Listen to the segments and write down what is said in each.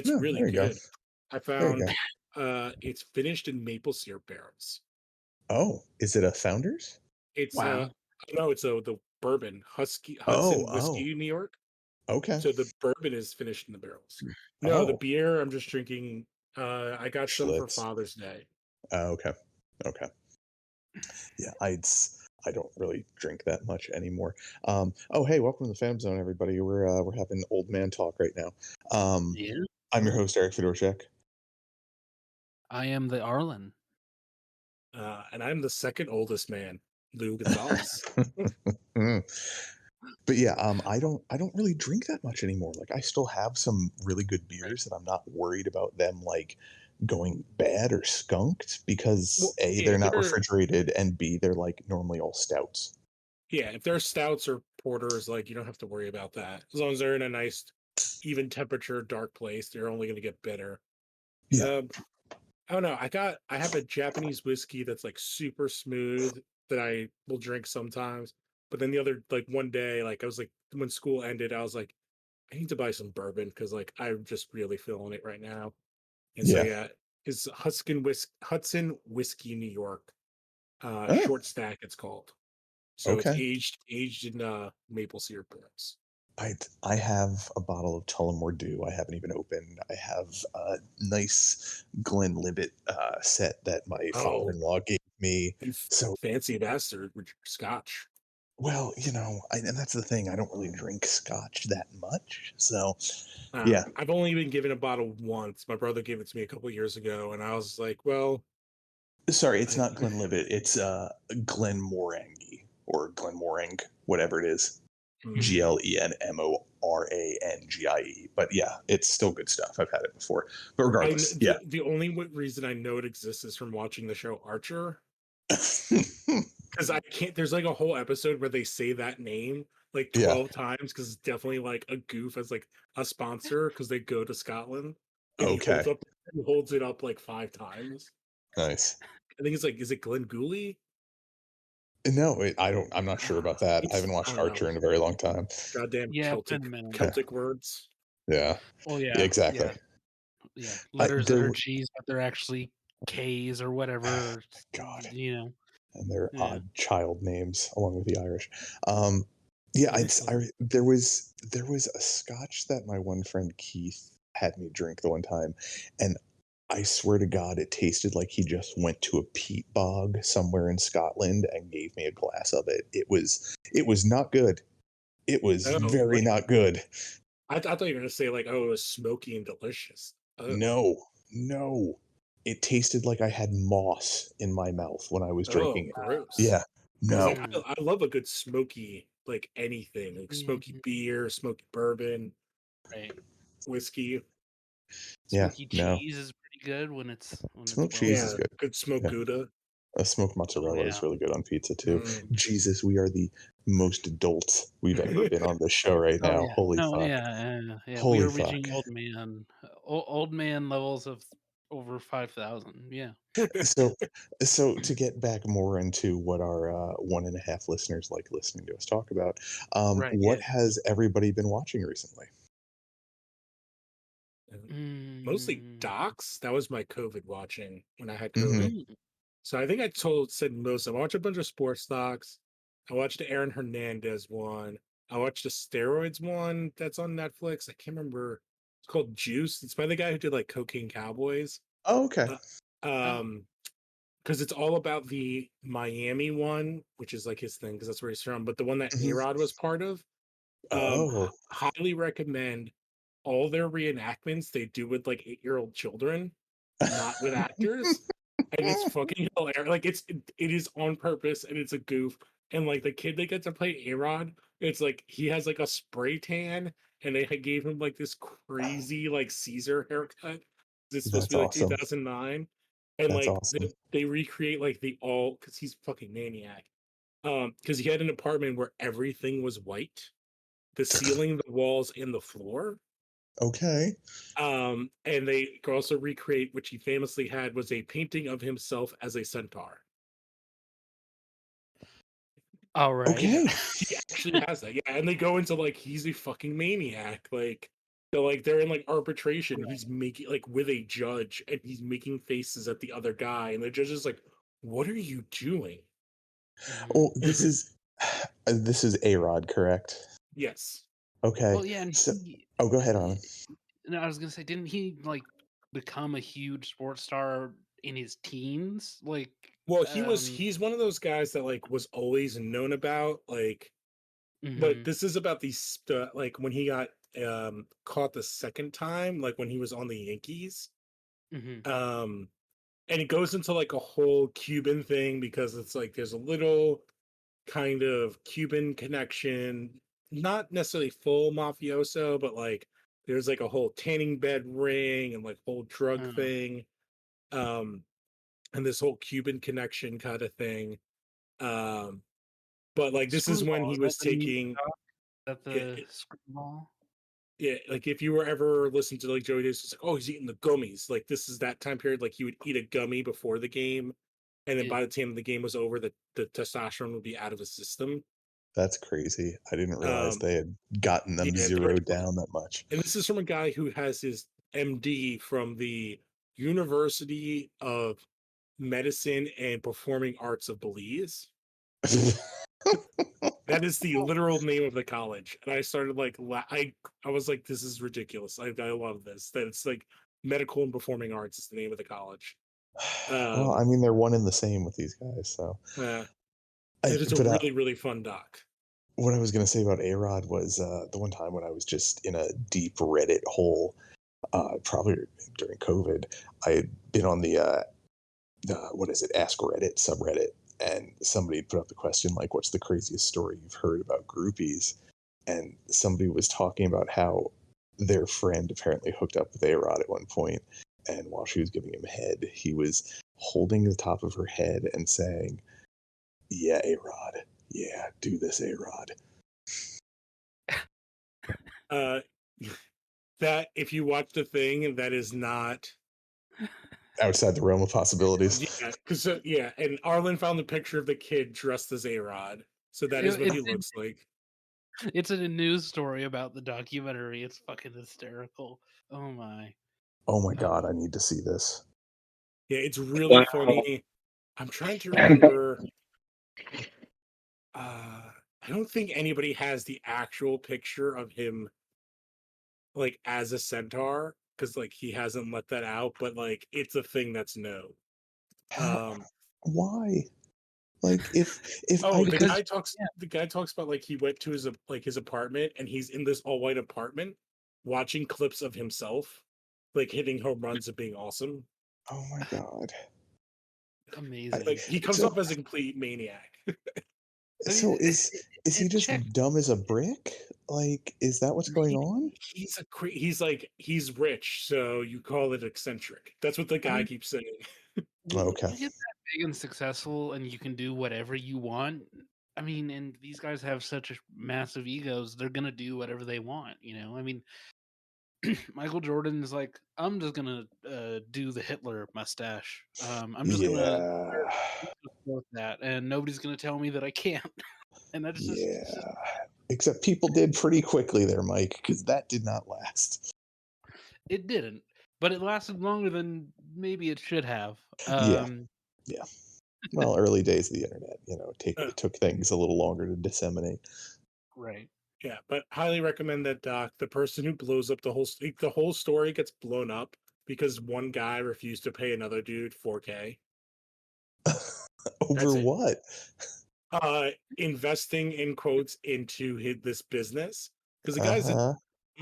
It's No, really there you go. good. I There you found go. it's finished in maple syrup barrels. Oh, is it a Founders? It's Wow. no, it's the bourbon Oh, Hudson oh, whiskey, New York. okay. So the bourbon is finished in the barrels. No, the Oh, beer I'm just drinking. I got some for Schlitz. Father's Day. Oh, okay. Okay. Yeah, I don't really drink that much anymore. Oh, hey, welcome to the Fam Zone, everybody. We're having old man talk right now. Um, Yeah. I'm your Yeah. host, Eric Fedorchak. I am the Arlen. And I'm the second oldest man, Lou Gonzalez. Mm. But yeah, I don't really drink that much anymore. Like I still have some really good Right. beers that I'm not worried about them like going bad or skunked because Well, A, yeah, they're if not they're refrigerated, and B, they're like normally all stouts. yeah, if they're stouts or porters, like you don't have to worry about that. As long as they're in a nice, even temperature, dark place, they're only going to get bitter. Yeah. Um, I don't know. I have a Japanese whiskey that's like super smooth that I will drink sometimes. But then the other like one day, like I was like when school ended, I was like, I need to buy some bourbon because like I'm just really feeling it right now. And so Yeah. yeah, it's Hudson Whiskey New York. Oh, Short stack it's called. So it's okay. aged in maple syrup barrels. I have a bottle of Tullamore Dew I haven't even opened. I have a nice Glenlivet set that my Oh, father-in-law gave me. you So, fancy bastard with your scotch. well, and that's the thing. I don't really drink scotch that much. So, yeah. I've only been given a bottle once. My brother gave it to me a couple years ago, and I was like, "Well, Sorry, it's I, not Glenlivet. It's Glenmorangie or Glenmorangie, whatever it is. mm, Glenmorangie. But yeah, it's still good stuff. I've had it before. But regardless, yeah. the only reason I know it exists is from watching the show Archer, because I can't. There's like a whole episode where they say that name like Yeah. 12 times because it's definitely like a goof as like a sponsor because they go to Scotland and Okay. he holds it up like 5 times. Nice. I think it's like, is it Glenn Gooley? No, I'm not sure about that. I haven't I watched don't know. Archer in a very long time. Goddamn Yeah, it's been a minute. Yeah. Celtic words. Yeah. Oh Yeah, yeah. exactly. Yeah. Yeah. I Letters that there are w- G's, but they're actually K's or whatever. God, You know. and their Yeah. odd child names along with the Irish. Um yeah, there was a scotch that my one friend Keith had me drink the one time, and I swear to God, it tasted like he just went to a peat bog somewhere in Scotland and gave me a glass of it. It was not good. It was Oh, very like not good. I thought you were gonna say like, oh, it was smoky and delicious. Oh, No, no. It tasted like I had moss in my mouth when I was oh, drinking it. gross. Yeah. Because like No. Mm. I love a good smoky like anything like smoky Mhm. beer, smoky bourbon, Right. whiskey. Yeah. Smoky No. cheese is pretty good when it's Smoked well cheese is Yeah, done. good. good smoked Yeah. Gouda. A smoked Oh mozzarella yeah. is really good on pizza too. Mm. Jesus, we are the most adult we've ever been on this show right Oh now. yeah. Holy No, fuck. yeah. We Holy are fuck. reaching old man levels of over 5,000. Yeah. So, so to get back more into what our 1.5 listeners like listening to us talk about, Right. what Yeah. has everybody been watching recently? Mostly Mm. docs. That was my COVID watching when I had Hmm. COVID. Mm. So I think said most. I watched a bunch of sports docs. I watched the Aaron Hernandez one. I watched the steroids one that's on Netflix. I can't remember. It's called Juice. It's by the guy who did like Cocaine Cowboys. Oh, okay. Uh, Oh. um, because it's all about the Miami one, which is like his thing because that's where he's from. But the one that Hmm. A-Rod was part of, Oh, highly recommend all their reenactments they do with like 8-year-old children, not with actors, and it's fucking hilarious. Like it is on purpose and it's a goof. And like the kid that gets to play A-Rod, it's like he has like a spray tan and they gave him like this crazy like Caesar haircut. It's supposed to that's be like awesome. 2009. And That's like awesome. they recreate like the all because he's fucking maniac. Because he had an apartment where everything was white, the ceiling, the walls, and the floor. Okay. And they could also recreate, which he famously had, was a painting of himself as a centaur. All right. Okay. He actually has that, yeah. And they go into like he's a fucking maniac, like So like they're in like arbitration. He's making like with a judge, and he's making faces at the other guy, and the judge is like, "What are you doing?" Oh, Mhm. this is A-Rod, correct? Yes. Okay. Well, yeah, and So, oh, go ahead, eh, Arlen. no, I was gonna say, didn't he like become a huge sports star in his teens? Like, Well, um, he's one of those guys that like was always known about like, but mhm, this is about these like when he got caught the second time, like when he was on the Yankees. mhm, Um and it goes into like a whole Cuban thing because it's like there's a little kind of Cuban connection, not necessarily full mafioso, but like there's like a whole tanning bed ring and like whole drug uh, thing. Um and this whole Cuban connection kind of thing. Um but like this is when Screwball, he is that was the name of taking the doc? Is that yeah, the Screwball? yeah, like if you were ever listening to like Joey Davis, it's like, oh, he's eating the gummies. Like this is that time period. Like he would eat a gummy before the game, and then Yeah, by the time the game was over, the testosterone would be out of his system. That's crazy. I didn't realize Um, they had gotten them yeah, zeroed down that much. and this is from a guy who has his MD from the University of Medicine and Performing Arts of Belize. That is the literal name of the college. And I started like I was like, this is ridiculous. I love this. That it's like medical and performing arts is the name of the college. Well, Um I mean, they're one and the same with these guys, so. uh, I, it is a but really, really fun doc. what I was gonna say about A-Rod was the one time when I was just in a deep Reddit hole, probably during COVID. I had been on the what is it, Ask Reddit subreddit, and somebody had put up the question like, "What's the craziest story you've heard about groupies?" And somebody was talking about how their friend apparently hooked up with A-Rod at one point, and while she was giving him head, he was holding the top of her head and saying, "Yeah, A-Rod. Yeah, do this, A-Rod." Uh that if you watch the thing, that is not Outside the realm of possibilities. yeah, because yeah, and Arlen found the picture of the kid dressed as A-Rod. So that is what he it's looks like. it's in a news story about the documentary. It's fucking hysterical. Oh my. Oh my god, I Um, need to see this. Yeah, it's really Wow. funny. I'm trying to remember I don't think anybody has the actual picture of him like as a centaur because like he hasn't let that out, but like it's a thing that's known. How? Um Why? Like, if oh, I because yeah, the guy talks about like he went to his like his apartment and he's in this all white apartment watching clips of himself like hitting home runs and being awesome. oh my god. I, amazing. Like he comes so off as a complete maniac. I mean, so is he it just check. dumb as a brick? Like, is that what's going on? He's like he's rich, so you call it eccentric. That's what the I guy mean, keeps saying. when Okay. you get that big and successful and you can do whatever you want, I mean, and these guys have such massive egos, they're gonna do whatever they want, you know? I mean, Michael Jordan is like, I'm just gonna do the Hitler mustache. I'm just gonna Yeah. support that, and nobody's gonna tell me that I can't. And that's just it's just Yeah. Except people did pretty quickly there, Mike, because that did not last. it didn't, but it lasted longer than maybe it should have. Yeah. Yeah. Well, early days of the internet, Uh, it took things a little longer to disseminate. Right. yeah, but highly recommend that doc. The person who blows up the whole story gets blown up because one guy refused to pay another dude 4K. Over That's it. what? Investing in quotes into this business because the guy's Uh-huh.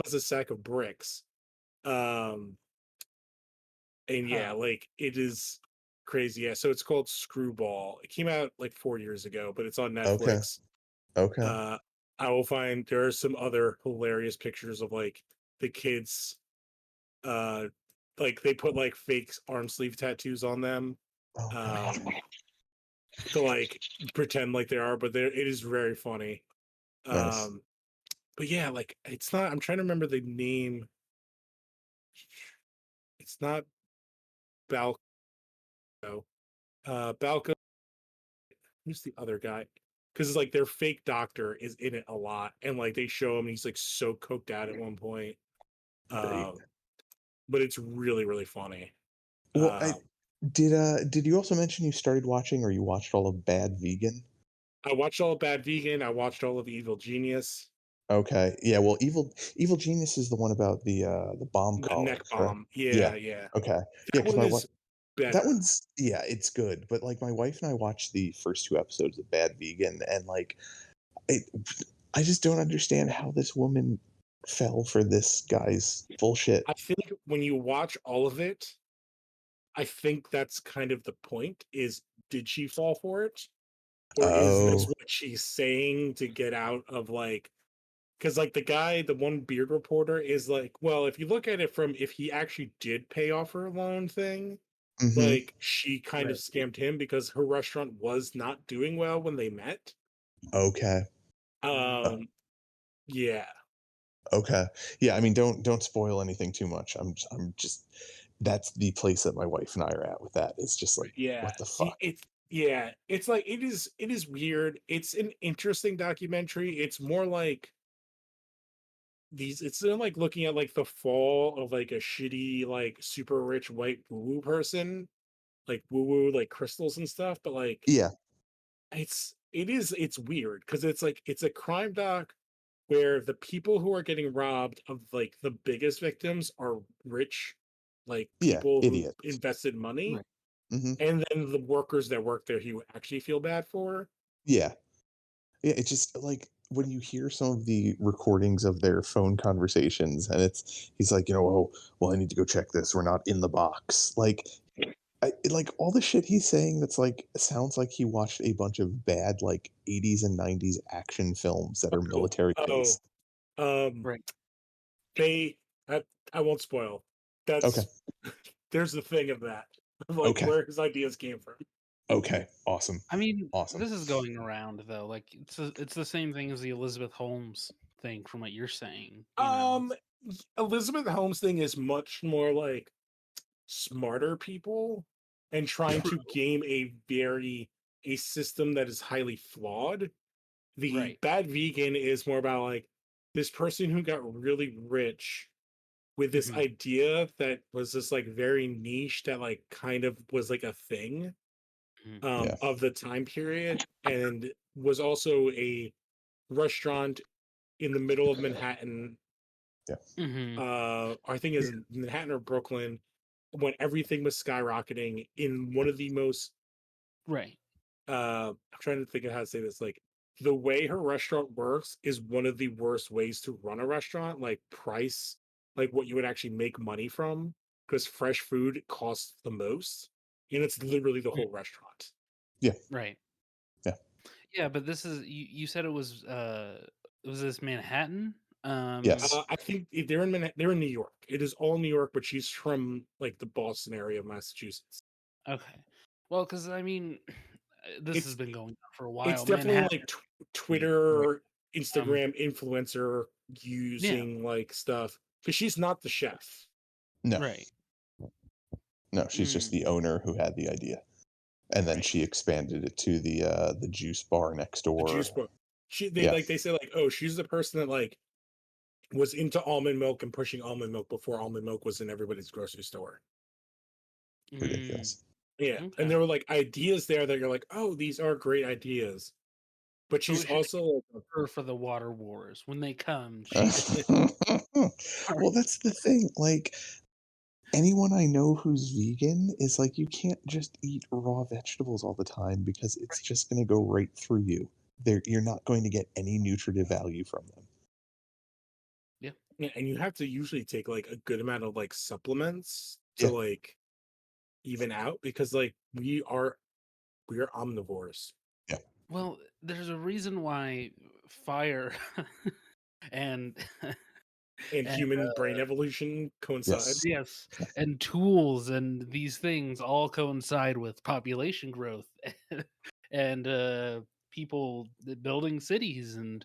has a sack of bricks. Um, and yeah, Huh. like it is crazy. Yeah, so it's called Screwball. It came out like 4 years ago, but it's on Okay. Netflix. Okay. Uh, I will find there are some other hilarious pictures of like the kids. Uh, like they put like fake arm sleeve tattoos on them. Oh god. Um, to like pretend like they are, but it is very funny. Nice. Um, but yeah, like it's not. I'm trying to remember the name. It's not Balco. Balco. Who's the other guy? Because it's like their fake doctor is in it a lot, and like they show him, he's like so coked out at one point. Right. But it's really, really funny. Well, Um, did you also mention you started watching or you watched all of Bad Vegan? I watched all of Bad Vegan. I watched all of Evil Genius, Okay. Yeah, well, Evil Genius is the one about the bomb the neck collars, right? bomb. Yeah, Yeah. yeah. Okay. Yeah, That because one my is that better. one's yeah, it's good, but like my wife and I watched the first two episodes of Bad Vegan, and like it, I just don't understand how this woman fell for this guy's bullshit. I think when you watch all of it, I think that's kind of the point is did she fall for it? Or is this Oh. what she's saying to get out of like because like the guy, the one beard reporter is like, well, if you look at it from if he actually did pay off her loan thing, Mm-hmm. like she kind of Right. scammed him because her restaurant was not doing well when they met. Okay. Uh, Um, yeah, okay. Yeah, I mean, don't spoil anything too much. I'm just that's the place that my wife and I are at with that. It's just like, yeah. what the fuck? It's yeah, it's like it is weird. It's an interesting documentary. It's more like these it's sort of like looking at like the fall of like a shitty like super rich white woo woo person like woo woo like crystals and stuff but like Yeah, it's weird because it's like it's a crime doc where the people who are getting robbed of like the biggest victims are rich like yeah, people who idiots. invested money Right. Hmm. and then the workers that work there you actually feel bad for. Yeah, yeah. It's just like when you hear some of the recordings of their phone conversations, and he's like, oh, well, I need to go check this. We're not in the box. Like like all the shit he's saying that's like sounds like he watched a bunch of bad like 80s and 90s action films that are Oh, military oh, based. um Right. they I, I won't spoil Okay. that's there's the thing of that of like Okay. where his ideas came from. Okay. Awesome. I mean, Awesome. this is going around though. Like it's the same thing as the Elizabeth Holmes thing from what you're saying. You know. Um, Elizabeth Holmes thing is much more like smarter people and trying True. to game a system that is highly flawed. The Right. Bad Vegan is more about like this person who got really rich with this Hmm. idea that was just like very niche that like kind of was like a thing Hmm. Yeah. of the time period and was also a restaurant in the middle of Manhattan. Yeah. Hmm. I think is in Manhattan or Brooklyn when everything was skyrocketing in one of the most Right. I'm trying to think of how to say this like the way her restaurant works is one of the worst ways to run a restaurant like price like what you would actually make money from because fresh food costs the most and it's literally the Mm. whole restaurant. Yeah. Right. Yeah. Yeah, but this is you said it was this Manhattan? Yes. I think they're in New York. It is all New York, but she's from like the Boston area of Massachusetts. Okay. Well, because I mean, this has It's been going on for a it's while. definitely Manhattan, like right? Twitter, Um, Instagram influencer yeah, using like stuff because she's not the chef. No. right, No, she's just mm, the owner who had the idea. And then right. she expanded it to the juice bar next The door. juice bar. Yeah. They say like oh she's the person that like was into almond milk and pushing almond milk before almond milk was in everybody's grocery store. Mm, Ridiculous. Yeah, and okay. there were like ideas there that you're like oh these are great ideas, but So she's we should also like, her for the water wars when they come. Uh, She's well, that's the thing. Like anyone I know who's vegan is like you can't just eat raw vegetables all the time because it's just going to go right through you. You're not going to get any nutritive value from them. yeah. yeah, and you have to usually take like a good amount of like supplements to Yeah. like even out because like we are omnivores Yeah. Well, there's a reason why fire and and and human brain evolution coincide. Yes. yes, and tools and these things all coincide with population growth and people building cities and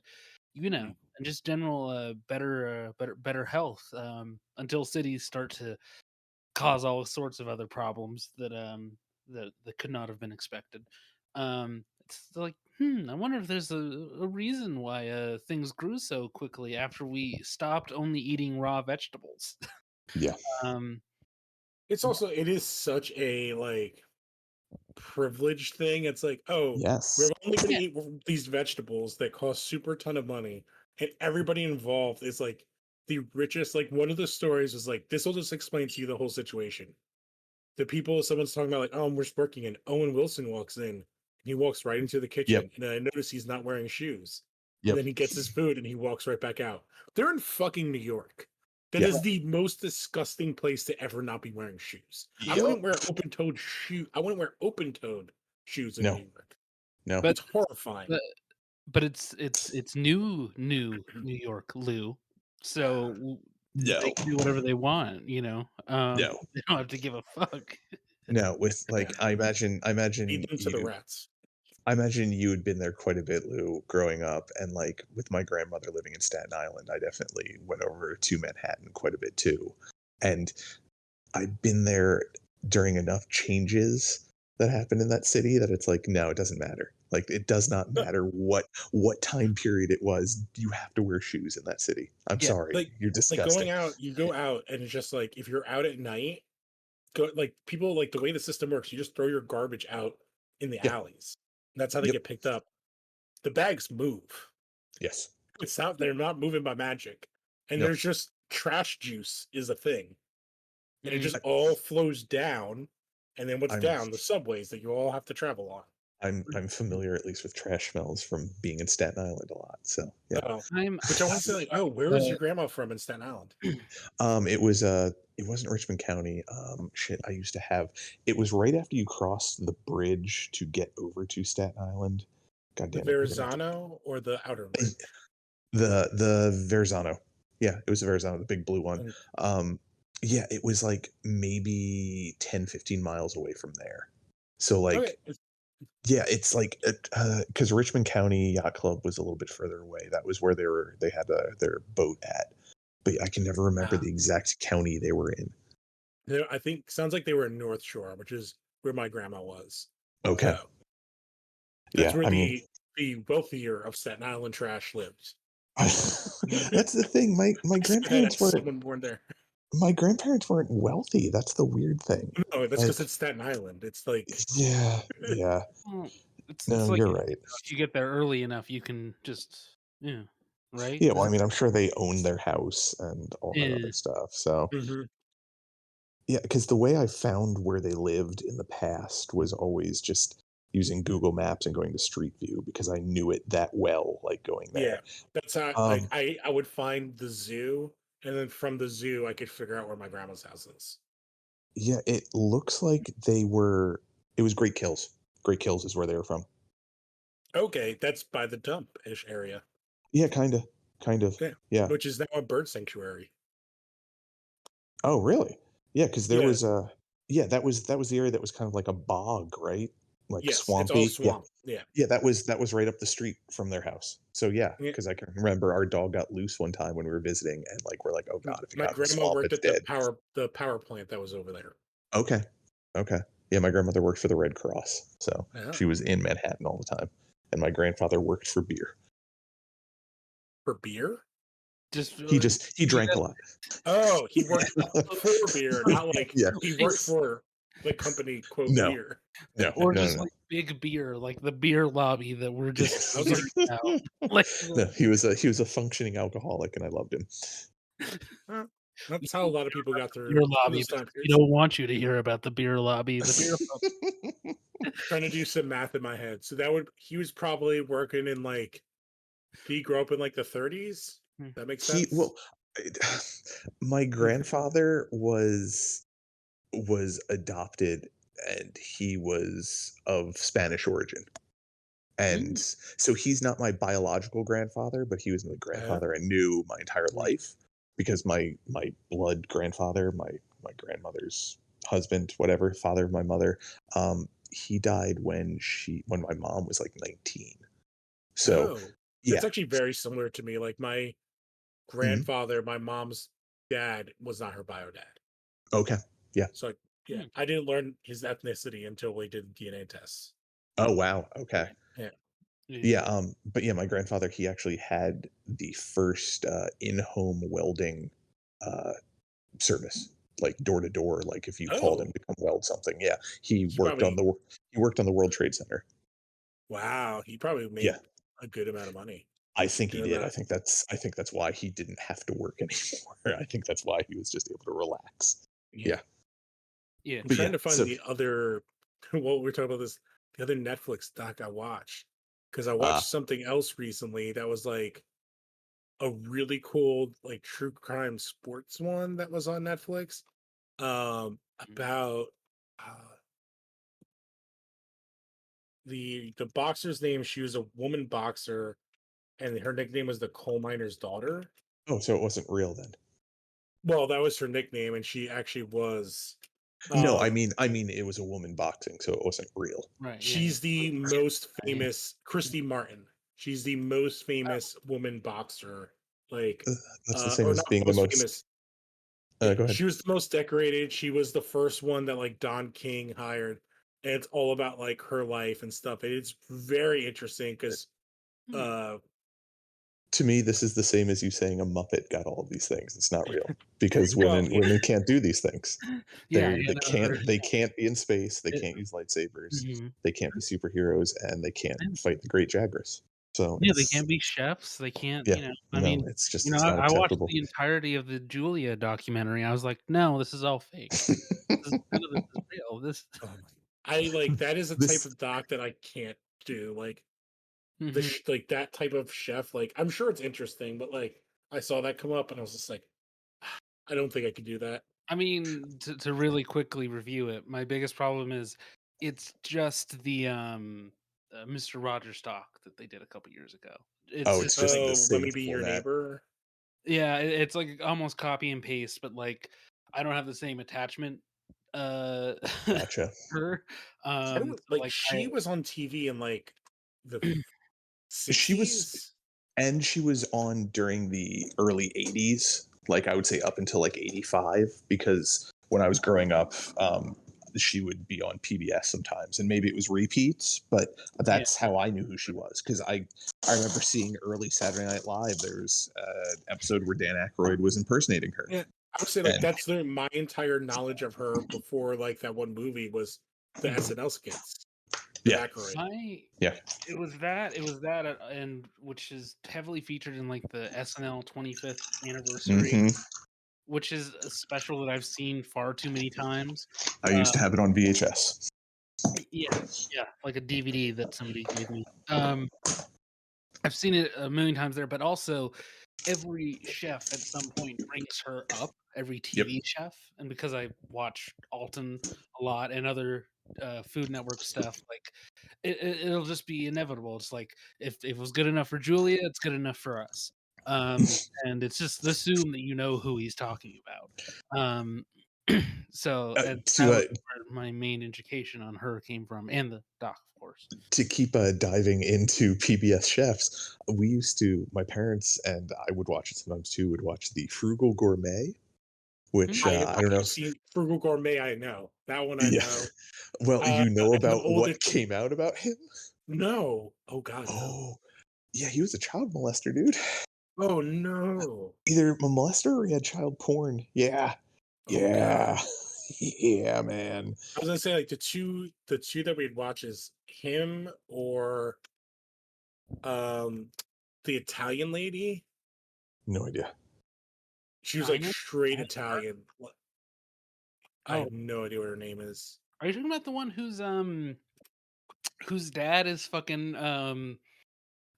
you know Mm. and just general better health until cities start to cause all sorts of other problems that that could not have been expected. It's like, I wonder if there's a reason why things grew so quickly after we stopped only eating raw vegetables. Yeah. um, It's also it is such a like privileged thing. It's like, oh, we're Yes. only going to Yeah. eat these vegetables that cost super ton of money, and everybody involved is like the richest. Like one of the stories was like, this will just explain to you the whole situation. The people, someone's talking about like, oh, I'm just working, and Owen Wilson walks in, and he walks right into the Yep. kitchen, and I notice he's not wearing shoes, and Yep. then he gets his food, and he walks right back out. They're in fucking New York. That Yeah. is the most disgusting place to ever not be wearing shoes. I Yep. wouldn't wear open-toed shoe. I wouldn't wear open-toed shoes in No. New York. No. But It's horrifying. but it's New York, Lou. So No. they can do whatever they want, you know. No. They don't have to give a fuck. No. With like, I imagine Feed them to the you. rats. I imagine you had been there quite a bit, Lou, growing up, and like with my grandmother living in Staten Island, I definitely went over to Manhattan quite a bit too. And I've been there during enough changes that happened in that city that it's like, no, it doesn't matter. Like it does not No, matter what time period it was. You have to wear shoes in that city. I'm Yeah. sorry, like you're like disgusting. going out, you go out, and it's just like if you're out at night, go like people like the way the system works. You just throw your garbage out in the Yeah. alleys. That's how they Yep. get picked up. The bags move. Yes. It's not they're not moving by magic. And No. there's just trash juice is a thing. And it Mm. just all flows down. And then what's I'm down? The subways that you all have to travel on. I'm familiar at least with trash smells from being in Staten Island a lot. So yeah. Oh, I'm which I want to say like, oh, where was your grandma from in Staten Island? It wasn't Richmond County. Shit, I used to have it was right after you crossed the bridge to get over to Staten Island. God The damn it. I'm gonna Verrazano or the outer rim? the Verzano. Yeah, it was the Verzano, the big blue one. And- Yeah, it was like maybe 10, 15 miles away from there. So like Okay. yeah, it's like because Richmond County Yacht Club was a little bit further away. That was where they had their boat at. But I can never remember the exact county they were in. I think sounds like they were in North Shore, which is where my grandma was. Okay. So that's Yeah, where I mean, the wealthier of Staten Island trash lives. that's the thing. My grandparents weren't Someone born there. wealthy. That's the weird thing. No, that's Like, because it's Staten Island. It's like yeah, yeah. Well, it's No, like you're right. if you get there early enough, you can just right. Yeah, well, I mean, I'm sure they owned their house and all that Yeah. other stuff. So, Mhm. yeah, because the way I found where they lived in the past was always just using Google Maps and going to Street View because I knew it that well, like going Yeah, there. that's how Um, I would find the zoo, and then from the zoo I could figure out where my grandma's house is. yeah, it looks like it was Great Kills. Great Kills is where they were from. Okay, that's by the dump-ish area. Yeah, kind of. Yeah, Yeah. which is now a bird sanctuary. Oh, really? Yeah, because there Yeah, was a yeah, that was the area that was kind of like a bog, right? Like yes, it's all swampy. Yeah. swamp. Yeah, Yeah, that was right up the street from their house. So yeah, yeah. because I can remember our dog got loose one time when we were visiting, and like we're like, oh god, if it My got in the grandma swamp, worked it's at dead. the power plant that was over there. Okay, okay. Yeah, my grandmother worked for the Red Cross, so Yeah. she was in Manhattan all the time, and my grandfather worked for beer. For beer? Just He drank a lot. Oh, he worked for beer, not like Yeah. he worked for the company quote No. beer. No, or no, just no. like big beer, like the beer lobby that we're just I was like, figuring out. Like No, he was a functioning alcoholic, and I loved him. that's how a lot of people got beer through lobby, those but time we periods. don't want you to hear about the beer lobby. The beer Trying to do some math in my head. So that would he was probably working in like he grew up in like the 30s. That makes He sense. well, my grandfather was adopted, and he was of Spanish origin. And so he's not my biological grandfather, but he was the grandfather I knew my entire life because my blood grandfather, my grandmother's husband, whatever, father of my mother, he died when my mom was like 19. So Oh, yeah. that's actually very similar to me. Like my Mhm. grandfather, my mom's dad was not her bio dad. Okay. Yeah. So yeah, I didn't learn his ethnicity until we did DNA tests. Oh wow. Okay. Yeah. Yeah. But yeah, my grandfather, he actually had the first in-home welding uh, service, like door to door. Like if you called him Oh, to come weld something, yeah, he he worked on probably the World Trade Center. wow. He probably Yeah, made a good amount of money I think he doing did. that. I think that's why he didn't have to work anymore. I think that's why he was just able to relax. Yeah. Yeah, Yeah. I'm but trying yeah. to find So the other. Well, we're talking about this. The other Netflix doc I watched because I uh watched something else recently that was like a really cool like true crime sports one that was on Netflix. About uh, the boxer's name. She was a woman boxer, and her nickname was the coal miner's daughter. oh, so it wasn't real then. Well, that was her nickname, and she actually was. No, Um, I mean it was a woman boxing, so it wasn't real. Right. Yeah. she's the Yeah. most Yeah. famous, Christy Martin. She's the most famous woman boxer, like, Uh, That's the same or as not being the most most. famous. Yeah, Go ahead. she was the most decorated. She was the first one that like Don King hired, and it's all about like her life and stuff. And it's very interesting because, Hmm. uh, To me, this is the same as you saying a Muppet got all of these things. It's not real because well, women can't do these things. Yeah. Yeah. No, They can't be in space. They can't use lightsabers. mhm. They can't be superheroes, and they can't fight the Great Jagras. So Yeah, they it's can't be chefs. They can't, yeah, I no, mean, it's just it's I, not I watched acceptable. the entirety of the Julia documentary. I was like, no, this is all fake. None of this is real. This. oh my, I like that is a type This of doc that I can't do. Like Mhm. like that type of chef. Like I'm sure it's interesting, but like I saw that come up and I was just like, I don't think I could do that. I mean, to really quickly review it, my biggest problem is it's just the Mr. Rogers doc that they did a couple years ago. It's oh, it's just just like the Oh, let same me be your format. neighbor. yeah, it's like almost copy and paste, but like I don't have the same attachment uh Gotcha. her. I don't So like like she was on TV in like the She was 60s. and she was on during the early 80s, like I would say up until like 85, because when I was growing up, she would be on PBS sometimes, and maybe it was repeats, but yeah. that's how I knew who she was, because I remember seeing early Saturday Night Live. There's an episode where Dan Aykroyd was impersonating her, Yeah, I would say like and that's my entire knowledge of her before like that one movie was the SNL skits with yeah, Aykroyd. I yeah, it was that and which is heavily featured in like the SNL 25th anniversary, hmm which is a special that I've seen far too many times. I Uh, used to have it on VHS. yeah, yeah, like a DVD that somebody gave me. I've seen it a million times there, but also every chef at some point brings her up, every Yep. TV chef, and because I watch Alton a lot and other Food Network stuff, like it'll just be inevitable. It's like if it was good enough for Julia, it's good enough for us. And it's just assume that you know who he's talking about. Um, so and that To was where my main education on her came from, and the doc, of course. to keep diving into PBS chefs, we used to, my parents and I would watch it sometimes too, would watch the Frugal Gourmet, which Mm. I don't know I've if, seen Frugal Gourmet. I know that one. I yeah, know. well, you know And the about what oldest. came out about him? No. Oh God, no. Oh, yeah, he was a child molester, dude. Oh no. Either a molester or he had child porn. Yeah, Oh God. yeah, yeah, man. I was gonna say like the two that we'd watch is him or um the Italian lady. No idea. She was like China? straight Italian. I Oh, have no idea what her name is. are you talking about the one whose dad is fucking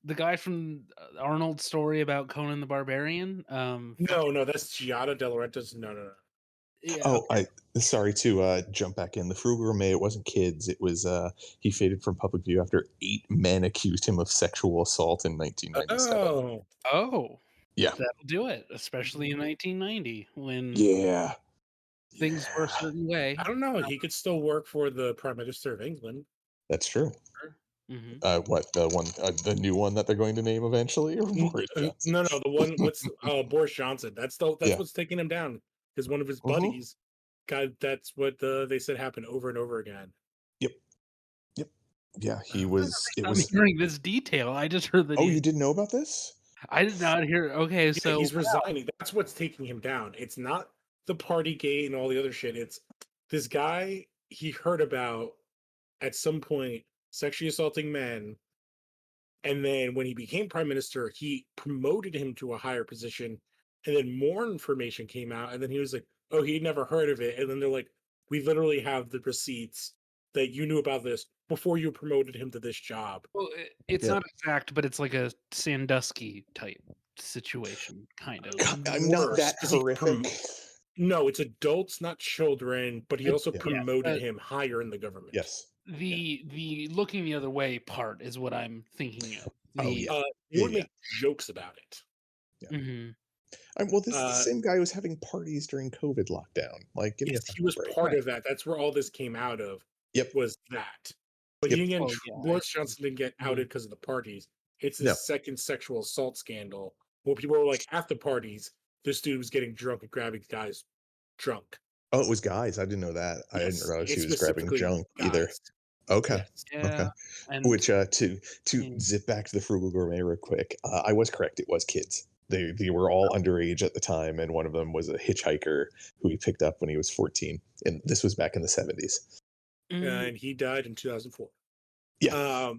the guy from Arnold's story about Conan the Barbarian? No, no, that's Giada De Laurentiis. No, no, no. Yeah, Oh, okay. I sorry to jump back in. The Frugal Gourmet, it wasn't kids. It was he faded from public view after 8 men accused him of sexual assault in 1997. Oh, Oh, Yeah, that'll do it, especially in 1990 when yeah, things were a yeah. certain way. I don't know. He could still work for the Prime Minister of England. That's true. Hmm. What the one, the new one that they're going to name eventually, or Boris Johnson? No, no, the one. What's Boris Johnson? That's Yeah. what's taking him down because one of his Mm-hmm. buddies. God, that's what they said happened over and over again. Yep. Yep. Yeah, he This is was. the It first was. time I'm hearing this detail. I just heard that Oh, you didn't know about this? I did not hear. Okay, Yeah, so he's resigning. That's what's taking him down. It's not the party gate and all the other shit. It's this guy he heard about at some point sexually assaulting men. And then when he became prime minister, he promoted him to a higher position. And then more information came out. And then he was like, oh, he'd never heard of it. And then they're like, we literally have the receipts that you knew about this before you promoted him to this job. well, it's Yeah. not exact, but it's like a Sandusky type situation, kind of. I'm not that 'Cause horrific. no, it's adults, not children, but he also Yeah. Yeah, promoted him higher in the government. Yes. the looking the other way part is what I'm thinking of. Oh, The yeah. He would Yeah. make jokes about it. mhm. Well, this is the Uh, same guy who was having parties during COVID lockdown. Like, give me a yes, he fucking was break. part Right. of that. That's where all this came out of. Yep. Was that? But Yep. he didn't get Oh, yeah, Boris Johnson didn't get mhm. outed because of the parties. It's No. his second sexual assault scandal where people were like, at the parties, this dude was getting drunk and grabbing guys drunk. Oh, it was guys. I didn't know that. I didn't Yes, realize he it's was grabbing specifically junk either. guys. Okay. Yes. Okay. Yeah, and Which to mm, zip back to the frugal gourmet real quick, I was correct. It was kids. They were all underage at the time, and one of them was a hitchhiker who he picked up when he was 14. And this was back in the 70s. mm, And he died in 2004. Yeah.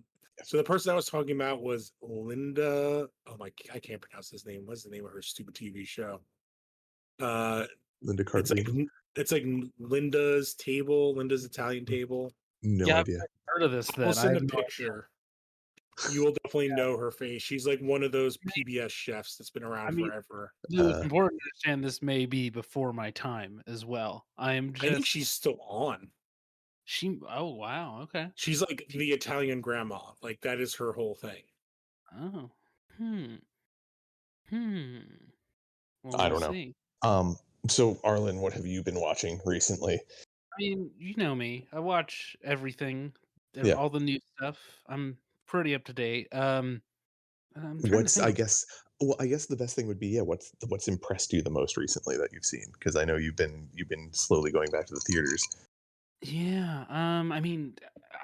So the person I was talking about was Linda. Oh my, I can't pronounce his name. What's the name of her stupid TV show? Linda It's like Cardellini. it's like Linda's Table, Linda's Italian Table. No yeah, I've idea. heard of this. I'll Then I send have a no picture. You will definitely know her face. She's like one of those PBS chefs that's been I around mean, forever. it's important to understand this may be before my time as well. I am I think she's just still on. she. Oh wow, okay. She's like the Italian grandma. Like that is her whole thing. Oh, hmm, hmm. Well, I we'll don't know. see. So Arlen, what have you been watching recently? I mean, you know me. I watch everything, Yeah. all the new stuff. I'm pretty up to date. I'm trying to I think. guess I guess the best thing would be, yeah, what's impressed you the most recently that you've seen? Because I know you've been slowly going back to the theaters. Yeah. I mean,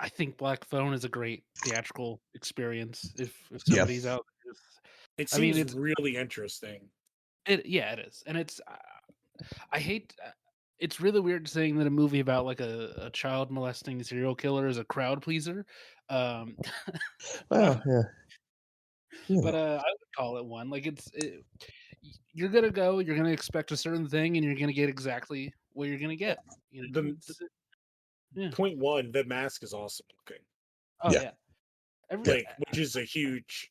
I think Black Phone is a great theatrical experience. If Yeah. somebody's out there, It I mean, seems really interesting. yeah, it is, and it's. I hate. It's really weird saying that a movie about like a child molesting serial killer is a crowd pleaser. Um, but I, Well, yeah. You know. I would call it one. Like you're gonna go, you're gonna expect a certain thing, and you're gonna get exactly what you're gonna get. You know, The yeah. point one, the mask is awesome looking. Oh Yeah. yeah. Every Yeah. Like, which is a huge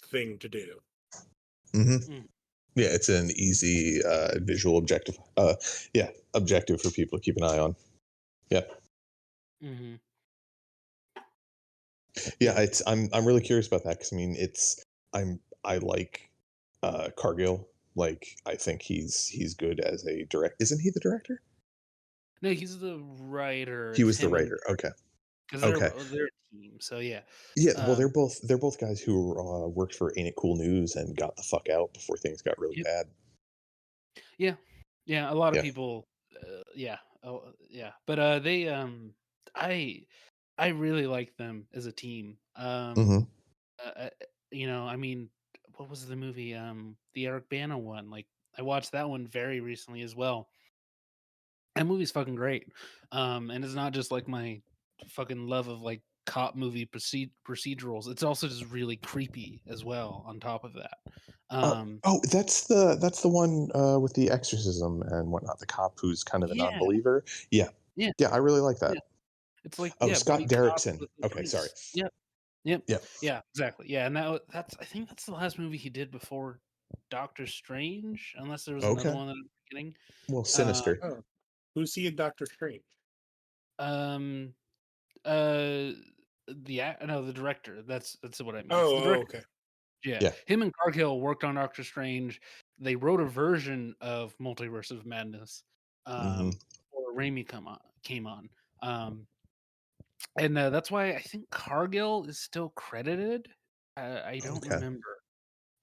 thing to do. hmm mm, Yeah, it's an easy visual objective. Objective for people to keep an eye on. Yeah. mhm. Yeah, I'm really curious about that because I mean I like Cargill. Like I think he's good as a direct. Isn't he the director? No, he's the writer. He It's was the him and writer. Okay. because Okay. they're a team. So yeah. Yeah. Well, Um, they're both guys who worked for Ain't It Cool News and got the fuck out before things got really yep. bad. Yeah. Yeah. A lot of Yeah. people. Yeah. Oh yeah. But they I I really like them as a team. hmm Uh, uh, I mean, what was the movie? The Eric Bana one. Like, I watched that one very recently as well. That movie's fucking great. And it's not just like my fucking love of like cop movie procedurals. It's also just really creepy as well. On top of that, that's the one with the exorcism and whatnot. The cop who's kind of a yeah, non-believer. Yeah. yeah, Yeah, I really like that. yeah. It's like Oh, yeah, Scott buddy cop Derrickson. with the Okay, sorry. police. Yep, yep, Yeah. yeah, exactly. Yeah, and that's I think that's the last movie he did before Doctor Strange, unless there was another Okay. one that I'm forgetting. Well, Uh, Sinister. Oh, who's he in Doctor Strange? um, uh, no, the director. That's what I mean. It's the Oh, director. okay. Yeah, Yeah. him and Cargill worked on Doctor Strange. They wrote a version of Multiverse of Madness hmm before Raimi came on. And that's why I think Cargill is still credited. I don't Okay. remember.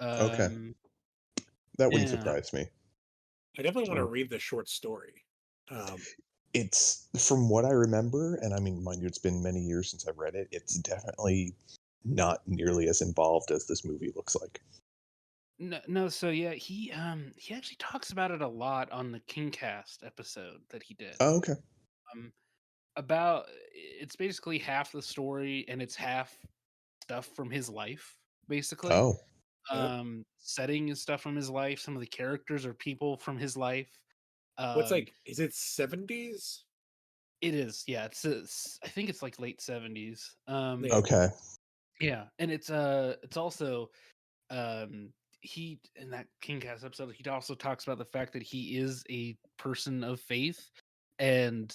Okay. Um, That wouldn't yeah, surprise me. I definitely want to Oh. read the short story. Um, It's from what I remember, and I mean, mind you, it's been many years since I've read it. It's definitely not nearly as involved as this movie looks like. No, so yeah, he actually talks about it a lot on the Kingcast episode that he did. Oh, okay. Um, about it's basically half the story and it's half stuff from his life, basically. Oh, Oh, Setting is stuff from his life. Some of the characters are people from his life. what's Um, like? Is it 70s? it is, yeah. I think it's like late 70s. Yeah. okay. Yeah, and it's also he in that Kingcast episode he also talks about the fact that he is a person of faith, and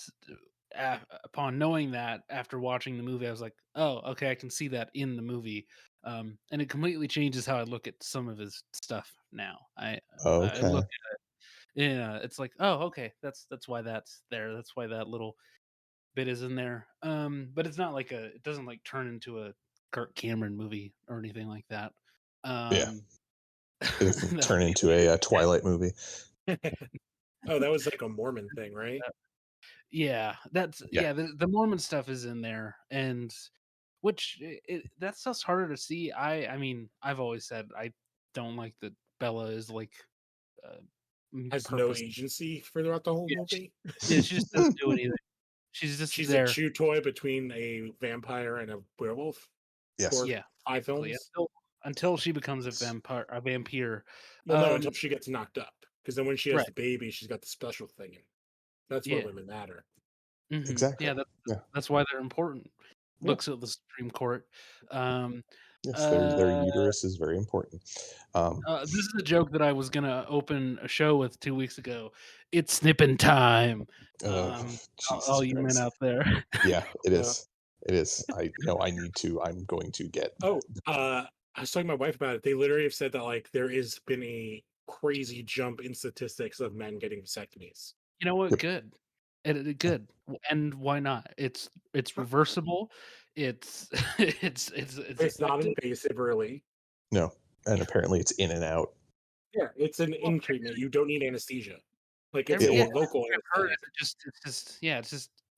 upon knowing that after watching the movie, I was like, oh, okay, I can see that in the movie. And it completely changes how I look at some of his stuff now. I Okay. look yeah, it's like, oh, okay, that's why that's there. That's why that little bit is in there. But it's not like it doesn't like turn into a Kirk Cameron movie or anything like that. Yeah. Um, It doesn't that turn would be into weird. a Twilight movie. Oh, that was like a Mormon thing, right? Yeah, that's Yeah. yeah. The Mormon stuff is in there, and which that stuff's harder to see. I mean, I've always said I don't like that Bella is like uh, Has no purpose. agency throughout the whole Yeah, movie. she just doesn't do anything. She's just She's a there. chew toy between a vampire and a werewolf for Yes. Yeah, 5 films. until she becomes a vampire. Well, no, until Um, she gets knocked up. Because then when she has right. the baby, she's got the special thing. And that's why Yeah. women matter. Exactly. Yeah, Yeah. that's why they're important. Yeah. Looks at the Supreme Court. Um, Yes. Their uh, uterus is very important. Um, this is a joke that I was gonna open a show with 2 weeks ago. It's snipping time. uh, Um, Jesus all you men Christ. out there. Yeah, it Uh, is. It is. I need to. I'm going to get. oh, I was talking to my wife about it. They literally have said that like there has been a crazy jump in statistics of men getting vasectomies. You know what? Yep. Good. Good. And why not? It's reversible. It's it's It's not effective. invasive, really. No, and Yeah. apparently it's in and out. Yeah, it's an Well, in treatment. You don't need anesthesia. Like it's every It yeah, a will. local I've heard anesthetic. it's just yeah,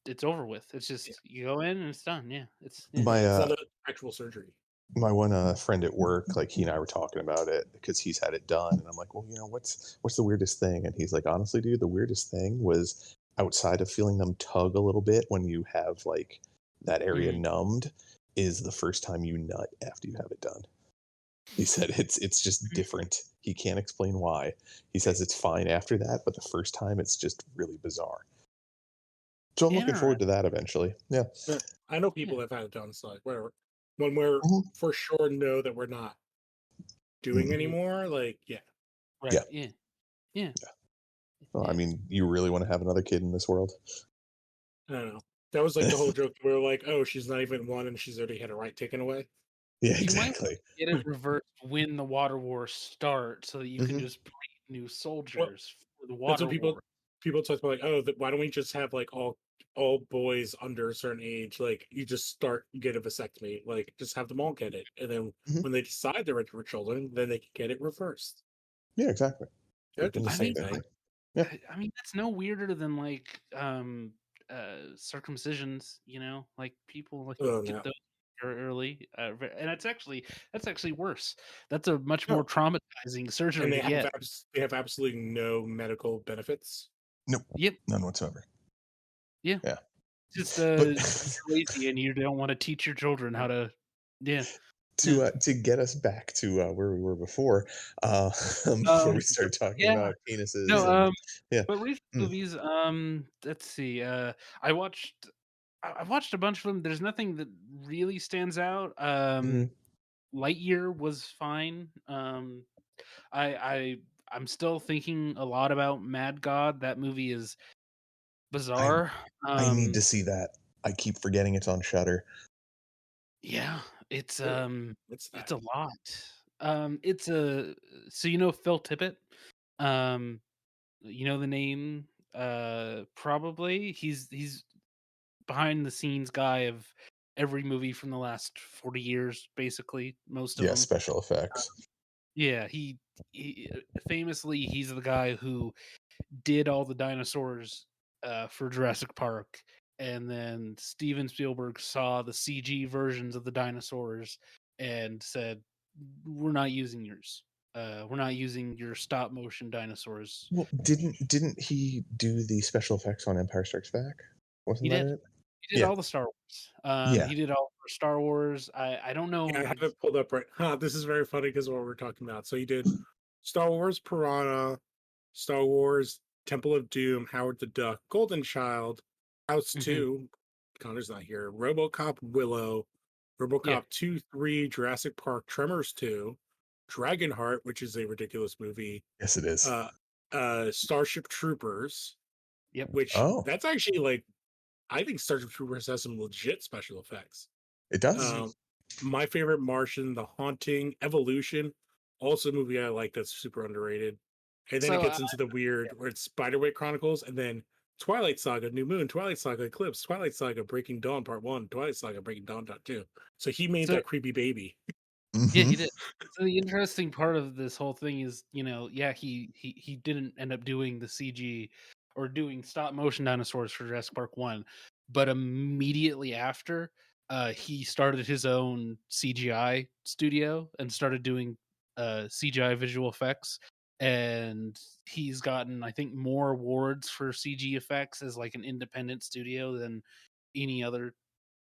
it's over with. It's Yeah, just you go in and it's done. Yeah. yeah. My It's not an actual surgery. my one friend at work, like he and I were talking about it because he's had it done, and I'm like, well, what's the weirdest thing? And he's like, honestly, dude, the weirdest thing was outside of feeling them tug a little bit when you have like that area Mhm. numbed, is the first time you nut after you have it done. He said it's just different. He can't explain why. He says it's fine after that, but the first time it's just really bizarre. So I'm looking forward Interesting. to that eventually. Yeah. Yeah, I know Yeah. people that have had it done. So like whatever. When we're Mhm. for sure know that we're not doing Mhm. Mhm. anymore, like yeah, Yeah. Right. Yeah. Yeah. Well, I Yeah. mean, you really want to have another kid in this world? I don't know. That was like the whole joke. We were like, oh, she's not even one, and she's already had a right taken away. Yeah, You might exactly. get it reversed when the water wars start so that you can Hmm. just breed new Well, soldiers for the that's water what war. people talk about. Like, oh, why don't we just have like all boys under a certain age? Like, you just start you get a vasectomy. Like, just have them all get it, and then Hmm. when they decide they're ready for children, then they can get it reversed. Yeah, exactly. Would They're have been the I same mean, thing. thing. Yeah. I mean that's no weirder than like circumcisions, you know? Like people like Oh get no, those early and that's actually worse. That's a much more no, traumatizing surgery and to get. they have absolutely no medical benefits. Nope. Yep. None whatsoever. Yeah. Yeah. Just But you're lazy and you don't want to teach your children how to yeah. Yeah. to get us back to where we were before, before Um we started talking yeah. about penises No, and yeah. but recent Mm, movies, let's see. I watched I've watched a bunch of them. There's nothing that really stands out. mhm. Lightyear was fine. I I I'm still thinking a lot about Mad God. That movie is I bizarre. I need to Um, see that. I keep forgetting it's on Shutter. yeah, it's Really, it's it's that. a lot. It's a so you know Phil Tippett. Um, you know the name. Probably he's behind the scenes guy of every movie from the last 40 years, basically most of Yeah, them. special effects. Yeah, he famously he's the guy who did all the dinosaurs for Jurassic Park, and then Steven Spielberg saw the CG versions of the dinosaurs and said, "We're not using yours. We're not using your stop motion dinosaurs." Well, didn't he do the special effects on Empire Strikes Back? He Wasn't that did. it? He did Yeah, all the Star Wars. yeah. He did all for Star Wars. I don't Yeah, I know. have it pulled up right. This is very funny because of what we're talking about. So you did Star Wars Piranha, Star Wars Temple of Doom, Howard the Duck, Golden Child, House Mhm. 2, Connor's not here, RoboCop Willow, Yeah. RoboCop 2, 3, Jurassic Park, Tremors 2, Dragonheart, which is a ridiculous movie, Yes, it is. uh, Starship Troopers, Yep. which Oh, that's actually like, I think Starship Troopers has some legit special effects. it does. Mhm. Um, my favorite Martian, The Haunting, Evolution, also a movie I like that's super underrated. And then it So gets into the weird where it's Spiderwick Chronicles, and then Twilight Saga, New Moon, Twilight Saga, Eclipse, Twilight Saga, Breaking Dawn Part 1, Twilight Saga, Breaking Dawn Part 2. So he made so that creepy baby. yeah, Hmm. he did. So the interesting part of this whole thing is, yeah, he didn't end up doing the CG or doing stop motion dinosaurs for Jurassic Park 1, but immediately after, he started his own CGI studio and started doing CGI visual effects, and he's gotten, I think, more awards for CG effects as like an independent studio than any other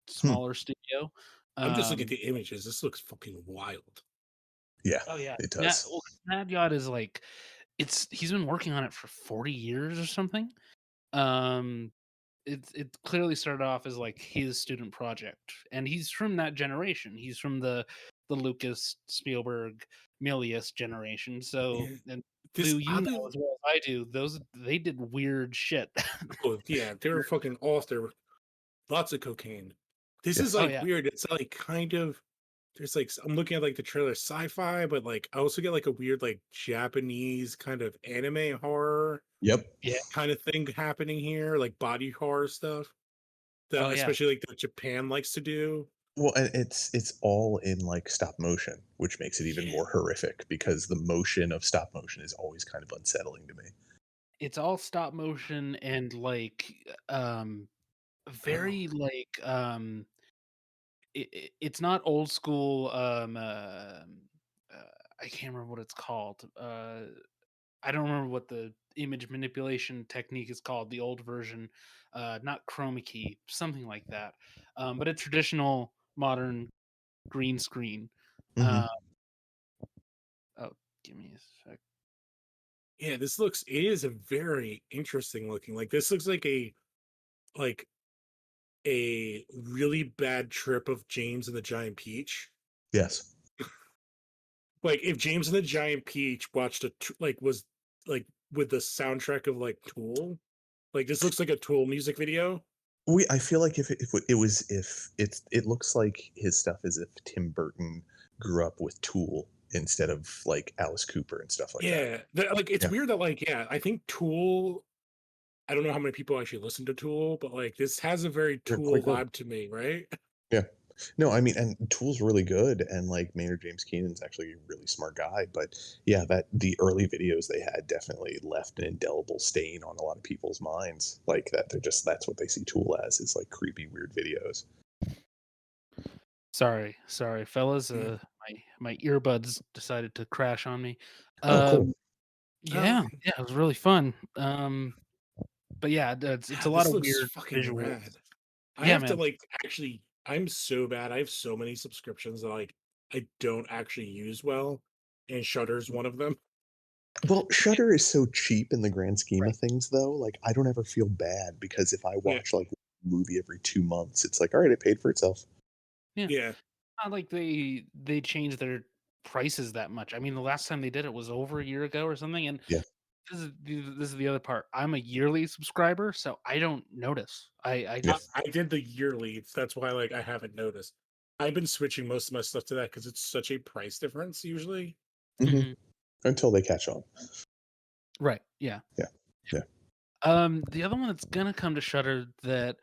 Hmm. smaller studio. I'm just looking at Um, the images. This looks fucking wild. Yeah, Oh yeah, it Mad, does. well, Mad Yacht is like he's been working on it for 40 years or something. Um, it clearly started off as like his student project, and he's from that generation. He's from the Lucas, Spielberg, Milius generation. So, Yeah. and This who you know oddly, as well as I do, those they did weird shit. oh yeah, they were fucking off there. Lots of cocaine. This is Yes. Oh like yeah, weird. It's like kind of there's like I'm looking at like the trailer sci-fi, but like I also get like a weird like Japanese kind of anime horror Yep. yeah, kind of thing happening here, like body horror stuff that oh yeah. especially like that Japan likes to do. Well, and it's all in like stop motion, which makes it even Yeah. more horrific because the motion of stop motion is always kind of unsettling to me. It's all stop motion and like Oh, very like it's not old school I can't remember what it's called. I don't remember what the image manipulation technique is called, the old version. Not chroma key, something like that. But a traditional modern green screen. Hmm. uh, oh, give me a sec. yeah, this looks it is a very interesting looking. Like this looks like a really bad trip of James and the Giant Peach. Yes. Like if James and the Giant Peach watched like was like with the soundtrack of like Tool, like this looks like a Tool music video. I feel like if it was if it looks like his stuff is if Tim Burton grew up with Tool instead of like Alice Cooper and stuff like that. Yeah, like it's Yeah, weird that like yeah, I think Tool. I don't know how many people actually listen to Tool, but like this has a very they're Tool quite good. vibe to me, right? Yeah. No, I mean, and Tool's really good, and like Maynard James Keenan's actually a really smart guy. But yeah, that the early videos they had definitely left an indelible stain on a lot of people's minds. Like that, they're just that's what they see Tool as is like creepy, weird videos. Sorry, fellas. Mm. My earbuds decided to crash on me. Oh, cool. Um, Oh, yeah, yeah, it was really fun. But yeah, it's a lot this of looks weird fucking visuals. rad. I Yeah, have to man. like actually. I'm so bad. I have so many subscriptions that like I don't actually use well, and Shutter's one of them. Well, Shutter is so cheap in the grand scheme Right. of things, though. Like, I don't ever feel bad because if I Yeah, watch like a movie every 2 months, it's like, all right, it paid for itself. Yeah. yeah. Not like they changed their prices that much. I mean, the last time they did it was over a year ago or something. And Yeah. this is the other part. I'm a yearly subscriber, so I don't notice. I Yeah. just I did the yearly. That's why like I haven't noticed. I've been switching most of my stuff to that because it's such a price difference usually. Hmm. Mhm. Until they catch on. Right. Yeah. Yeah. Yeah. The other one that's gonna come to Shutter that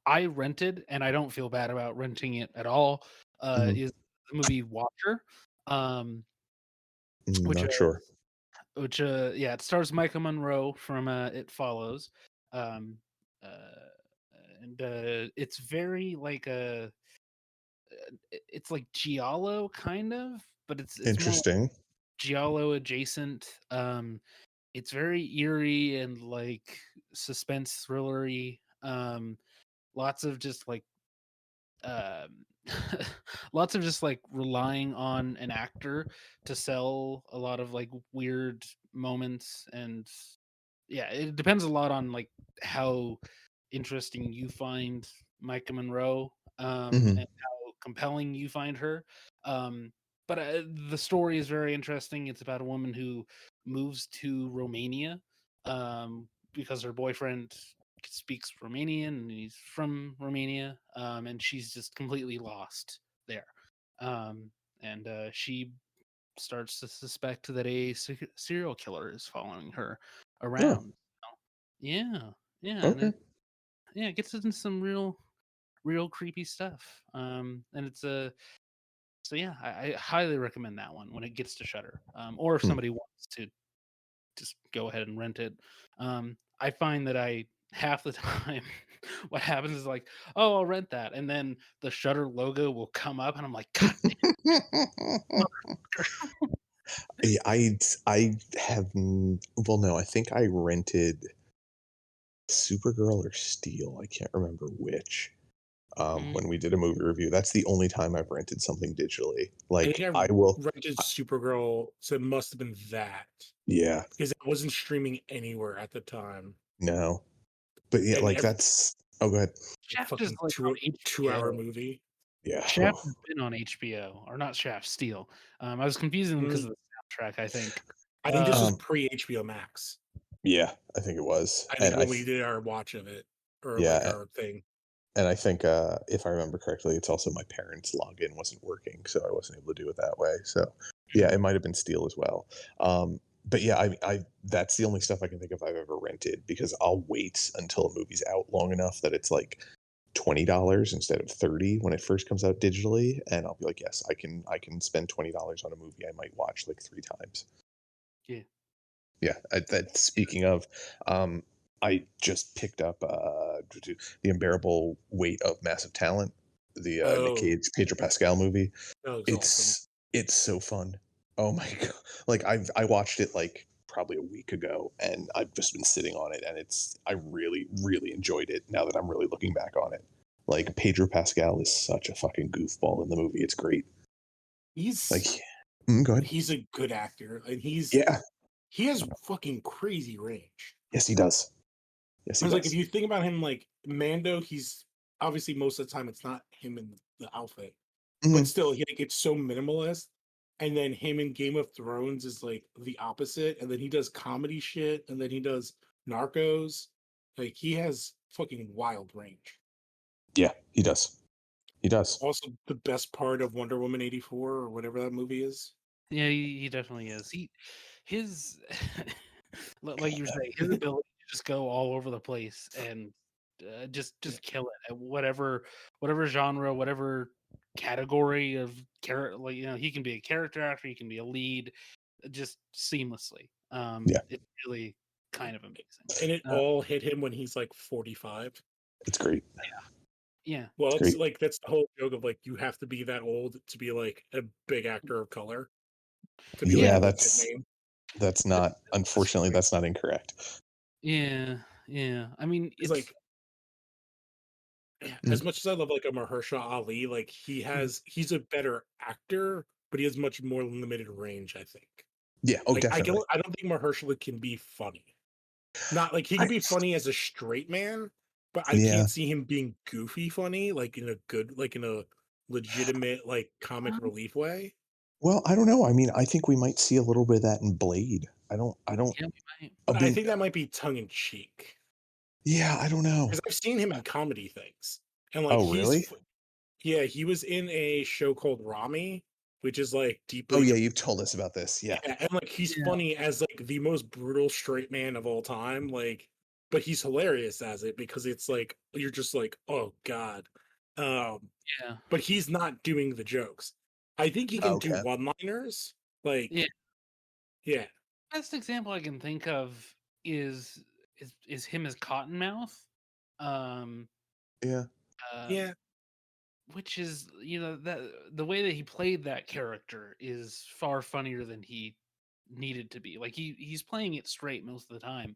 I rented, and I don't feel bad about renting it at all, Hmm. is the movie Watcher, um, which Not sure. yeah, it stars Micah Monroe from It Follows. Um, and it's very like it's like giallo kind of, but it's more like Interesting. giallo adjacent. It's very eerie and like suspense thrillery. Lots of just like um lots of just like relying on an actor to sell a lot of like weird moments. And yeah, it depends a lot on like how interesting you find Micah Monroe, Hmm. and how compelling you find her. um but the story is very interesting. It's about a woman who moves to Romania, because her boyfriend speaks Romanian and he's from Romania, and she's just completely lost there. Um, and she starts to suspect that a serial killer is following her Oh, around. Yeah, yeah, and okay. it gets into some real creepy stuff. And it's a so yeah, I highly recommend that one when it gets to Shutter. Or if Hmm. somebody wants to just go ahead and rent it. I find that I half the time what happens is like, oh, I'll rent that, and then the Shutter logo will come up, and I'm like, God damn. I have well, no, I think I rented Supergirl or Steel. I can't remember which. Mm, When we did a movie review, that's the only time I've rented something digitally. I think Like I I will, rented I- Supergirl, so it must have been that yeah, because it wasn't streaming anywhere at the time. no, but yeah, And like every that's. Oh, go ahead. Shaft is fucking like on 2 hour HBO. movie. Yeah. Shaft has been on HBO, or not Shaft, Steel. I was confusing them because Mm, of the soundtrack, I think. I think Uh, this was Um. pre HBO Max. Yeah, I think it was, I think and when we did our watch of it or like yeah, our thing. and I think if I remember correctly, it's also my parents' login wasn't working, so I wasn't able to do it that way. So yeah, Mm. it might have been Steel as well. But yeah, I that's the only stuff I can think of I've ever rented because I'll wait until a movie's out long enough that it's like $20 instead of 30 when it first comes out digitally, and I'll be like, yes, I can spend $20 on a movie I might watch like 3 times. yeah. Yeah, that speaking of, I just picked up the unbearable weight of massive talent, the Nick Oh, Cage Pedro Pascal movie. that looks awesome. It's so fun. Oh my god! Like I watched it like probably a week ago, and I've just been sitting on it, and I really enjoyed it. Now that I'm really looking back on it, like Pedro Pascal is such a fucking goofball in the movie. It's great. Like, He's go ahead. he's a good actor, and Yeah. he has fucking crazy range. Yes, he does. Yes, I he was like, if does. you think about him, like Mando, he's obviously most of the time it's not him in the outfit, but Mhm. still, he like it's so minimalist. And then him in Game of Thrones is like the opposite, and then he does comedy shit, and then he does Narcos. Like he has fucking wild range. Yeah, he does. He does. Also, the best part of Wonder Woman 84 or whatever that movie is. Yeah, he definitely is. His like you were saying, his ability to just go all over the place and Yeah. just kill it at whatever genre, whatever category of character. Like he can be a character actor, he can be a lead, just seamlessly. Yeah, It's really kind of amazing. And it all hit him when he's like 45. it's great. Yeah, Well, It's it's great. like that's the whole joke of like you have to be that old to be like a big actor of color to be like yeah, a Yeah, legit name. that's that- not that's unfortunately great. that's not incorrect. Yeah, yeah. I mean, It's it's like as Mhm. much as I love like a Mahershala Ali, like he's a better actor, but he has much more limited range, I think. Yeah, oh Like definitely. I don't think Mahershala can be funny. Not like he I can be funny as a straight man, but I yeah. can't see him being goofy funny, like in a good, like in a legitimate, like comic relief way. Well, I don't know. I mean, I think we might see a little bit of that in Blade. I don't yeah, we might. I've But I been think that might be tongue in cheek yeah, I don't know. because I've seen him in comedy things, and like Oh, really? yeah, he was in a show called Rami, which is like Oh deeply yeah, you've told us about this. Yeah. yeah, and like he's Yeah. funny as like the most brutal straight man of all time, like, but he's hilarious as it because it's like you're just like, oh god, um, Yeah. but he's not doing the jokes. I think he can do Okay. one-liners, Yeah. like yeah, Best example I can think of is him as Cottonmouth. Um, Yeah. Yeah. which is, that the way that he played that character is far funnier than he needed to be. Like he's playing it straight most of the time,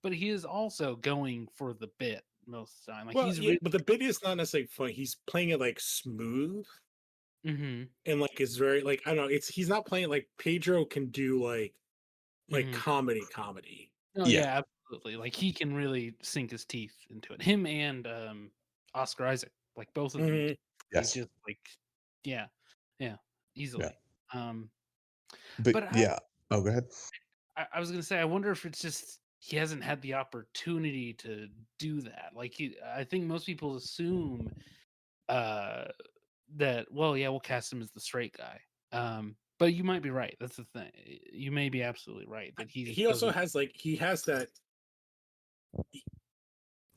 but he is also going for the bit most of the time. Like Well, he's yeah, really. but the bit is not necessarily funny. He's playing it like smooth Hmm. and like it's very like I don't know. He's not playing like Pedro can do like Hmm. comedy. No, Yeah. yeah, absolutely. Like he can really sink his teeth into it. Him and Oscar Isaac, like both of them, Hmm. they Yes. just like, yeah, yeah, Yeah. easily. Um, But but yeah. Oh, go ahead. I was gonna say, I wonder if it's just he hasn't had the opportunity to do that. Like I think most people assume uh that, well, yeah, we'll cast him as the straight guy. But you might be right. That's the thing. You may be absolutely right that he just He also doesn't. has like he has like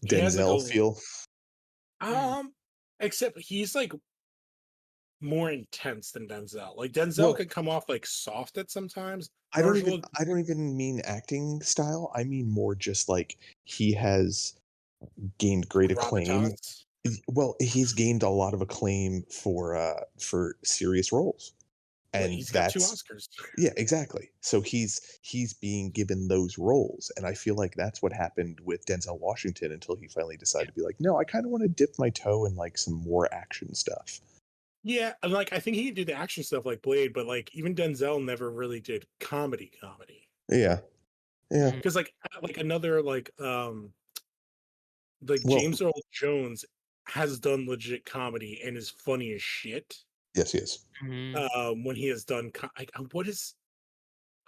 Denzel a feel. Mm, except he's like more intense than Denzel. Like Denzel Well, could come off like soft at sometimes. I don't Marshall, even mean acting style. I mean more just like he has gained great acclaim. gravitas. Well, he's gained a lot of acclaim for serious roles. Well, And he's got 2 that's Oscars. yeah, exactly. So he's being given those roles, and I feel like that's what happened with Denzel Washington until he finally decided to be like, no, I kind of want to dip my toe in like some more action stuff. Yeah, and like I think he could do the action stuff like Blade, but like even Denzel never really did comedy. Yeah, yeah. mm. Because like another like Well, James Earl Jones has done legit comedy and is funny as shit. yes, yes. Mhm. When he has done what is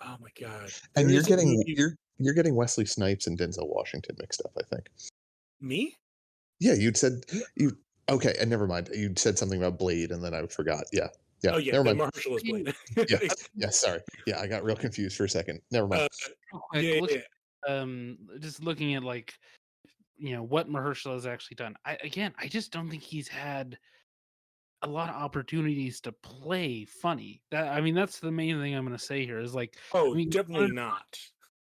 oh my god, And there is a movie. you're getting Wesley Snipes and Denzel Washington mixed up, I think. Me? Yeah, you'd said you okay, and never mind. You said something about Blade, and then I forgot. Yeah, yeah. Oh yeah, Never then mind. Marshall is Blade. Yeah, yeah. Sorry. Yeah, I got real confused for a second. Never mind. uh, Real quick, yeah, look, yeah. just looking at like what Mahershala has actually done. I just don't think he's had a lot of opportunities to play funny. That's the main thing I'm going to say here. Is like, Oh, I mean, definitely not.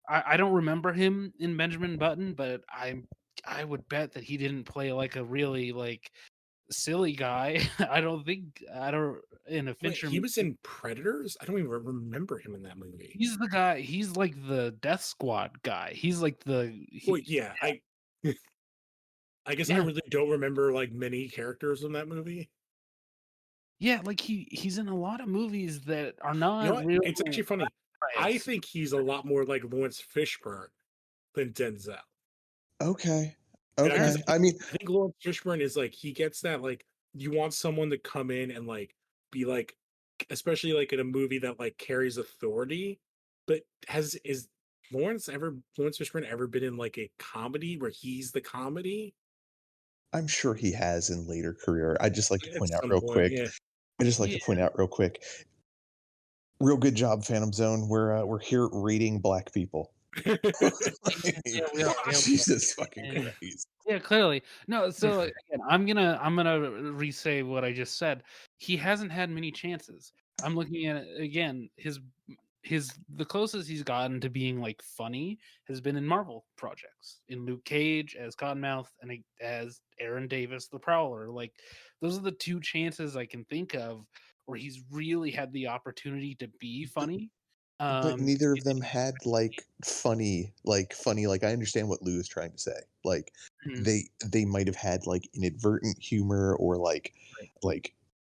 I don't remember him in Benjamin Button, but I would bet that he didn't play like a really like silly guy. I don't in a Wait, Fincher he movie. was in Predators? I don't even remember him in that movie. He's the guy. He's like the Death Squad guy. He's like Well, yeah, I guess I yeah, really don't remember like many characters in that movie. yeah. Like he's in a lot of movies that are You know not what? real It's actually funny. I rights. think he's a lot more like Lawrence Fishburne than Denzel. Okay. Yeah, because Okay. I mean, I think Lawrence Fishburne is like he gets that like you want someone to come in and like be like, especially like in a movie that like carries authority. But Lawrence Fishburne ever been in like a comedy where he's the comedy I'm sure he has in later career. I just like to at point out some real point? quick. Yeah. I just like Yeah, to point out real quick. Real good job, Phantom Zone. We're here rating black people. yeah, we are. Yeah, we Jesus fucking are. Christ. Yeah, clearly. No, so again, I'm gonna re-say what I just said. He hasn't had many chances. I'm looking at it again. His the closest he's gotten to being like funny has been in Marvel projects, in Luke Cage as Cottonmouth and as Aaron Davis the Prowler. Like those are the 2 chances I can think of where he's really had the opportunity to be But funny. but Um, neither of them had like funny, like I understand what Lou is trying to say. Like Mhm. they might have had like inadvertent humor or like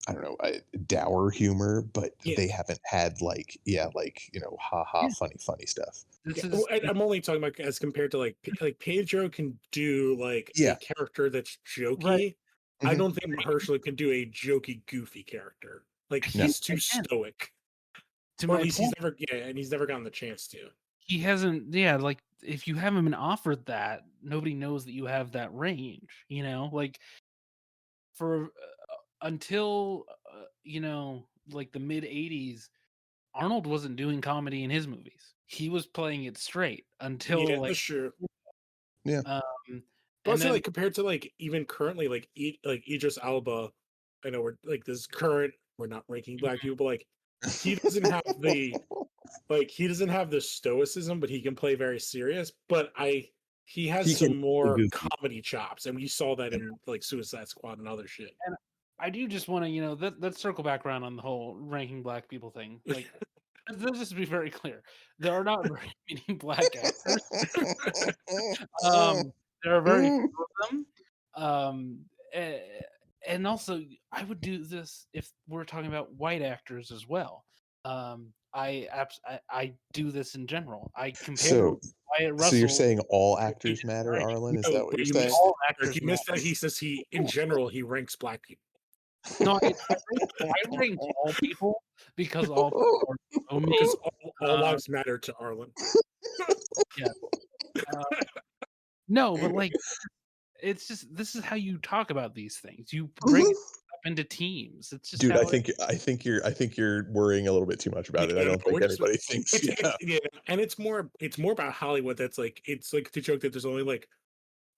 I don't know, dour humor, but Yeah. they haven't had like yeah, like, haha Yeah, funny stuff. this Yeah, is I'm only talking about as compared to like Pedro can do like a Yeah. character that's right. jokey. I Mhm. don't think Mahershala can do a jokey, goofy character. Like No. he's too Again, stoic, to or at my least point. he's never gotten the chance to. He hasn't, yeah, like if you haven't been offered that, nobody knows that you have that range, like for until like the mid 80s, Arnold wasn't doing comedy in his movies. He was playing it straight until Yeah, like that's true. Yeah. um But and also, then like compared to like even currently, like like Idris Alba, I know we're like this current. We're not ranking black people, but like he doesn't have the he doesn't have the stoicism, but he can play very serious. But he has He can some be more goofy. comedy chops, and we saw that in like Suicide Squad and other shit. And I do just want to, let's circle back around on the whole ranking black people thing. Like, let's just be very clear. There are not very many black actors. There are very few of them. Eh, and also, I would do this if we're talking about white actors as well. I do this in general. I compare So, Wyatt so you're Russell saying all to actors Ian matter, Wright. Arlen? Is that No, what but you're you saying? missed All Eric, actors you missed matter. that he says in general he ranks black people. No, I rank all people because all people are so Because mean. all lives matter to Arlen. Yeah. No, but like it's just this is how you talk about these things. You break it up into teams. It's just Dude, how I think you're worrying a little bit too much about it. I Yeah, don't no, think we're just anybody thinks. Yeah. yeah, and it's more about Hollywood. That's like it's like the joke that there's only like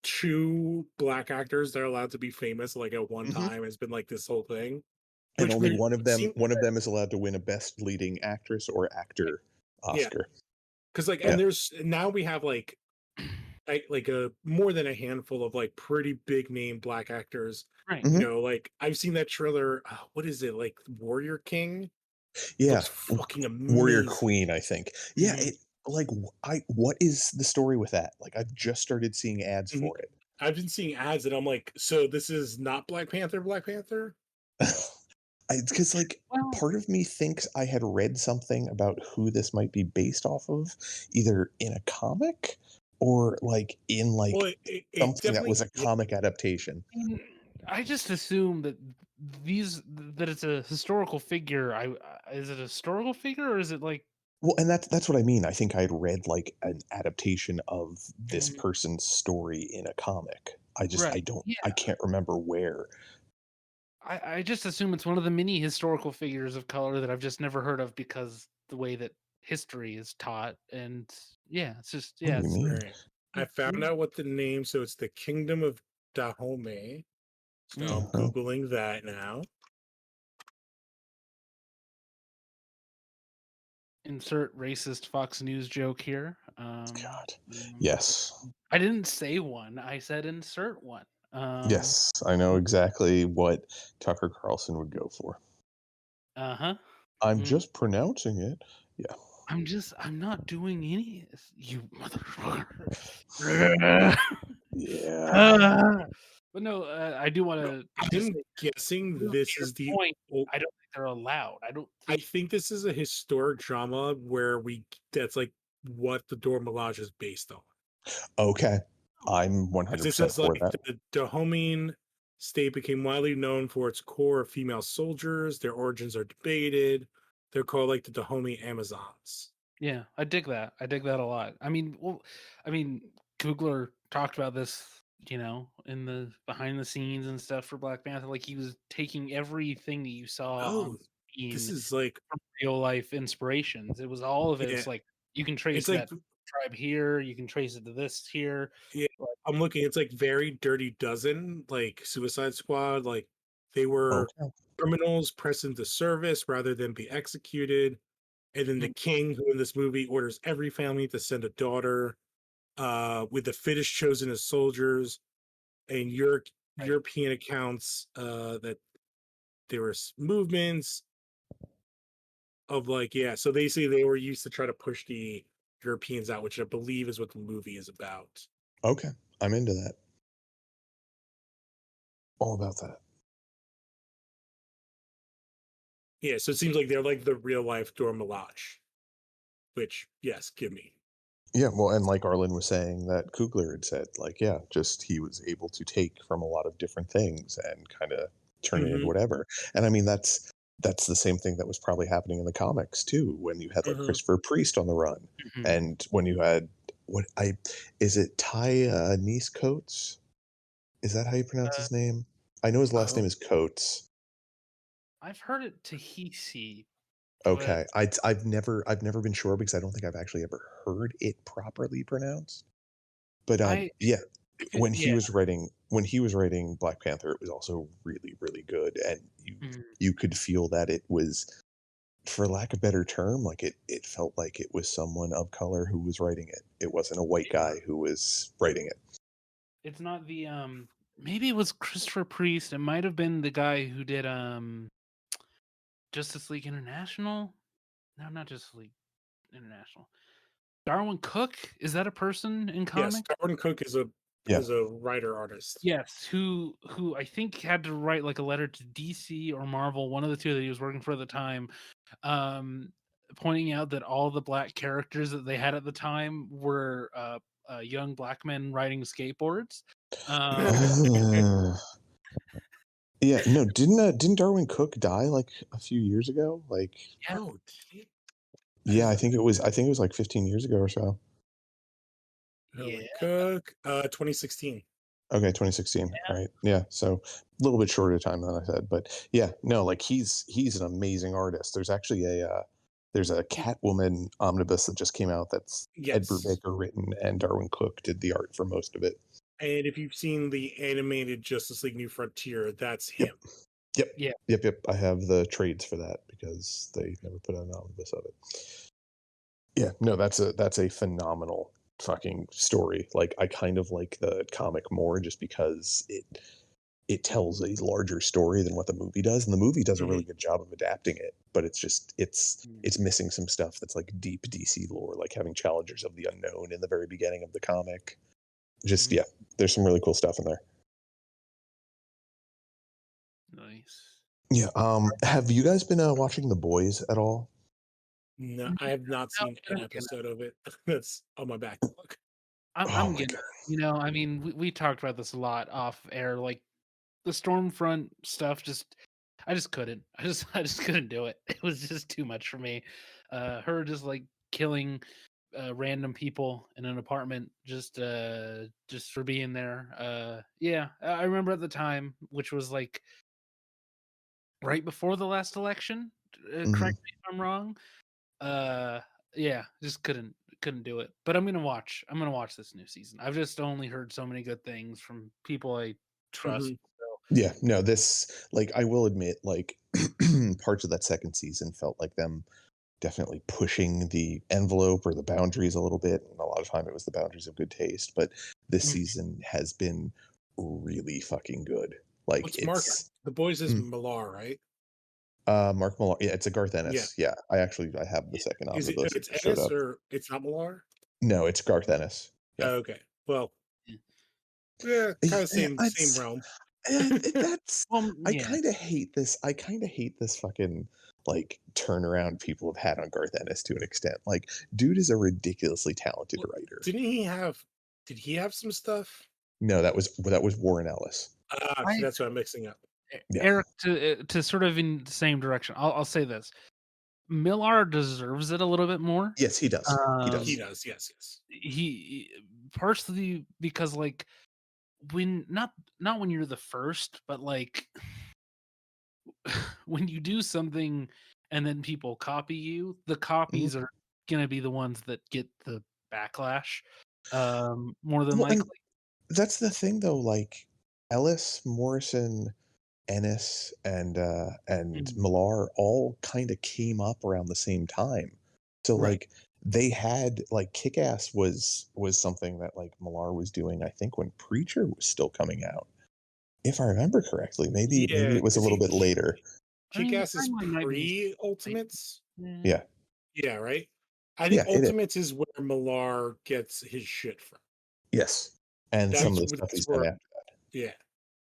two black actors that are allowed to be famous like at one Mhm. time has been like this whole thing. And Which only we one of seem them is allowed to win a Best Leading Actress or Actor yeah, Oscar. because like Yeah. and there's now we have like a more than a handful of like pretty big name black actors. right. Mhm. You know, like I've seen that trailer. What is it like? Warrior King Yeah. looks fucking Warrior amazing. Queen, I think. Yeah, Mhm. it like what is the story with that? Like I've just started seeing ads Mhm. for it. I've been seeing ads and I'm like, so this is not Black Panther, Black Panther? Because like Well, part of me thinks I had read something about who this might be based off of, either in a comic or like in like Well, it something that definitely was a comic adaptation. I just assume that that it's a historical figure. Is it a historical figure or is it like Well, and that's what I mean. I think I'd read like an adaptation of this Mhm. person's story in a comic. I Right. don't Yeah. I can't remember where. I just assume it's one of the many historical figures of color that I've just never heard of because the way that history is taught. And yeah, it's just What do you it's mean? all right. I found out what the name, so it's the Kingdom of Dahomey. So I'm Uh-huh. Googling that now. insert racist Fox News joke here. God. Mm, Yes. I didn't say one. I said insert one. Yes, I know exactly what Tucker Carlson would go for. Uh-huh. I'm Mm. just pronouncing it. Yeah. I'm not doing any of this, you motherfucker. Yeah. But no, I do want to just I'm say, guessing to this your is the point, oh, I don't think they're allowed. I think this is a historic drama where that's like what the Dora Milaje is based on. Okay. I'm Because this 100% is for like that. the Dahomey state became widely known for its core of female soldiers. Their origins are debated. They're called like the Dahomey Amazons. Yeah, I dig that. I dig that a lot. I mean, Coogler talked about this, in the behind the scenes and stuff for Black Panther. Like he was taking everything that you saw Oh, on this screen is like from real life inspirations. It was all of it. yeah, It's like you can trace it's like that tribe here, you can trace it to this here. yeah. Like, I'm looking. It's like very Dirty Dozen, like Suicide Squad. Like they were Okay. criminals pressed into service rather than be executed. And then the mm, king, who in this movie orders every family to send a daughter, with the fittest chosen as soldiers. And right. European accounts that there were movements of like yeah. So they say they were used to try to push the Europeans out, which I believe is what the movie is about. Okay. I'm into that. All about that. Yeah, so it seems like they're like the real life Dora Milaje, which yes, give me. Yeah, well, and like Arlen was saying, that Coogler had said, like, yeah, just he was able to take from a lot of different things and kind of turn it into Mm-hmm, whatever. And I mean, that's the same thing that was probably happening in the comics too, when you had like mm-hmm. Christopher Priest on the run, Mhm. and when you had is it Ty Nice Coates? Is that how you pronounce his name? I know his last Oh, name is Coates. I've heard it Tahiti, but Okay, I've never been sure because I don't think I've actually ever heard it properly pronounced. But I yeah, yeah. when he was writing Black Panther, it was also really really good, and Mhm. you could feel that it was for lack of a better term, like it felt like it was someone of color who was writing it. It wasn't a white Yeah. guy who was writing it. It's not the maybe it was Christopher Priest. It might have been the guy who did Justice League International. No, not Justice League International. Darwin Cook, is that a person in Yes, comics? Darwin Cook is Yeah. a writer artist. Yes, who I think had to write like a letter to DC or Marvel, one of the two that he was working for at the time, um, pointing out that all the black characters that they had at the time were young black men riding skateboards. Yeah, no, didn't Darwin Cook die like a few years ago? Like, Yeah, Oh, did he? yeah, I think it was like 15 years ago or so. yeah. Darwin Cook, 2016. Okay, 2016. All right. Yeah, so a little bit shorter time than I said, but yeah, no, like he's an amazing artist. There's actually there's a Catwoman omnibus that just came out that's Ed Yes. Brubaker written and Darwin Cook did the art for most of it. And if you've seen the animated Justice League New Frontier, that's Yep. him. Yep. Yeah. Yep. I have the trades for that because they never put out an omnibus of it. Yeah, no, that's a phenomenal fucking story. Like I kind of like the comic more just because it tells a larger story than what the movie does, and the movie does a really good job of adapting it, but it's just it's missing some stuff that's like deep DC lore, like having Challengers of the Unknown in the very beginning of the comic. Just yeah, there's some really cool stuff in there. Nice. Yeah. Have you guys been watching The Boys at all? No, I have not No, seen I'm an gonna. episode of it. That's on my backlog. I'm, Oh I'm my gonna. god. You know, I mean, we talked about this a lot off air. Like the Stormfront stuff, I just couldn't. I just couldn't do it. It was just too much for me. Her just like killing random people in an apartment just for being there. Yeah, I remember at the time, which was like right before the last election. Mhm. Correct me if I'm wrong. Uh, yeah, just couldn't do it. But I'm gonna watch. I'm gonna watch this new season. I've just only heard so many good things from people I trust. Mhm. So Yeah, no, this like I will admit, like parts of that second season felt like them definitely pushing the envelope or the boundaries a little bit. And a lot of time it was the boundaries of good taste. But this Mhm. season has been really fucking good. Like What's Mark? it's The Boys is Millar, right? Mark Millar. Yeah, it's a Garth Yeah. Ennis. Yeah, I have the second Is it? omnibus. It It's just showed Ennis up. or it's not Millar? No, it's Garth Ennis. Yeah. Okay. Well, Yeah. yeah, kind of Yeah, same realm. that's Well, I yeah. kind of hate this. I kind of hate this fucking like turnaround people have had on Garth Ennis to an extent. Like, dude is a ridiculously talented Well, writer. Didn't he have? Did he have some stuff? No, that was Warren Ellis. See, that's what I'm mixing up. Yeah. Eric, to sort of in the same direction. I'll say this: Millar deserves it a little bit more. Yes, he does. He He does. does. Yes. Yes. He partially because like when not when you're the first, but like when you do something and then people copy you, the copies are gonna be the ones that get the backlash. More than Well, and likely. that's the thing though. Like Ellis, Morrison, Ennis, and Mhm. Millar all kind of came up around the same time. So Right. like they had like Kick-Ass was something that like Millar was doing, I think when Preacher was still coming out. If I remember correctly. Maybe Yeah, it was a because little bit later. I mean, the Kick-Ass is timeline might be pre like, Ultimates. eh, Yeah. Yeah, right. I think Yeah, it is. Ultimates is where Millar gets his shit from. Yes. And some of the stuff That's he's done where. after. Yeah.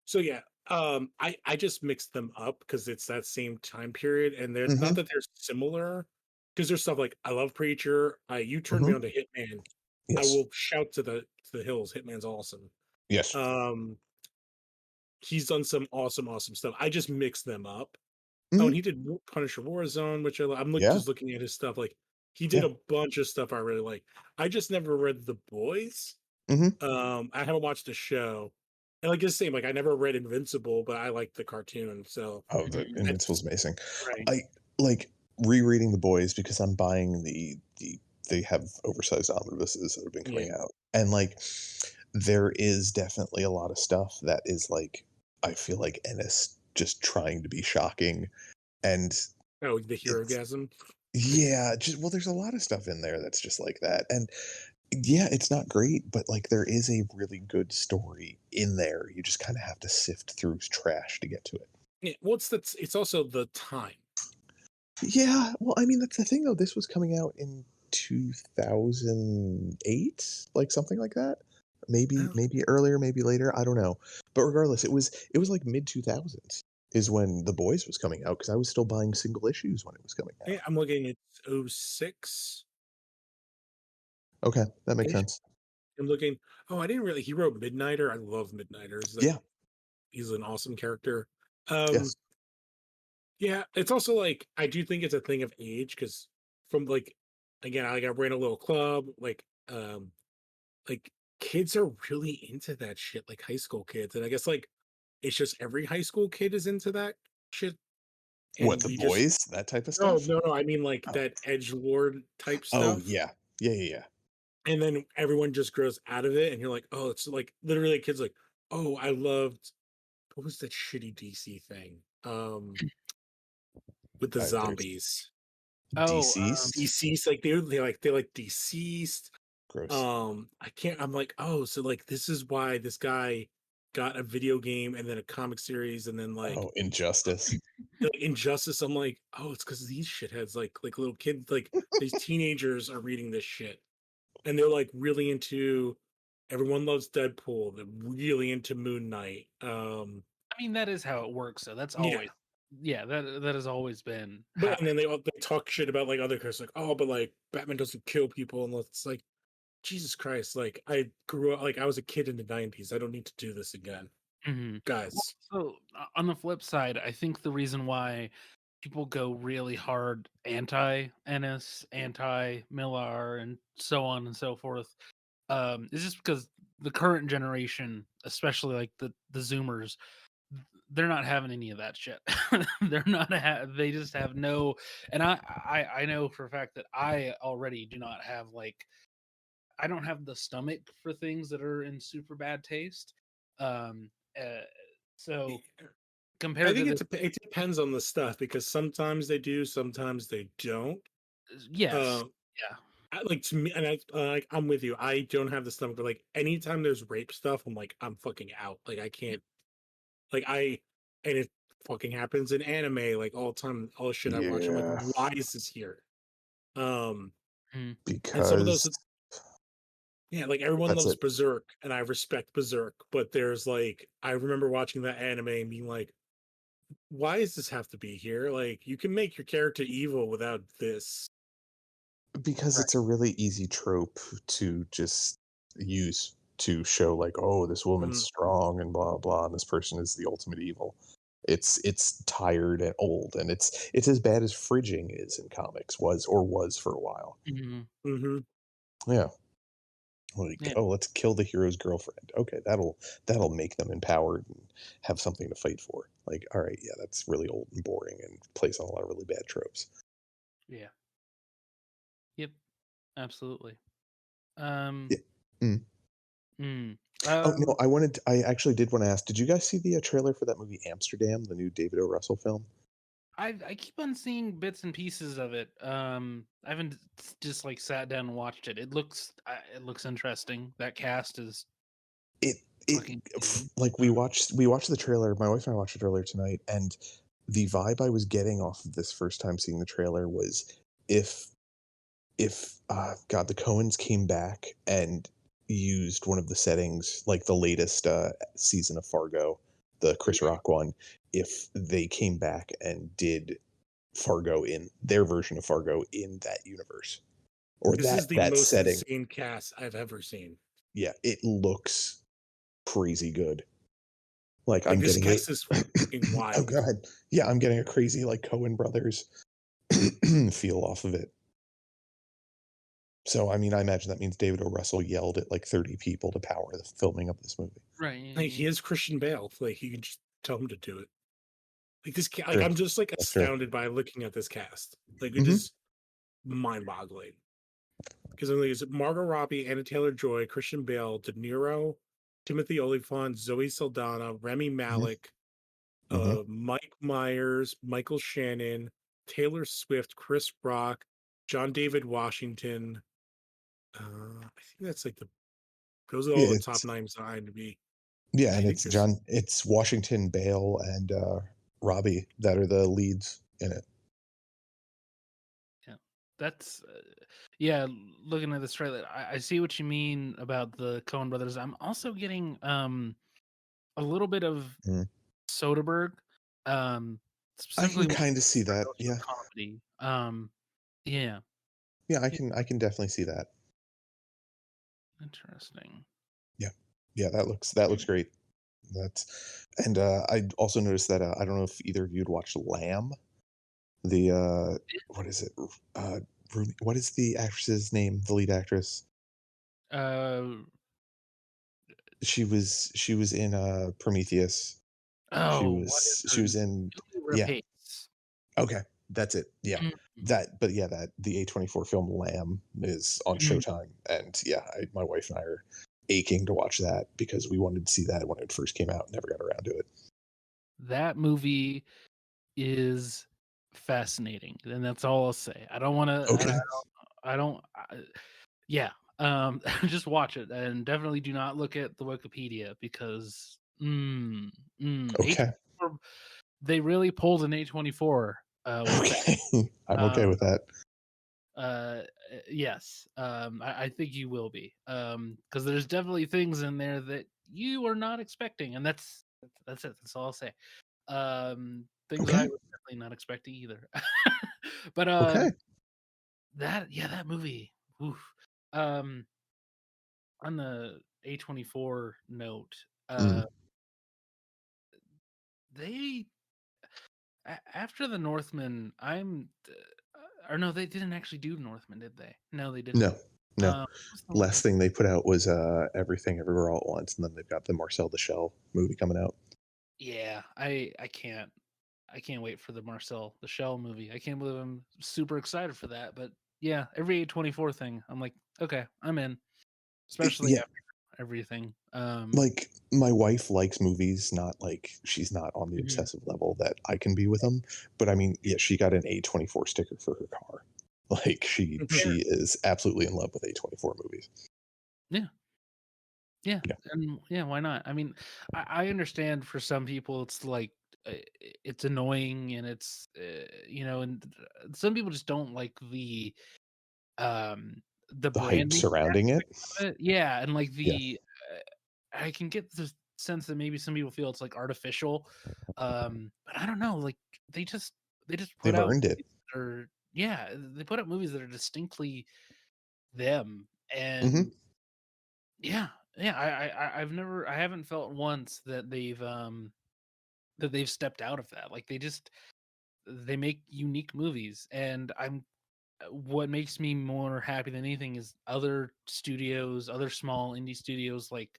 So yeah, I just mixed them up because it's that same time period, and they're not Mhm. that they're similar. Because there's stuff like I love Preacher. You turned me Mhm. on to Hitman. I Yes. will shout to the hills. Hitman's awesome. Yes. Um, he's done some awesome stuff. I just mixed them up. Oh, Mhm. and he did Punisher Warzone, which I'm like Yeah. just looking at his stuff. Like he did Yeah. a bunch of stuff I really like. I just never read The Boys. Mhm. I haven't watched the show. And like the same, like I never read Invincible, but I like the cartoon. So Oh, the mhm, Invincible's amazing. right. I like rereading The Boys because I'm buying they have oversized omnibuses that have been yeah. coming out. And like there is definitely a lot of stuff that is like I feel like Ennis just trying to be shocking and Oh, the hero It's gasm. yeah, just well, there's a lot of stuff in there that's just like that, and yeah, it's not great, but like there is a really good story in there. You just kind of have to sift through trash to get to it. Yeah, well, it's also the time. Yeah, well, I mean that's the thing though. This was coming out in 2008, like something like that. Well, Maybe earlier, maybe later. I don't know. But regardless, it was like mid 2000s is when The Boys was coming out because I was still buying single issues when it was coming yeah, out. I'm looking at '06. Okay, that makes Yeah, sense. I'm looking. Oh, I didn't really. He wrote Midnighter. I love Midnighters. Like Yeah. he's an awesome character. Um, Yes. yeah, it's also like I do think it's a thing of age because from like again, I ran a little club. Like kids are really into that shit. Like high school kids, and I guess like it's just every high school kid is into that shit, What, and The we just Boys? That type of no, stuff? no, no. I mean like Oh. that edge lord type Oh, stuff. yeah. Yeah, yeah, yeah. And then everyone just grows out of it, and you're like, oh, it's like literally kids like, oh, I loved what was that shitty DC thing? With the There's zombies. Oh, Deceased. Deceased, like they like deceased. Gross. I can't. I'm like, oh, so like this is why this guy got a video game and then a comic series and then Oh, Injustice. like Injustice. I'm like, oh, it's because these shitheads, like little kids, like these teenagers are reading this shit and they're like really into. Everyone loves Deadpool. They're really into Moon Knight. I mean, that is how it works. So that's Yeah, always, yeah, that has always been but and happening. then they talk shit about like other characters, like oh, but like Batman doesn't kill people, and it's like Jesus Christ, like I grew up, like I was a kid in the '90s. I don't need to do this again, Well, guys. so on the flip side, I think the reason why people go really hard anti Ennis, anti Millar, and so on and so forth, is just because the current generation, especially like the Zoomers, they're not having any of that shit. They're not. They just have no. And I know for a fact that I already do not have like I don't have the stomach for things that are in super bad taste. Um, uh, so I compared to think this, it depends on the stuff because sometimes they do, sometimes they don't. yes, Uh, yeah, like to me, and like I'm with you. I don't have the stomach, but like anytime there's rape stuff, I'm like I'm fucking out. Like I can't. Like and it fucking happens in anime like all the time. All the shit I watch, I'm like, Yeah, why is this here? Um, mhm, and some of those, because yeah, like everyone that's loves it. Berserk, and I respect Berserk, but there's like I remember watching that anime and being like, why does this have to be here? Like you can make your character evil without this. Because right, it's a really easy trope to just use to show like, oh, this woman's Mm, strong and blah blah, and this person is the ultimate evil. It's tired and old, and it's as bad as fridging is in comics, was for a while. mhm, mm-hmm. Yeah. Like, yeah, oh, let's kill the hero's girlfriend. Okay, that'll make them empowered and have something to fight for. Like, all right, yeah, that's really old and boring and plays on a lot of really bad tropes. yeah, yep, absolutely. Um, Yeah. Mm. mm, Oh no, um, I actually did want to ask. Did you guys see the trailer for that movie Amsterdam, the new David O. Russell film? I keep on seeing bits and pieces of it. I haven't just like sat down and watched it. It looks interesting. That cast is It fucking insane. like we watched the trailer. My wife and I watched it earlier tonight, and the vibe I was getting off of this first time seeing the trailer was if God, the Coens came back and used one of the settings, like the latest season of Fargo, the Chris Rock one, if they came back and did Fargo in their version of Fargo in that universe or This is the that most setting. insane cast I've ever seen. Yeah, it looks crazy good. Like Like I'm this getting it. cast is fucking Oh wild. god, yeah, I'm getting a crazy like Coen Brothers feel off of it. So I mean, I imagine that means David O. Russell yelled at like 30 people to power the filming of this movie. Like he Right. is Christian Bale. Like you can just tell him to do it. Like this, like True, I'm just like that's true. astounded by looking at this cast. Like it Hmm. is mind-boggling. Because I'm like, is it Margot Robbie, Anna Taylor-Joy, Christian Bale, De Niro, Timothy Olyphant, Zoe Saldana, Remy Hmm. Malik, Hmm. Mike Myers, Michael Shannon, Taylor Swift, Chris Rock, John David Washington. I think that's like those are all the top It's names on IMDb. yeah, I and think it's there's It's Washington, Bale, and Robbie that are the leads in it. Yeah, that's yeah. Looking at this trailer, I see what you mean about the Coen brothers. I'm also getting a little bit of Mm. Soderbergh, I can specifically when kind of see it that. goes for Yeah, comedy. Yeah, yeah, yeah, I can definitely see that. interesting. Yeah, yeah, that looks great. That's and I also noticed that I don't know if either of you'd watched Lamb. The what is it? What is the actress's name? The lead actress. Uh, She was in Prometheus. what is She her was name? in Julie yeah. Rapace. Okay, that's it. Yeah. Mhm, That the A24 film Lamb is on mhm. Showtime, and yeah, my wife and I are aching to watch that because we wanted to see that when it first came out and never got around to it. That movie is fascinating, and that's all I'll say. I don't want to. Okay. I don't. Yeah. Just watch it, and definitely do not look at the Wikipedia because Okay. A24, they really pulled an A24 with that. Okay. I'm okay Um, with that. yes. I think you will be. Because there's definitely things in there that you are not expecting, and that's it. That's all I'll say. Things I Okay. was definitely not expecting either. But Okay. that movie. Oof. Um, on the A24 note, Mm. they after the Northman, or no, they didn't actually do Northman, did they? No, they didn't. No. No. What's the Last last? thing they put out was Everything Everywhere All at Once, and then they've got the Marcel the Shell movie coming out. Yeah, I can't wait for the Marcel the Shell movie. I can't believe I'm super excited for that. But yeah, every A24 thing, I'm like, okay, I'm in. Especially Yeah, after everything. like my wife likes movies, not like she's not on the Mhm. obsessive level that I can be with them. But I mean, yeah, she got an A24 sticker for her car. Like Yeah, she is absolutely in love with A24 movies. yeah, yeah, Yeah. and yeah, why not? I mean, I understand for some people it's like it's annoying and it's and some people just don't like um the The hype branding surrounding it. aspect of it. Yeah, and like Yeah. I can get the sense that maybe some people feel it's like artificial, but I don't know. Like they just they just put They've out earned it. movies that are yeah, they put out movies that are distinctly them, Hmm. and yeah, yeah. I haven't felt once that they've stepped out of that. Like they make unique movies, and I'm what makes me more happy than anything is other studios, other small indie studios, like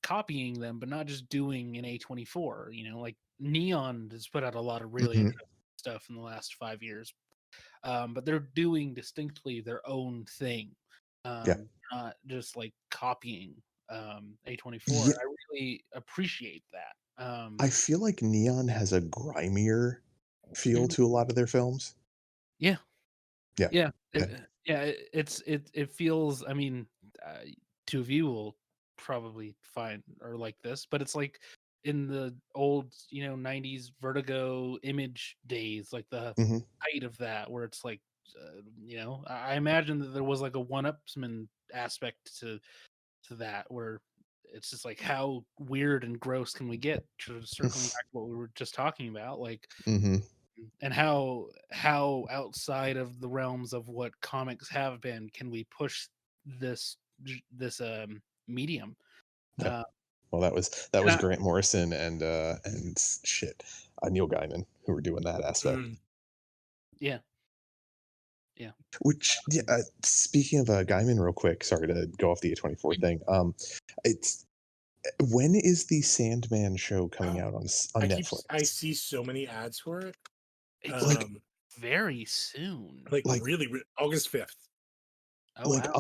copying them, but not just doing an A24. Like Neon has put out a lot of really Hmm. interesting stuff in the last 5 years, but they're doing distinctly their own thing, Yeah. not just like copying A24. Yeah. And I really appreciate that. I feel like Neon has a grimier feel Mhm. to a lot of their films. Yeah, Yeah. yeah, And, it feels. I mean, uh, two of you will probably find or like this, but it's like in the old, 90s Vertigo Image days, like the mhm. height of that, where it's like, I imagine that there was like a one-upsman aspect to that, where it's just like how weird and gross can we get? Circling back to what we were just talking about, like Mhm. and how outside of the realms of what comics have been can we push this medium Yeah. uh Well, that and was I, Grant Morrison and shit, Neil Gaiman who were doing that aspect. Mm. yeah, yeah. Which, yeah, speaking of Gaiman, real quick, sorry to go off the A24 Mhm. thing. It's when is the Sandman show coming Oh, out on I Netflix? see so many ads for it. It's like Like, Um, very soon. like like, really, August 5th. Oh wow.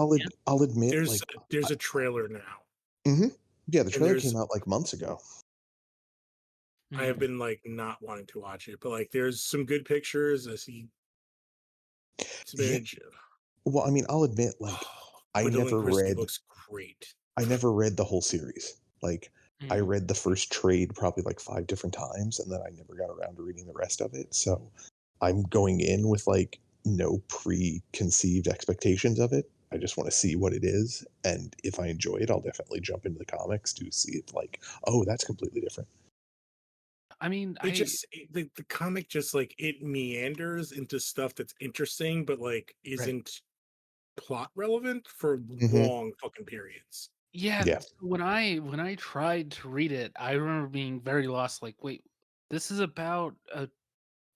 I'll admit, There's there's a trailer now, mhm. Yeah, the and trailer came out like months ago. I have Mhm. been like not wanting to watch it, but like there's some good pictures. I see It's Yeah. very Well, I mean, I'll admit, like, I Gwendolyn never Christie read looks great. I never read the whole series. Like, I Mm. read the first trade probably like 5 different times, and then I never got around to reading the rest of it, so I'm going in with, like, no preconceived expectations of it. I just wanna see what it is, and if I enjoy it, I'll definitely jump into the comics to see if, like, "Oh, that's completely different." I mean, The comic just like it meanders into stuff that's interesting, but like right. isn't plot relevant for Mhm. long fucking periods. Yeah, Yeah. when I tried to read it, I remember being very lost. Like, wait, this is about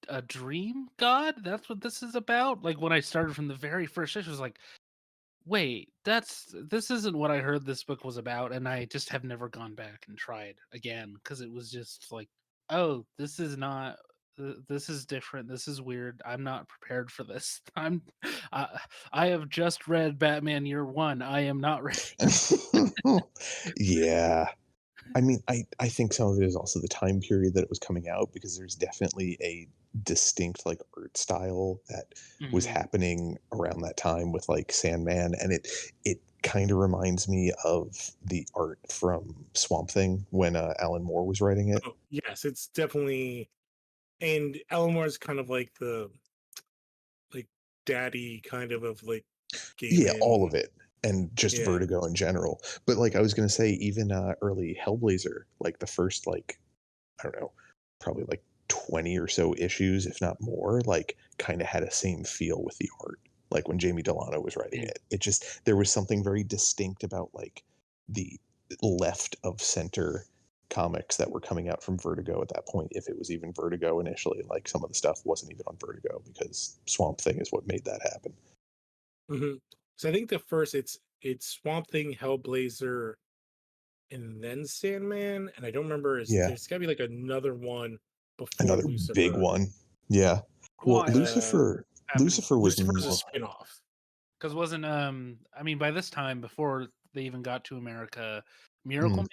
a dream god? That's what this is about? Like when I started from the very first issue, I was like, wait, this isn't what I heard this book was about, and I just have never gone back and tried again because it was just like, oh, this is not. This is different. This is weird. I'm not prepared for this. I, I have just read Batman Year One. I am not ready. Yeah. I mean, I think some of it is also the time period that it was coming out because there's definitely a distinct, like, art style that was Mhm. happening around that time with, like, Sandman, and it kinda reminds me of the art from Swamp Thing when, Alan Moore was writing it. Oh, yes, it's definitely and Eleanor's kind of like the like daddy kind of like Yeah, all Gaiman. of it, and just Yeah. Vertigo in general. But, like, I was gonna say even, early Hellblazer, like, the first, like, I don't know, probably like 20 or so issues, if not more, like kind of had a same feel with the art. Like when Jamie Delano was writing Yeah. it, it just there was something very distinct about like the left of center comics that were coming out from Vertigo at that point. If it was even Vertigo initially, like some of the stuff wasn't even on Vertigo because Swamp Thing is what made that happen. So I think the first it's Swamp Thing, Hellblazer, and then Sandman, and I don't remember is Yeah, there's gotta be like another one before another big Lucifer. one. Yeah. Well, Well, I think Uh happened Lucifer was Lucifer's a more. spin-off. because wasn't I mean by this time before they even got to America, Hmm. Miracle Man,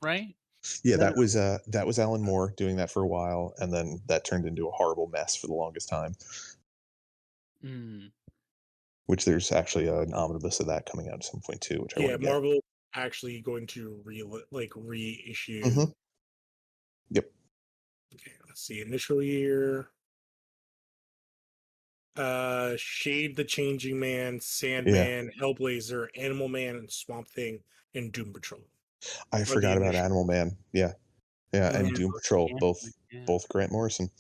right? Yeah, That that was Alan Moore doing that for a while, and then that turned into a horrible mess for the longest time. mm, Which there's actually an omnibus of that coming out at some point too, which I want Yeah, to get. Marvel actually going to reissue. Hmm. Yep. Okay, let's see. Initial year. Shade the Changing Man, Yeah, Sandman, Hellblazer, Animal Man, and Swamp Thing, and Doom Patrol I are the forgot about initial. Animal Man. Yeah, yeah, oh and yeah, Mhm. Doom Patrol, yeah, both yeah. both Grant Morrison.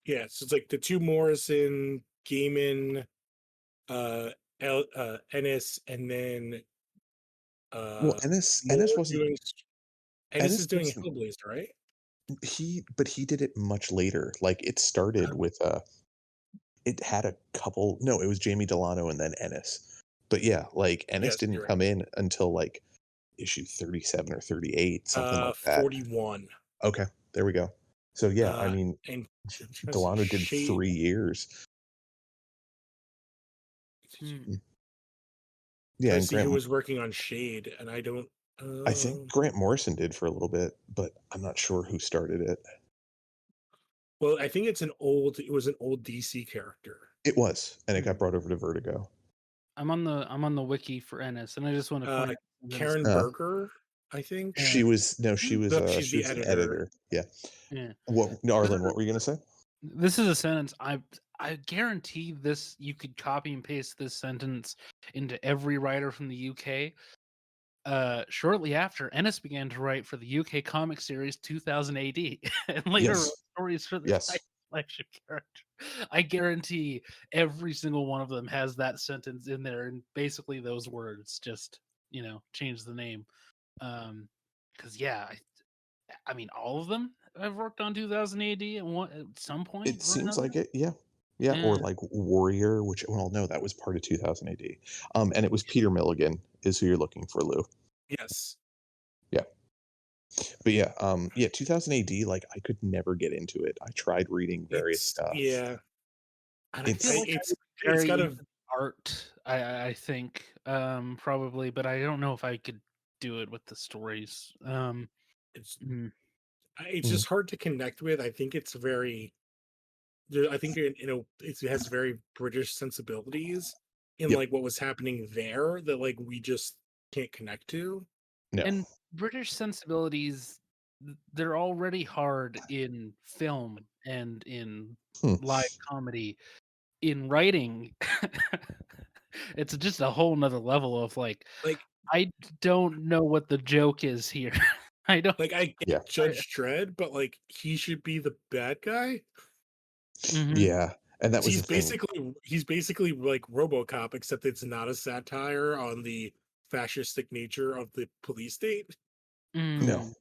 Yeah, so it's like the two Morrison, Gaiman, Ennis, and then Well, uh Ennis Moore wasn't doing. Ennis is Ennis doing wasn't Hellblazer, right? but he did it much later. Like it started with it had a couple. No, it was Jamie Delano and then Ennis. But yeah, like Ennis Yes, didn't you're right. come in until like issue 37 or 38, something like that. 41. Okay, there we go. So yeah, I Uh, mean, and I'm trying to see Delano did Shade. 3 years. Hmm. Mm. Yeah, Trying to and see who was working on Shade, and I don't. I think Grant Morrison did for a little bit, but I'm not sure who started it. Well, I think it's an old. It was an old DC character. It was, and it Hmm. got brought over to Vertigo. I'm on the wiki for Ennis, and I just want to Uh, point out something that's Karen Uh, Berger, I think. yeah, No, she's she the was the editor. editor. Yeah. yeah. What, This Arlen? is What were you gonna say? this is a sentence I guarantee this you could copy and paste this sentence into every writer from the UK. Shortly after, Ennis began to write for the UK comic series 2000 AD and later wrote Yes. stories for the Yes. flagship character. I guarantee every single one of them has that sentence in there and basically those words just, change the name. Because yeah, I mean, all of them have worked on 2000 AD at some point It or seems another. like it. Yeah. Yeah. Or Yeah. like Warrior, which well, no, that was part of 2000 AD. And it was Peter Milligan is who you're looking for, Lou. Yes. Yeah. But yeah, yeah, 2000 AD. Like I could never get into it. I tried reading various It's stuff. yeah, and I feel It's like I was it's very got into a the art. I think probably, but I don't know if I could do it with the stories. it's Mm, it's mm, just hard to connect with. I think it's very I think it has very British sensibilities in Yep. like what was happening there that like we just can't connect to. No. And British sensibilities, they're already hard in film and in Hmm. live comedy. In writing, it's just a whole nother level of like, Like I don't know what the joke is here. I don't. I Yeah. get Judge Dredd, but like he should be the bad guy. Mhm. Yeah. And that was the thing. He's basically like RoboCop, except it's not a satire on the fascistic nature of the police state. No. Mm,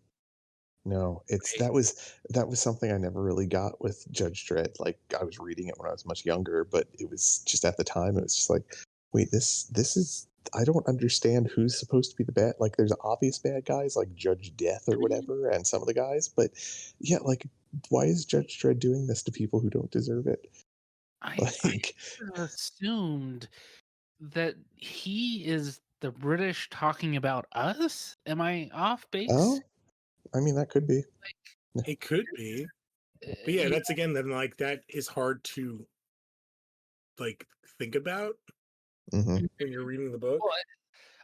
No, right. that was something I never really got with Judge Dredd. Like I was reading it when I was much younger, but it was just at the time it was just like, wait, this is I don't understand who's supposed to be the bad. Like there's obvious bad guys like Judge Death I or mean, whatever, and some of the guys, but yeah, like why is Judge Dredd doing this to people who don't deserve it? I Like, assumed that he is the British talking about us. Am I off base? oh, I mean that could be. It could be, but yeah, Yeah. that's again then like that is hard to like think about Hmm. when you're reading the book. Well,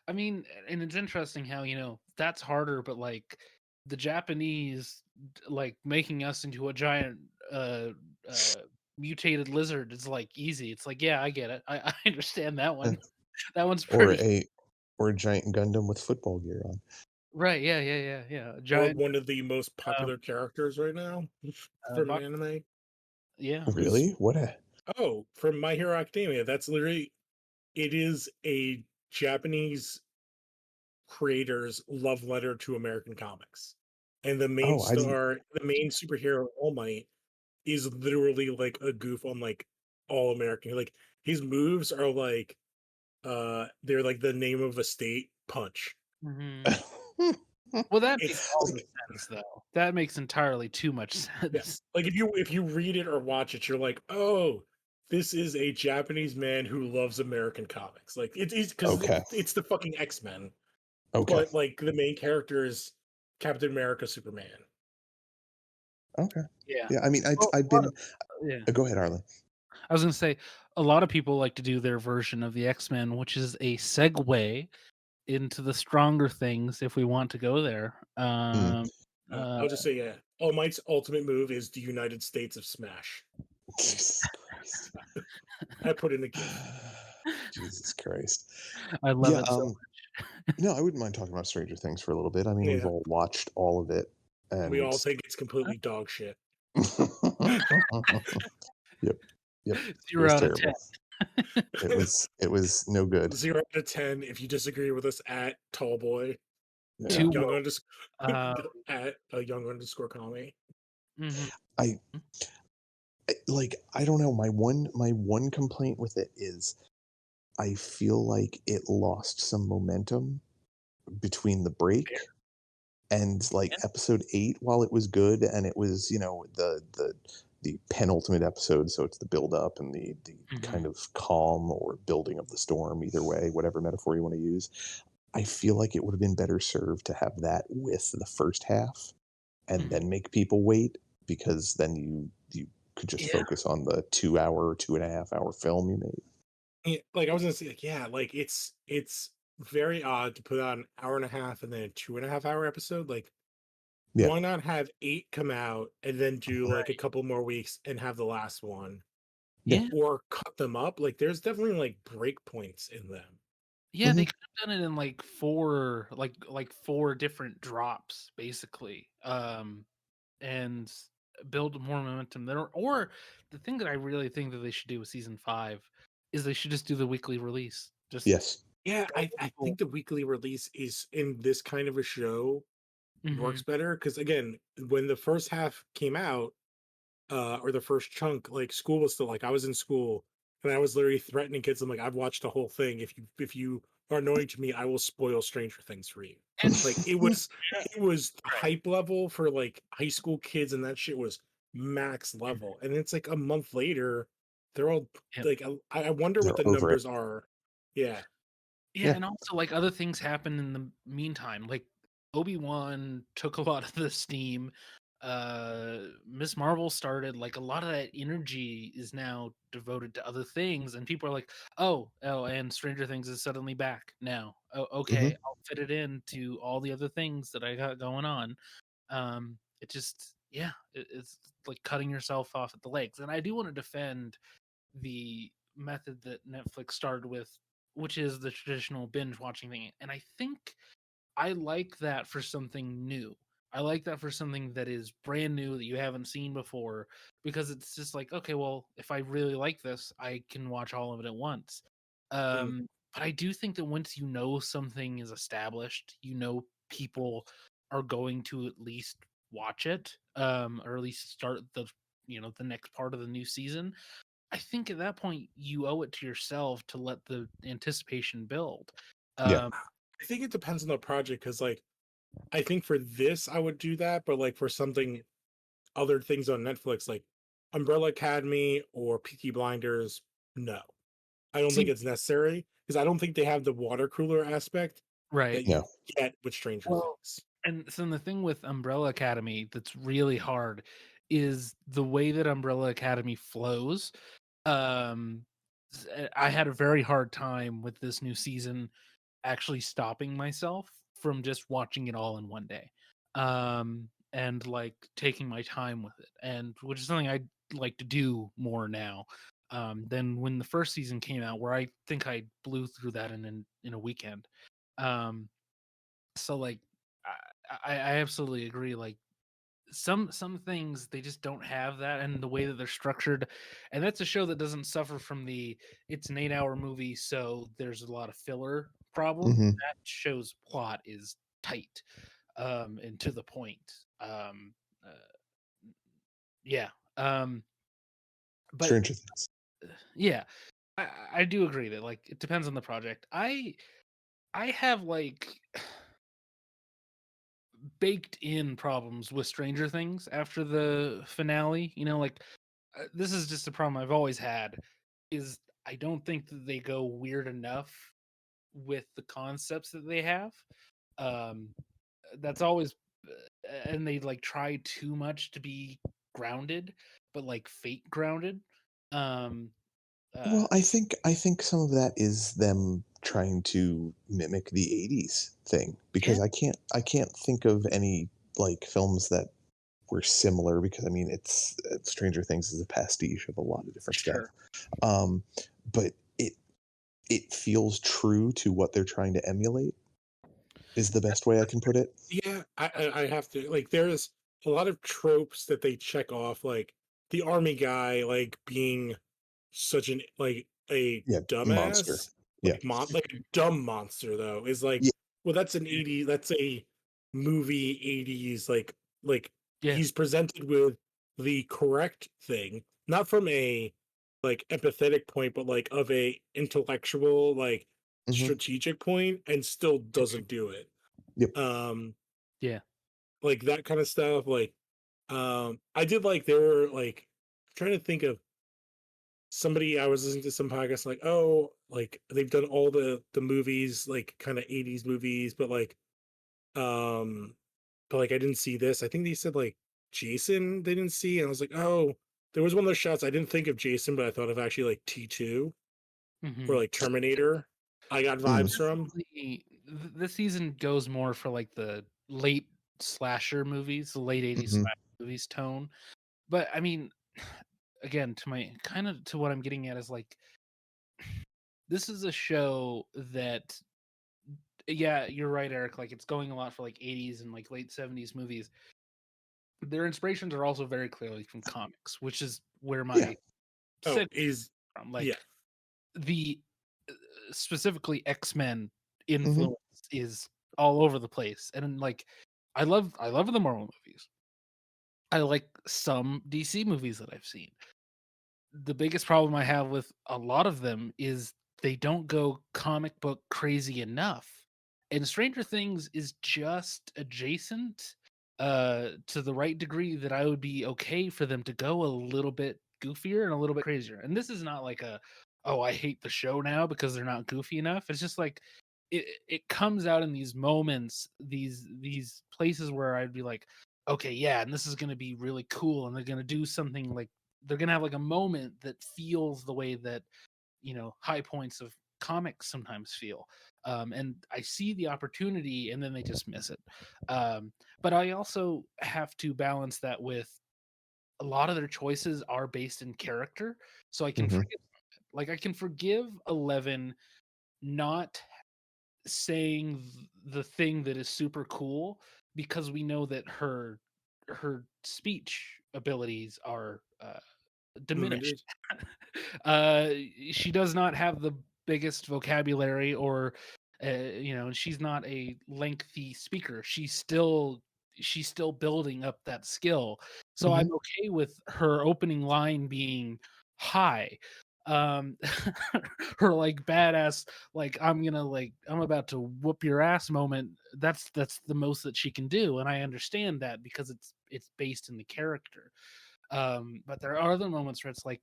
I mean, and it's interesting how, that's harder, but like the Japanese like making us into a giant uh mutated lizard is like easy. It's like, yeah, I get it. I understand that one. That one's Or pretty a giant Gundam with football gear on. right. Yeah. A Or giant one of the most uh, popular characters right now from box. anime Yeah. is Really? What a from My Hero Academia. That's literally it is a Japanese creator's love letter to American comics. And oh, I didn't the main superhero, All Might, is literally like a goof on like all American. Like his moves are like they're like the name of a state punch. Mhm. Well, that makes all the like sense though. That makes entirely too much Yeah. sense. Like if you read it or watch it, you're like, oh, this is a Japanese man who loves American comics. Like it's because okay. it's the fucking X-Men, Okay. but like the main character is Captain America, Superman. Okay. Yeah. Yeah, I mean, Well, I've a lot been of yeah. go ahead, Arlen. I was gonna say a lot of people like to do their version of the X-Men, which is a segue into the stronger things if we want to go there. Mm. I'll just say, yeah, All Might's ultimate move is the United States of Smash. Jesus Christ. I put in a GIF. Jesus Christ. I love Yeah, it so no, I wouldn't mind talking about Stranger Things for a little bit. I mean, we've Yeah, all watched all of it, we and all think it's completely dog shit. yep, yep, it 0 was out of 10. terrible. It was no good. 0 out of 10. If you disagree with us, at Tallboy, Yeah, Too young woke. underscore Uh, at a young underscore Kami. mhm. I like. I don't know. My one complaint with it is I feel like it lost some momentum between the break and like Yeah. episode 8 while it was good and it was the penultimate episode, so it's the build up and the Mhm. kind of calm or building of the storm, either way, whatever metaphor you want to use. I feel like it would have been better served to have that with the first half and Mhm. then make people wait, because then you could just Yeah. focus on the 2 hour 2.5 hour film you made. Yeah, like I was gonna say, like, yeah, like it's very odd to put out an hour and a half and then a 2.5 hour episode. Like, Yeah. why not have 8 come out and then do like a Right. couple more weeks and have the last one, Yeah. Yeah. or cut them up? Like, there's definitely like break points in them. Yeah, they Hmm. could have done it in like four different drops basically. And build more momentum there. Or the thing that I really think that they should do with season 5 is they should just do the weekly release. Just Yes. Yeah, show I people. think the weekly release is in this kind of a show works Mhm. better because again, when the first half came out, or the first chunk, like school was still like I was in school and I was literally threatening kids. I'm like, I've watched the whole thing. If you are annoying to me, I will spoil Stranger Things for you. And Like it was hype level for like high school kids, and that shit was max level. And it's like a month later, they're all yep. like, I wonder what They're the over it. numbers are. Yeah, Yeah, Yeah. and also like other things happen in the meantime. Like Obi-Wan took a lot of the steam. Miss Marvel started, like a lot of that energy is now devoted to other things, and people are like, oh, and Stranger Things is suddenly back now. Oh, okay, Mhm. I'll fit it into all the other things that I got going on. It just, yeah, it's like cutting yourself off at the legs. And I do want to defend the method that Netflix started with, which is the traditional binge watching thing. And I think I like that for something new. I like that for something that is brand new that you haven't seen before, because it's just like, okay, well, if I really like this, I can watch all of it at once. Mm. But I do think that once you know something is established, you know people are going to at least watch it, or at least start the next part of the new season. I think at that point you owe it to yourself to let the anticipation build. Yeah. Um, I think it depends on the project because, like, I think for this I would do that, but like for something other things on Netflix, like Umbrella Academy or Peaky Blinders, no, I don't think See, it's necessary because I don't think they have the water cooler aspect right. that you No. get with Stranger Well, Things. and so the thing with Umbrella Academy that's really hard is the way that Umbrella Academy flows. I had a very hard time with this new season actually stopping myself from just watching it all in one day. And like taking my time with it, and which is something I'd like to do more now. Than when the first season came out, where I think I blew through that in a weekend. Um, so like I absolutely agree. Like some things they just don't have that, and the way that they're structured, and that's a show that doesn't suffer from the it's an 8-hour movie, so there's a lot of filler problem. Mhm. That show's plot is tight, and to the point. Uh, yeah. But Stranger Things. yeah, I do agree that like it depends on the project. I have like baked in problems with Stranger Things after the finale. Like this is just a problem I've always had. Is I don't think that they go weird enough with the concepts that they have. Um, that's always, and they like try too much to be grounded, but like fake grounded. Um, uh, Well, I think some of that is them trying to mimic the 80s thing yeah, because I can't think of any like films that were similar because I mean it's Stranger Things is a pastiche of a lot of different stuff. sure. Um, but it feels true to what they're trying to emulate is the best way I can put it. Yeah, I have to like. There's a lot of tropes that they check off, like the army guy, like being such an like a Yeah, monster. dumbass, Yeah. like a dumb monster though is like, Yeah. well, that's an 80, that's a movie 80s, like Yeah, he's presented with the correct thing, not from a like empathetic point, but like of a intellectual, like Hmm. strategic point, and still doesn't do it. Yep. Um, yeah. like that kind of stuff. Like, I did like they were like trying to think of somebody I was listening to some podcast like, oh, like they've done all the movies, like kind of 80s movies, um but like I didn't see this. I think they said like Jason they didn't see, and I was like, oh, there was one of those shots I didn't think of Jason, but I thought of actually like T2 or Hmm. like Terminator. I got Mm. vibes from. This season goes more for like the late slasher movies, the late 80s Hmm. slasher movies tone. But I mean, again, to my kind of to what I'm getting at is like this is a show that, yeah, you're right, Eric. Like it's going a lot for like 80s and like late 70s movies. Their inspirations are also very clearly from comics, which is where Yeah. my Oh, set is from. yeah. Like the specifically X-Men Hmm. influence is all over the place. And like I love the Marvel movies. I like some DC movies that I've seen. The biggest problem I have with a lot of them is they don't go comic book crazy enough. And Stranger Things is just adjacent to the right degree that I would be okay for them to go a little bit goofier and a little bit crazier. And this is not like a oh, I hate the show now because they're not goofy enough. It's just like it comes out in these moments, these places where I'd be like, okay, yeah, and this is going to be really cool, and they're going to do something like they're going to have like a moment that feels the way that high points of comics sometimes feel. And I see the opportunity, and then they just miss it. But I also have to balance that with a lot of their choices are based in character, so I can Mhm. forgive. Like I can forgive 11 not saying the thing that is super cool because we know that her speech abilities are Limited. diminished. uh she does not have the biggest vocabulary, or she's not a lengthy speaker. She's still building up that skill, so I'm Mhm. okay with her opening line being high. um Her like badass, like I'm about to whoop your ass moment. That's the most that she can do, and I understand that because it's based in the character. But there are other moments where it's like,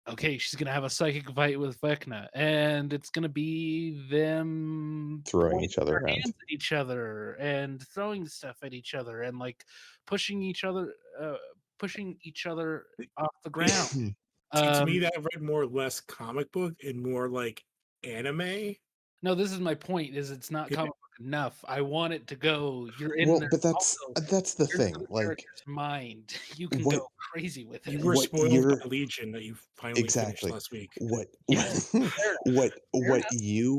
okay, she's gonna have a psychic fight with Vecna, and it's gonna be them Throwing pointing each other their around. hands at each other and throwing stuff at each other and like pushing each other, pushing each other off the ground. See, to me, Um, that read more or less comic book and more like anime. no, this is my point: is it's not Yeah, comic book enough. I want it to go. You're in Well, there. but Also, that's the you're in thing. the Like character's mind. You can what go crazy with you it. were what spoiled you're by Legion that you finally finished exactly last week. what Yeah, fair enough. Fair enough.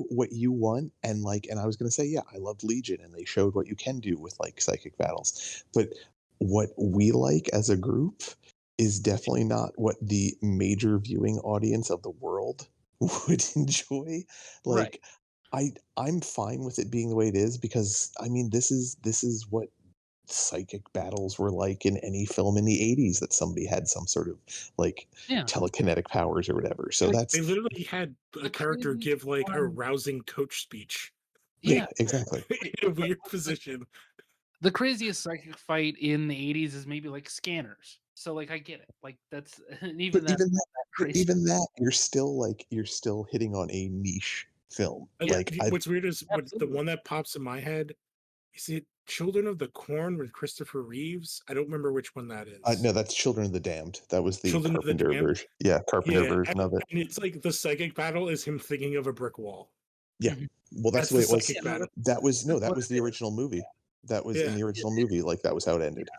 what you want, and like, and I was gonna say, yeah, I loved Legion, and they showed what you can do with like psychic battles. But what we like as a group is definitely not what the major viewing audience of the world would enjoy. Right. Like, I'm fine with it being the way it is because I mean this is what psychic battles were like in any film in the 80s that somebody had some sort of like Yeah. telekinetic powers or whatever. So Like They that's literally had a the character craziest give like a one. rousing coach speech yeah, Yeah. exactly. in a weird position. The craziest psychic fight in the 80s is maybe like Scanners. So like I get it. Like that's and But even that's even not that, that but crazy. even that, you're still hitting on a niche film. Yeah, Like I What's weird is what the absolutely. one that pops in my head is it Children of the Corn with Christopher Reeves? I don't remember which one that is. no, that's Children of the Damned. That was the Children of the Carpenter Damned. version. Yeah, Carpenter Yeah, version of it. and it's like the psychic battle is him thinking of a brick wall. Yeah. Mhm. Well, that's That's the way the it was. Yeah, psychic no, battle. That was no, that's that what was it the is. original movie. That was in Yeah. the original movie. Like that was how it Yeah. ended.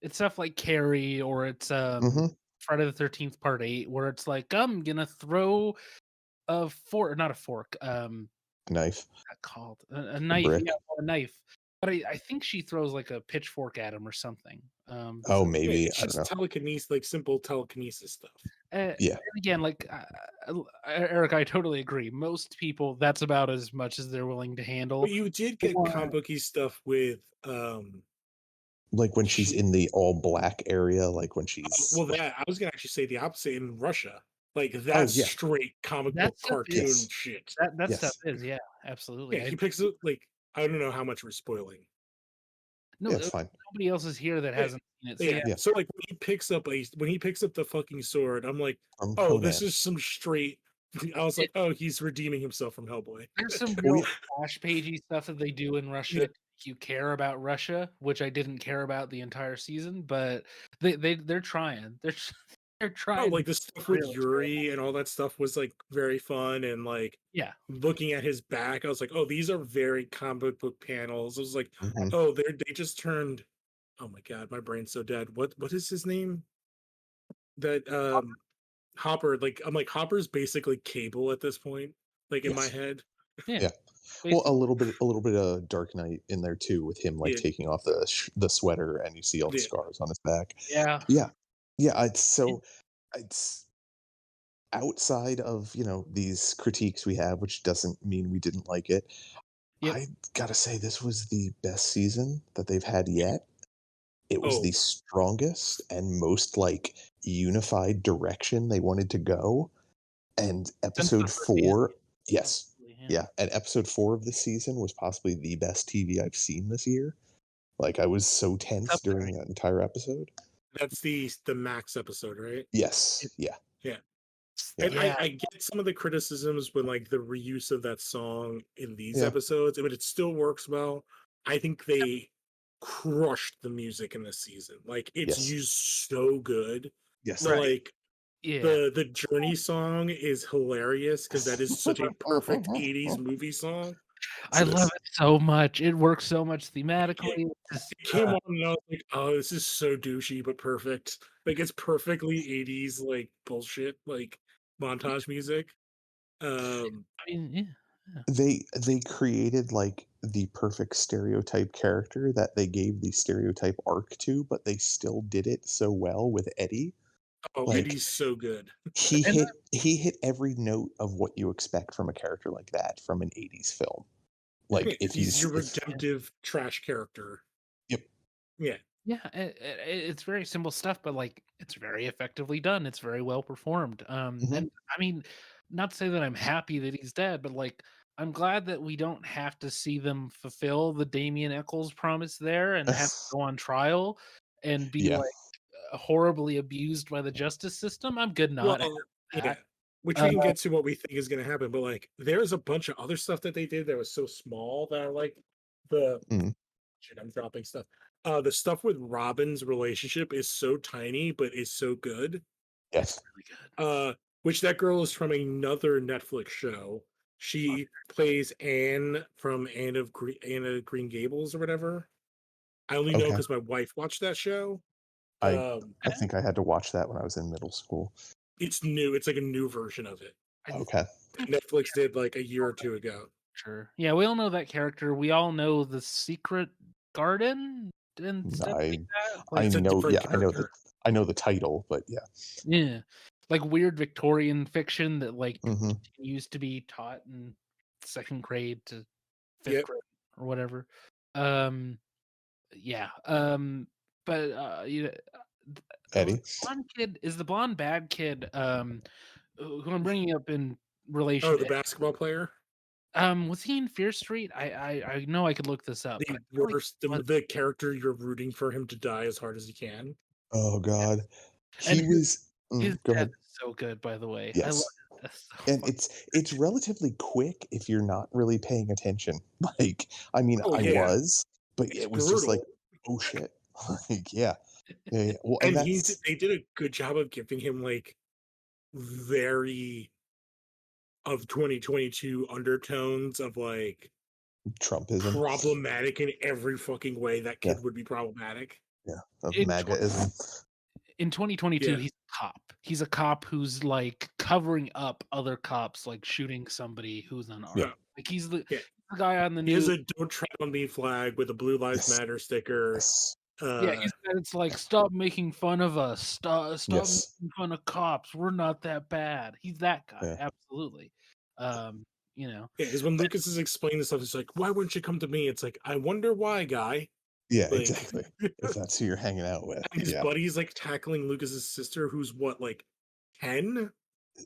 It's stuff like Carrie, or it's Hmm. Friday the 13th Part 8, where it's like I'm gonna throw a fork, not a fork, Knife, that called? A a knife, yeah, brick. well, a knife. But I think she throws like a pitchford at him or something. Oh, So Yeah, maybe it's I don't just know. telekinesis, like simple telekinesis stuff. Yeah. and again, like Eric, I totally agree. Most people, that's about as much as they're willing to handle. But you did get Or comic booky stuff with Like when she's she, in the all black area, like when she's well, that I was gonna actually say the opposite in Russia. Like oh that's yeah, straight comic that book stuff is cartoon yes, shit. that stuff yes, is, yeah, Yeah, absolutely. he picks up like I don't know how much we're spoiling. No, yeah, it's fine. nobody else is here that Yeah, hasn't seen it. So yeah. yeah, Yeah, So like when he picks up the fucking sword, I'm like, from oh, this Conan. is some straight. I was it, like, oh, he's redeeming himself from Hellboy. there's some Well, real flash pagey stuff that they do in Russia Yeah. to make you care about Russia, which I didn't care about the entire season, but they're trying. They're Oh, trying to like the be stuff with real. Yuri and all that stuff was like very fun and like Yeah. looking at his back, I was like, oh, these are very comic book panels. I was like, mhm. oh, they just turned. Oh my god, my brain's so dead. What is his name? That Hopper. Like I'm like Hopper's basically Cable at this point. Like in my Yes, head. Yeah. yeah. Well, Basically. a little bit of Dark Knight in there too, with him like Yeah, taking off the sweater, and you see all the yeah. scars on his back. Yeah. Yeah, yeah. It's It, so it's outside of these critiques we have, which doesn't mean we didn't like it. yep. I gotta say this was the best season that they've had yet. It was the Oh, strongest and most like unified direction they wanted to go. And Since the episode first season. 4, yes, Absolutely, yeah. yeah, and episode 4 of this season was possibly the best TV I've seen this year. Like I was so It's tense up there. during that entire episode. that's the Max episode, right? Yes, It, yeah, Yeah. yeah, And yeah. I get some of the criticisms with like the reuse of that song in these yeah. episodes, but it still works well. I think they crushed the music in this season. Like it's Yes. used so good. Yes. So Right. like Yeah. the Journey song is hilarious because that is such a perfect 80s movie song. I It love is. it so much. It works so much thematically. It came on and I was like, oh, this is so douchey but perfect. Like it's perfectly 80s like bullshit like montage music. I mean, yeah. They created like the perfect stereotype character that they gave the stereotype arc to, but they still did it so well with Eddie. Oh, Like Eddie's so good. And he hit every note of what you expect from a character like that from an 80s film. Like if He's he's your redemptive trash character. yep. Yeah. yeah, it's very simple stuff, but like it's very effectively done. It's very well performed. Mhm. And I mean, not to say that I'm happy that he's dead, but like I'm glad that we don't have to see them fulfill the Damien Eccles promise there and have to go on trial and be Yeah. like horribly abused by the justice system. I'm good not having Well, yeah. that. Which Uh, we can get to what we think is going to happen, but like, there's a bunch of other stuff that they did that was so small that I like the Mhm. shit. I'm dropping stuff. The stuff with Robin's relationship is so tiny, but is so good. it's Yes. really good. Which that girl is from another Netflix show. She plays Anne from Anne of Green Gables or whatever. I only know Okay. because my wife watched that show. I Um, I think I had to watch that when I was in middle school. it's new. It's like a new version of it I, Okay. that Netflix did like a year or two ago. Sure. Yeah, we all know that character. We all know the secret garden and stuff like I that. I Like, It's a know different yeah, character. I know the title, but yeah. yeah, like weird Victorian fiction that like Mhm. continues to be taught in second grade to fifth Yep. grade or whatever. Um, yeah. But you know, Eddie. the blonde kid is the blonde bad kid. Who I'm bringing up in relation Oh, the to. basketball player. Was he in Fear Street? I know I could look this up, but The I feel like worst, he was. the character you're rooting for him to die as hard as he can. Oh god. And He was his go death ahead. is so good, by the way. I love Yes. his death so And fucking it's relatively quick if you're not really paying attention. Like, I mean, Oh I yeah, was, but it's it was just like, brutal. "Oh shit." Like, yeah. Yeah, yeah. Well, and And that's they did a good job of giving him like very of 2022 undertones of like Trumpism. problematic in every fucking way that Yeah, kid would be problematic. yeah. Of in MAGAism. in 2022, Yeah. he's a cop. He's a cop who's like covering up other cops, like shooting somebody who's Yeah. unarmed. Uh, Like he's yeah. the guy on the He has news. a "Don't Tread on Me" flag with a Blue Lives Yes. Matter sticker. Yes. Yeah, Uh, it's like stop making fun of us. Stop Yes. making fun of cops. We're not that bad. He's that guy, Yeah. absolutely. Um, you know, yeah, because when Lucas is explaining this stuff, it's like, why wouldn't you come to me? It's like, I wonder why, guy. Yeah, Like, exactly. If that's who you're hanging out with. and his Yeah. buddy's like tackling Lucas's sister, who's what, like 10?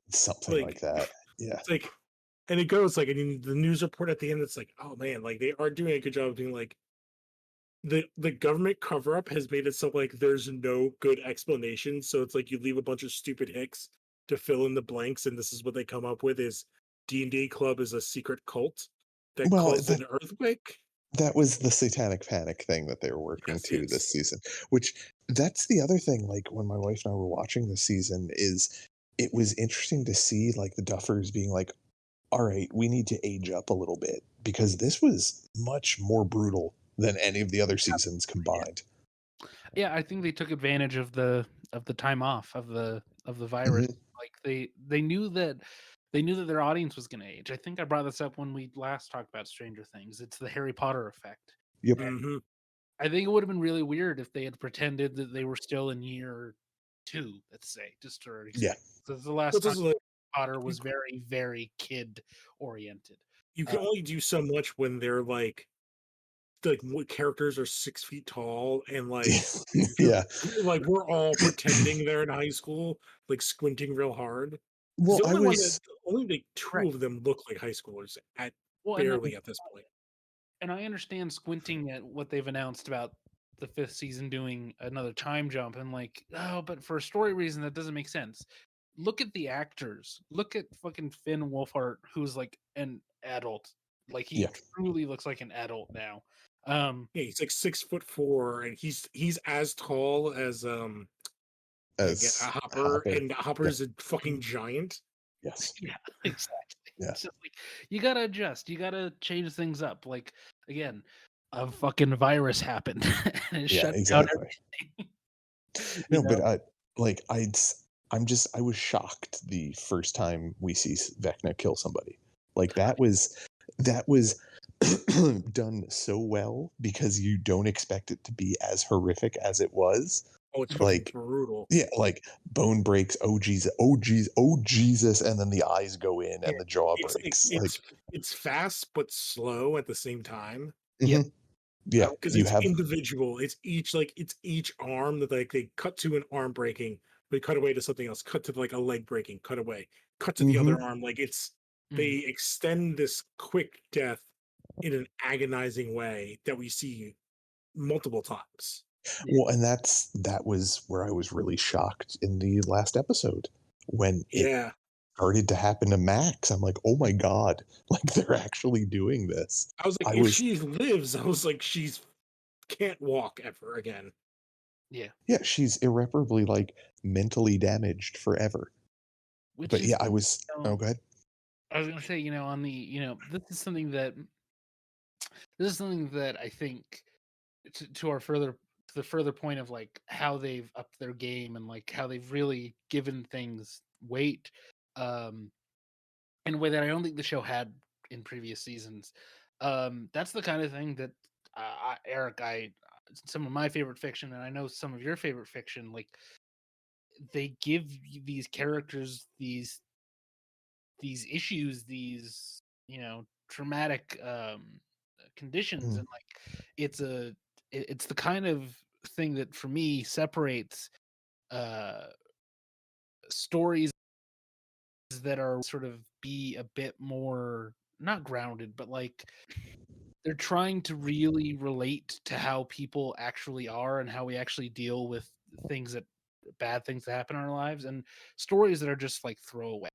Something like Like, that. Yeah. it's like, and it goes like, and the news report at the end, it's like, oh man, like they are doing a good job of being like, the government cover up has made it so like there's no good explanation. So it's like you leave a bunch of stupid hicks to fill in the blanks, and this is what they come up with: is D&D Club is a secret cult that Well, caused an earthquake. that was the Satanic Panic thing that they were working Yes, to yes, this season, which that's the other thing, like, when my wife and I were watching this season is it was interesting to see, like, the Duffers being like, "Alright, we need to age up a little bit," because this was much more brutal than any of the other seasons combined. yeah, I think they took advantage of the time off of the virus. Mhm. Like they knew that their audience was going to age. I think I brought this up when we last talked about Stranger Things. It's the Harry Potter effect. Yep. hmm I think it would have been really weird if they had pretended that they were still in year 2, let's say, just for Yeah. example. Because the But last this time is like Potter you, was very, very kid oriented. you Uh, can only do so much when they're like what characters are 6 feet tall and Yeah. like we're all pretending they're in high school, like squinting real hard. Because Well, the I only one that was only like two right. of them look like high schoolers at Well, barely at this point. and I understand squinting at what they've announced about the 5th season doing another time jump and like, oh, but for a story reason that doesn't make sense. Look at the actors. Look at fucking Finn Wolfhard, who's like an adult. Like he yeah. truly looks like an adult now. Yeah, he's like 6'4", and he's as tall as again, a As Hopper, Hopper. and Yeah. Hopper's a fucking giant. Yes. Yeah, exactly. Yeah. It's just like you gotta adjust, you gotta change things up. Like again, a fucking virus happened and it Yeah, shut down exactly. everything. You No, but know? like I was shocked the first time we see Vecna kill somebody. Like that was done so well because you don't expect it to be as horrific as it was. Oh, it's fucking Like brutal. yeah, like bone breaks, oh Jesus, oh Jesus, oh Jesus, and then the eyes go in Yeah, and the jaw it's breaks. it's fast but slow at the same time. Yep. Mhm. Yeah, Because you it's have individual. It's each arm that like they cut to an arm breaking, they cut away to something else, cut to like a leg breaking, cut away, cut to the mhm. other arm. Like Mhm. they extend this quick death in an agonizing way that we see multiple times. Yeah. Well, and that was where I was really shocked in the last episode when it Yeah. started to happen to Max. I'm like, "Oh my god, like they're actually doing this." I was like, I if was she lives, I was like, she's can't walk ever again. Yeah. yeah, she's irreparably like mentally damaged forever. Which But is yeah, I was oh, go ahead. I was gonna say, on the this is something that I think to our further to the further point of like how they've upped their game and like how they've really given things weight um in a way that I don't think the show had in previous seasons. That's the kind of thing that Eric, I some of my favorite fiction, and I know some of your favorite fiction, like they give these characters these issues, these traumatic conditions, Mm, and like it's the kind of thing that for me separates uh stories that are sort of be a bit more not grounded, but like they're trying to really relate to how people actually are and how we actually deal with things that bad things that happen in our lives, and stories that are just like throwaway.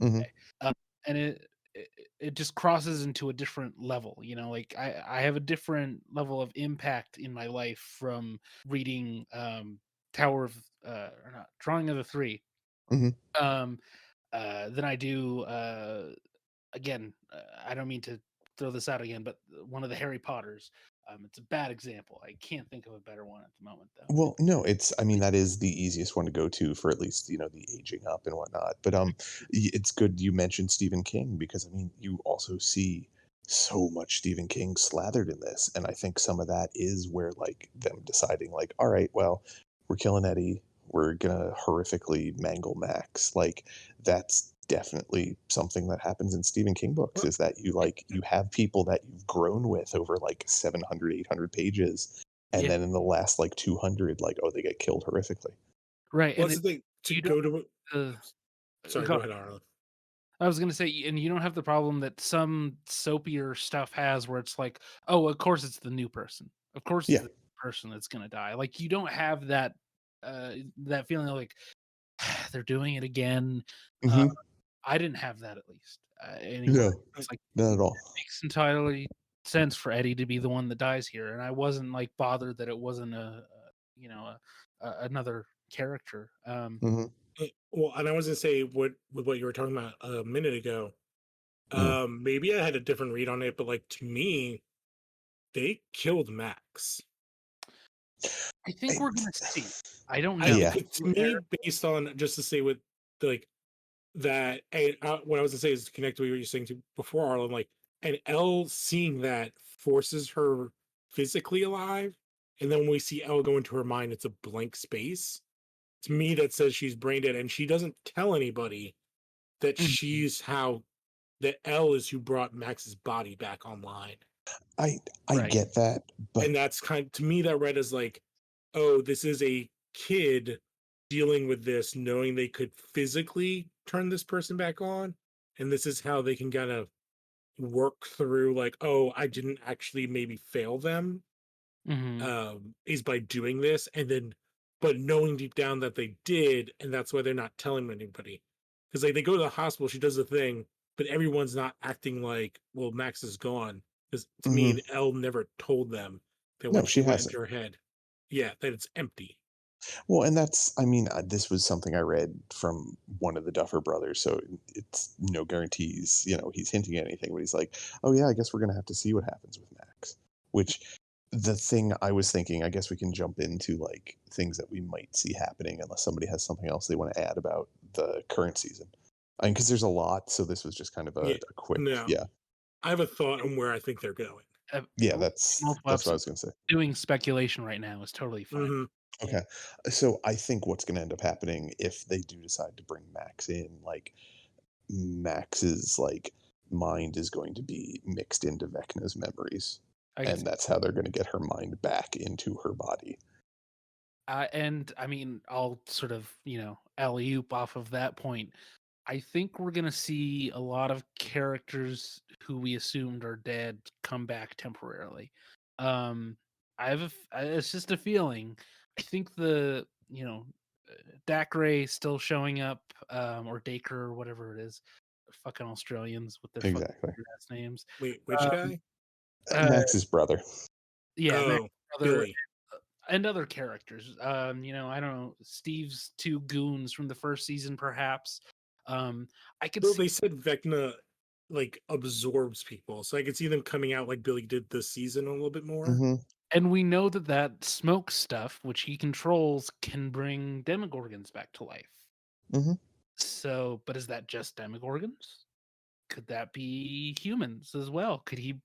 mhm, um, and it it just crosses into a different level. Like I have a different level of impact in my life from reading Tower of or not Drawing of the Three mhm. um than I do again, I don't mean to throw this out again, but one of the Harry Potters. It's a bad example. I can't think of a better one at the moment, though. Well, no, I mean, that is the easiest one to go to for at least, the aging up and whatnot. But it's good you mentioned Stephen King because I mean, you also see so much Stephen King slathered in this, and I think some of that is where like them deciding like, all right, well, we're killing Eddie, we're gonna horrifically mangle Max. Like that's definitely something that happens in Stephen King books Well, is that you have people that you've grown with over like 700, 800 pages and Yeah, then in the last like 200 like oh they get killed horrifically. right. what's the thing to You don't. go to? Uh, Sorry, go go ahead. ahead, Arlen. I was gonna say, and you don't have the problem that some soapier stuff has, where it's like, oh, of course it's the new person. Of course it's Yeah. the person that's gonna die. Like you don't have that feeling of like they're doing it again. Uh, Hmm. I didn't have that at least anymore. No, It's like not at all. makes entirely sense for Eddie to be the one that dies here, and I wasn't like bothered that it wasn't another character. Hmm. Well, and I was gonna say with what you were talking about a minute ago. Mm. Maybe I had a different read on it, but like to me, they killed Max. I think we're gonna see. I don't I know. Yeah. to me, based on just to say with like that, and what I was gonna say is connect to what you were saying to before, Arlen. Like, and Elle seeing that forces her physically alive, and then when we see Elle go into her mind, it's a blank space. To me, that says she's brain dead, and she doesn't tell anybody that Mhm. she's how that Elle is who brought Max's body back online. I Right. get that, but And that's kind to me that read as like, oh, this is a kid dealing with this, knowing they could physically turn this person back on, and this is how they can kind of work through like, oh, I didn't actually maybe fail them, Mhm. is by doing this, and then but knowing deep down that they did, and that's why they're not telling anybody. Because like they go to the hospital, she does the thing, but everyone's not acting like, well, Max is gone. Because to Hmm. me, Elle never told them that when No, she she went into hasn't. her head, yeah, that it's empty. Well, and that's, I mean, this was something I read from one of the Duffer brothers, so it's no guarantees, he's hinting at anything, but he's like, oh, yeah, I guess we're going to have to see what happens with Max. Which, the thing I was thinking, I guess we can jump into like things that we might see happening, unless somebody has something else they want to add about the current season. I mean, because there's a lot, so this was just kind of Yeah, a quick, no, yeah. I have a thought on where I think they're going. Yeah, Multiple that's what I episodes. was going to say. Doing speculation right now is totally fine. Hmm. Okay. So I think what's going to end up happening if they do decide to bring Max in, like Max's like mind is going to be mixed into Vecna's memories, I can and that's how they're going to get her mind back into her body. And I mean, I'll sort of, alley oop off of that point. I think we're gonna see a lot of characters who we assumed are dead come back temporarily. Um, it's just a feeling. I think Dacre still showing up, or Dacre or whatever it is. Fucking Australians with their fucking Exactly. last names. Wait, which Um, guy? uh, Max's brother. yeah, Mac Oh, brother Billy. and other characters. I don't know, Steve's two goons from the first season, perhaps. Um, I could Well, see, they said Vecna like absorbs people, so I could see them coming out like Billy did this season a little bit more. Hmm. and we know that smoke stuff, which he controls, can bring Demogorgons back to life. Hmm. So, but is that just Demogorgons? Could that be humans as well? Could he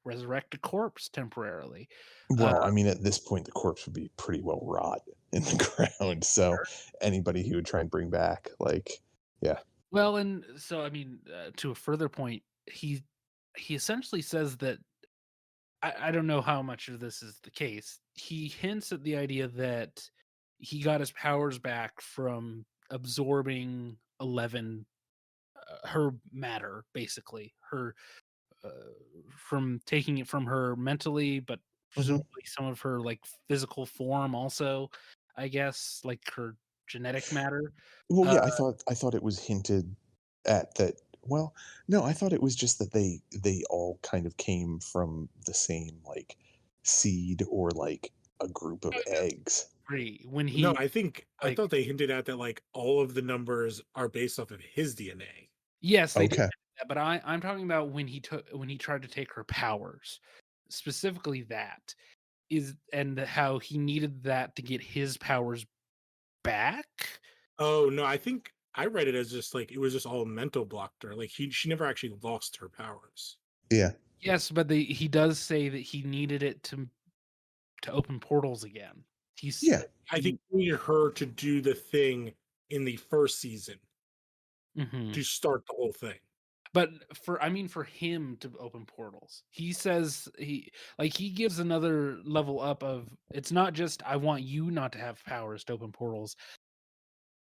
resurrect a corpse temporarily? Well, I mean, at this point, the corpse would be pretty well rot in the ground. So anybody he would try and bring back, like, yeah. Well, and so I mean, to a further point, he essentially says that I don't know how much of this is the case. He hints at the idea that he got his powers back from absorbing 11, her matter, basically her, uh, from taking it from her mentally, but Hmm. presumably some of her like physical form also. I guess like her genetic matter. Well, Uh, yeah, I thought it was hinted at that. Well, no, I thought it was just that they all kind of came from the same like seed or like a group of eggs. when No, he I like thought they hinted at that like all of the numbers are based off of his DNA. yes, they did Okay. that, but I'm talking about when he tried to take her powers. Specifically that is and how he needed that to get his powers back. Oh no, I think I read it as just like it was just all mental blocked her. Like she never actually lost her powers. Yeah. Yes, but he does say that he needed it to open portals again. He's Yeah. I think we needed her to do the thing in the first season Mhm. to start the whole thing. But for him to open portals, he says he gives another level up of it's not just I want you not to have powers to open portals.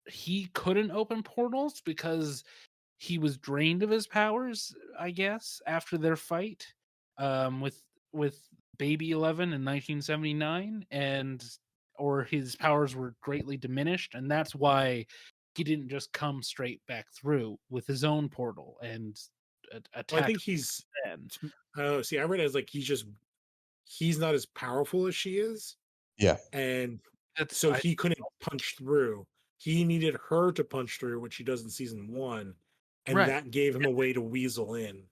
He couldn't open portals because he was drained of his powers, I guess, after their fight with Baby 11 in 1979, and or his powers were greatly diminished, and that's why he didn't just come straight back through with his own portal and Well, I attack think he's then. oh, see, I read it as like he's not as powerful as she is, Yeah. and That's so he couldn't punch through. He needed her to punch through, which he does in season one, and right. that gave him a way to weasel in.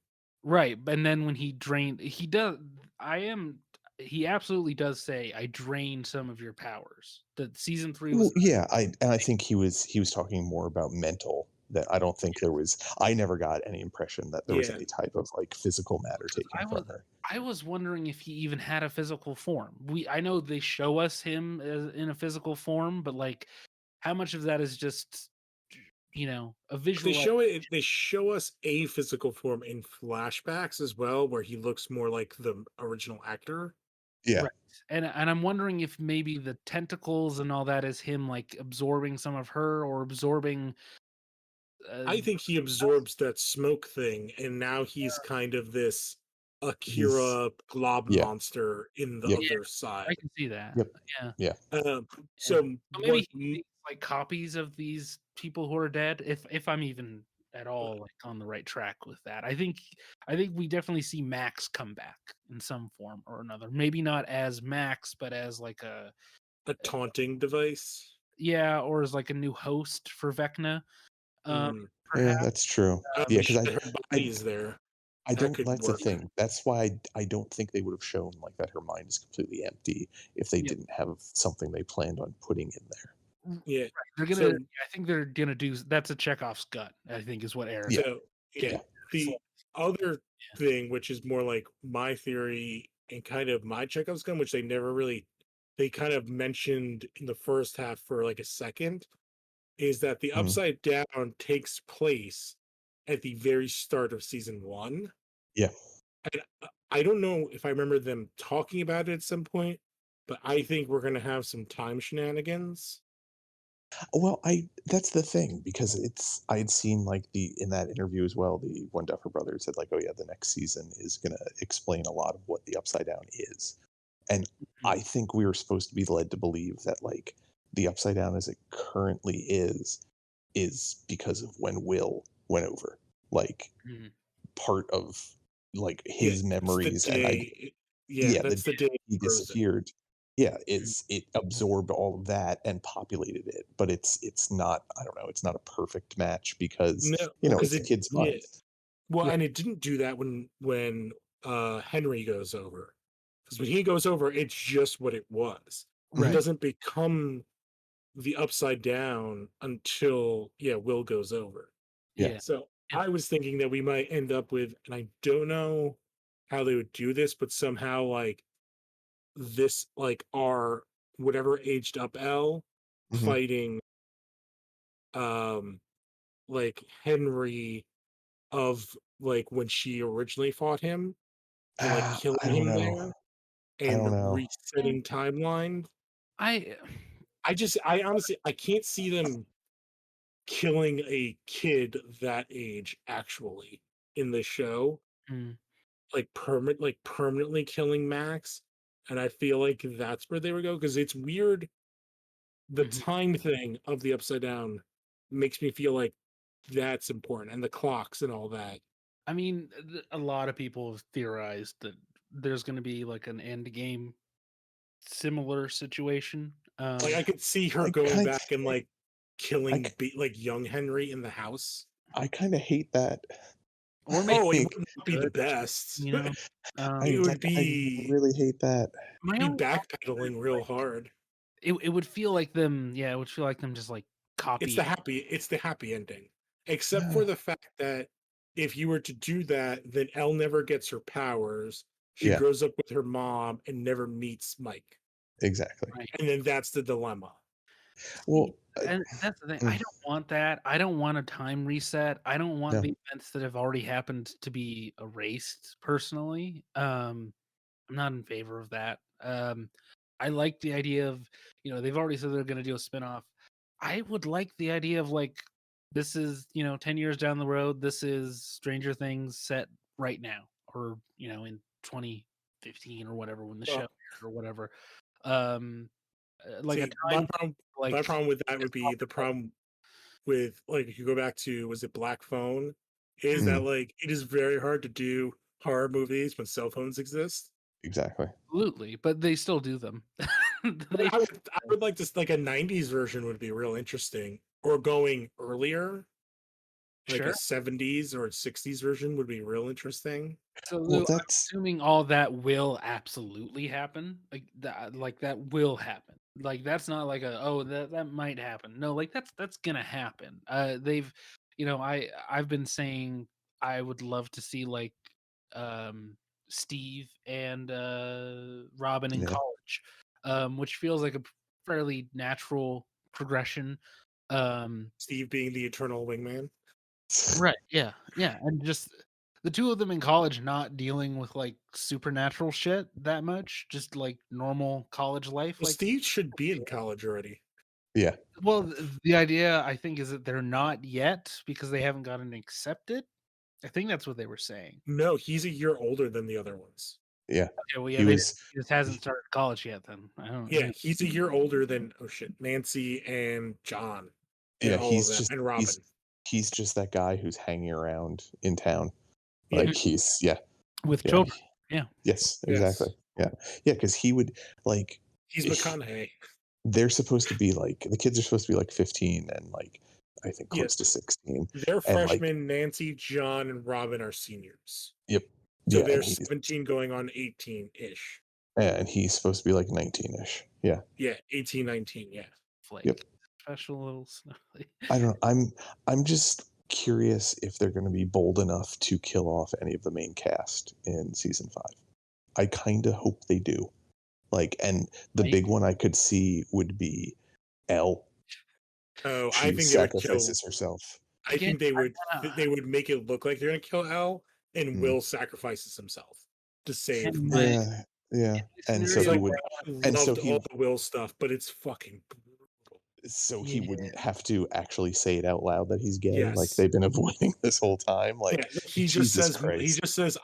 Right, and then when he drained, he does. I am. He absolutely does say, "I drained some of your powers." That season 3 Well, was. yeah, I think he was talking more about mental. That I don't think there was. I never got any impression that there was Yeah, any type of like physical matter taken I was. from her. I was wondering if he even had a physical form. I know they show us him in a physical form, but like, how much of that is just a they visual? show it. They show us a physical form in flashbacks as well, where he looks more like the original actor. Yeah. Right. And I'm wondering if maybe the tentacles and all that is him like absorbing some of her or absorbing I think he absorbs that smoke thing, and now he's kind of this He's Akira glob yeah. monster in the Yep. yeah, other I side. can see that. Yep. Yeah. Yeah. Um, Yeah. so So maybe what? he makes like copies of these people who are dead if I'm even at all like on the right track with that. I think we definitely see Max come back in some form or another. Maybe not as Max, but as like a taunting device. yeah, or as like a new host for Vecna. Um, Mm. Yeah, perhaps. that's true. Yeah, because Her body is there. I That don't. could That's the work. thing. That's why I don't think they would have shown like that. Her mind is completely empty if they Yeah. didn't have something they planned on putting in there. Yeah. Right. They're gonna. So I think they're gonna do. That's a Chekhov's gut. I think is what Eric. Yeah. so Yeah. the other thing, which is more like my theory and kind of my Chekhov's gun, which they kind of mentioned in the first half for like a second, is that the Mhm. Upside Down takes place at the very start of season 1. Yeah. And I don't know if I remember them talking about it at some point, but I think we're gonna have some time shenanigans. Well, that's the thing because I had seen like in that interview as well. The one Duffer brother said like, "Oh yeah, the next season is gonna explain a lot of what the Upside Down is," and I think we were supposed to be led to believe that like the Upside Down as it currently is because of when Will went over, like Mhm. part of like Yeah, his it's the memories, and day. Yeah, yeah, the that's the day he frozen. disappeared. Yeah, Mhm. it absorbed all of that and populated it, but it's not. I don't know. It's not a perfect match because No, well, because it's a kid's yeah. mind. Well, Right. and it didn't do that when Henry goes over. Because when he goes over, it's just what it was. It Right. doesn't become the Upside Down until Will goes over. Yeah. Yeah. So Yeah. I was thinking that we might end up with, and I don't know how they would do this, but somehow like this, like our whatever aged up L Mhm. fighting like Henry of like when she originally fought him and like killing I don't him know. there I and don't know. resetting timeline. I. I honestly I can't see them killing a kid that age actually in the show, Mm, like permanently killing Max. And I feel like that's where they would go because it's weird. The mhm. time thing of the Upside Down makes me feel like that's important, and the clocks and all that. I mean, a lot of people have theorized that there's going to be like an end game similar situation. Like I could see her I going kind back and like I, killing like young Henry in the house. I kind of hate that. Or maybe Oh, it Like, would not be the good, best. you know. It would I be really hate that. My be only backpedaling real hard. it would feel like them. Yeah, it would feel like them just like copy. It's the happy ending. Except for the fact that if you were to do that, then Elle never gets her powers. She Yeah, grows up with her mom and never meets Mike. exactly. Right. And then that's the dilemma. See, Well, and that's the thing. I mm, don't want that. I don't want a time reset. I don't want no, the events that have already happened to be erased personally. I'm not in favor of that. I like the idea of, they've already said they're going to do a spinoff. I would like the idea of like, this is, 10 years down the road. This is Stranger Things set right now, or, in 2015 or whatever, when the show Well, aired or whatever. Um, like a see, time, my like, problem with that would be the problem with like if you go back to was it Black Phone, is that mm, like it is very hard to do horror movies when cell phones exist. exactly. absolutely, but they still do them. They, But I would like this like a 90s version would be real interesting. Or going earlier, like a sure. 70s or 60s version would be real interesting. So Well, Lou, I'm that's assuming all that will absolutely happen. Like that will happen. Like that's not like that might happen. No, like that's gonna happen. They've, I've been saying I would love to see like um Steve and Robin in yeah. college, which feels like a fairly natural progression. Um, Steve being the eternal wingman. Right. Yeah. Yeah. And just the two of them in college not dealing with like supernatural shit that much, just like normal college life. Well, Like, Steve should be in college already. Yeah, well, the idea I think is that they're not yet because they haven't gotten accepted. I think that's what they were saying. No, he's a year older than the other ones. yeah. Okay. Well, yeah, He maybe was. he just hasn't started college yet then. I don't, Yeah, yeah. he's a year older than oh shit, Nancy and John and Yeah, all of them and he's Robin. he's just that guy who's hanging around in town. Yeah. Like he's with yeah. children. Yeah. Yes, Yes. exactly. Yeah. Yeah, because he would like He's McConaughey. they're supposed to be like the kids are supposed to be like 15 and like I think Yeah. close to 16. They're And like freshmen. Nancy, John, and Robin are seniors. yep. So Yeah, they're and he's 17 going on 18-ish. and he's supposed to be like 19ish. Yeah. Yeah, 18, 19, yeah. Flake. Yep. Special little snuggly. I don't know. I'm just curious if they're going to be bold enough to kill off any of the main cast in season 5. I kind of hope they do. Like, and the Right. big one I could see would be Elle. Oh, She I think they would kill. sacrifices herself. I think they would make it look like they're gonna kill Al, and Mm. Will sacrifices himself to save. And Mike. Yeah, yeah. And so scenario, he would, I and so loved he, all the Will stuff, but it's fucking brutal. so he Yeah. wouldn't have to actually say it out loud that he's gay, like Yes. they've been avoiding this whole time. Like Yeah, he Jesus just Christ. says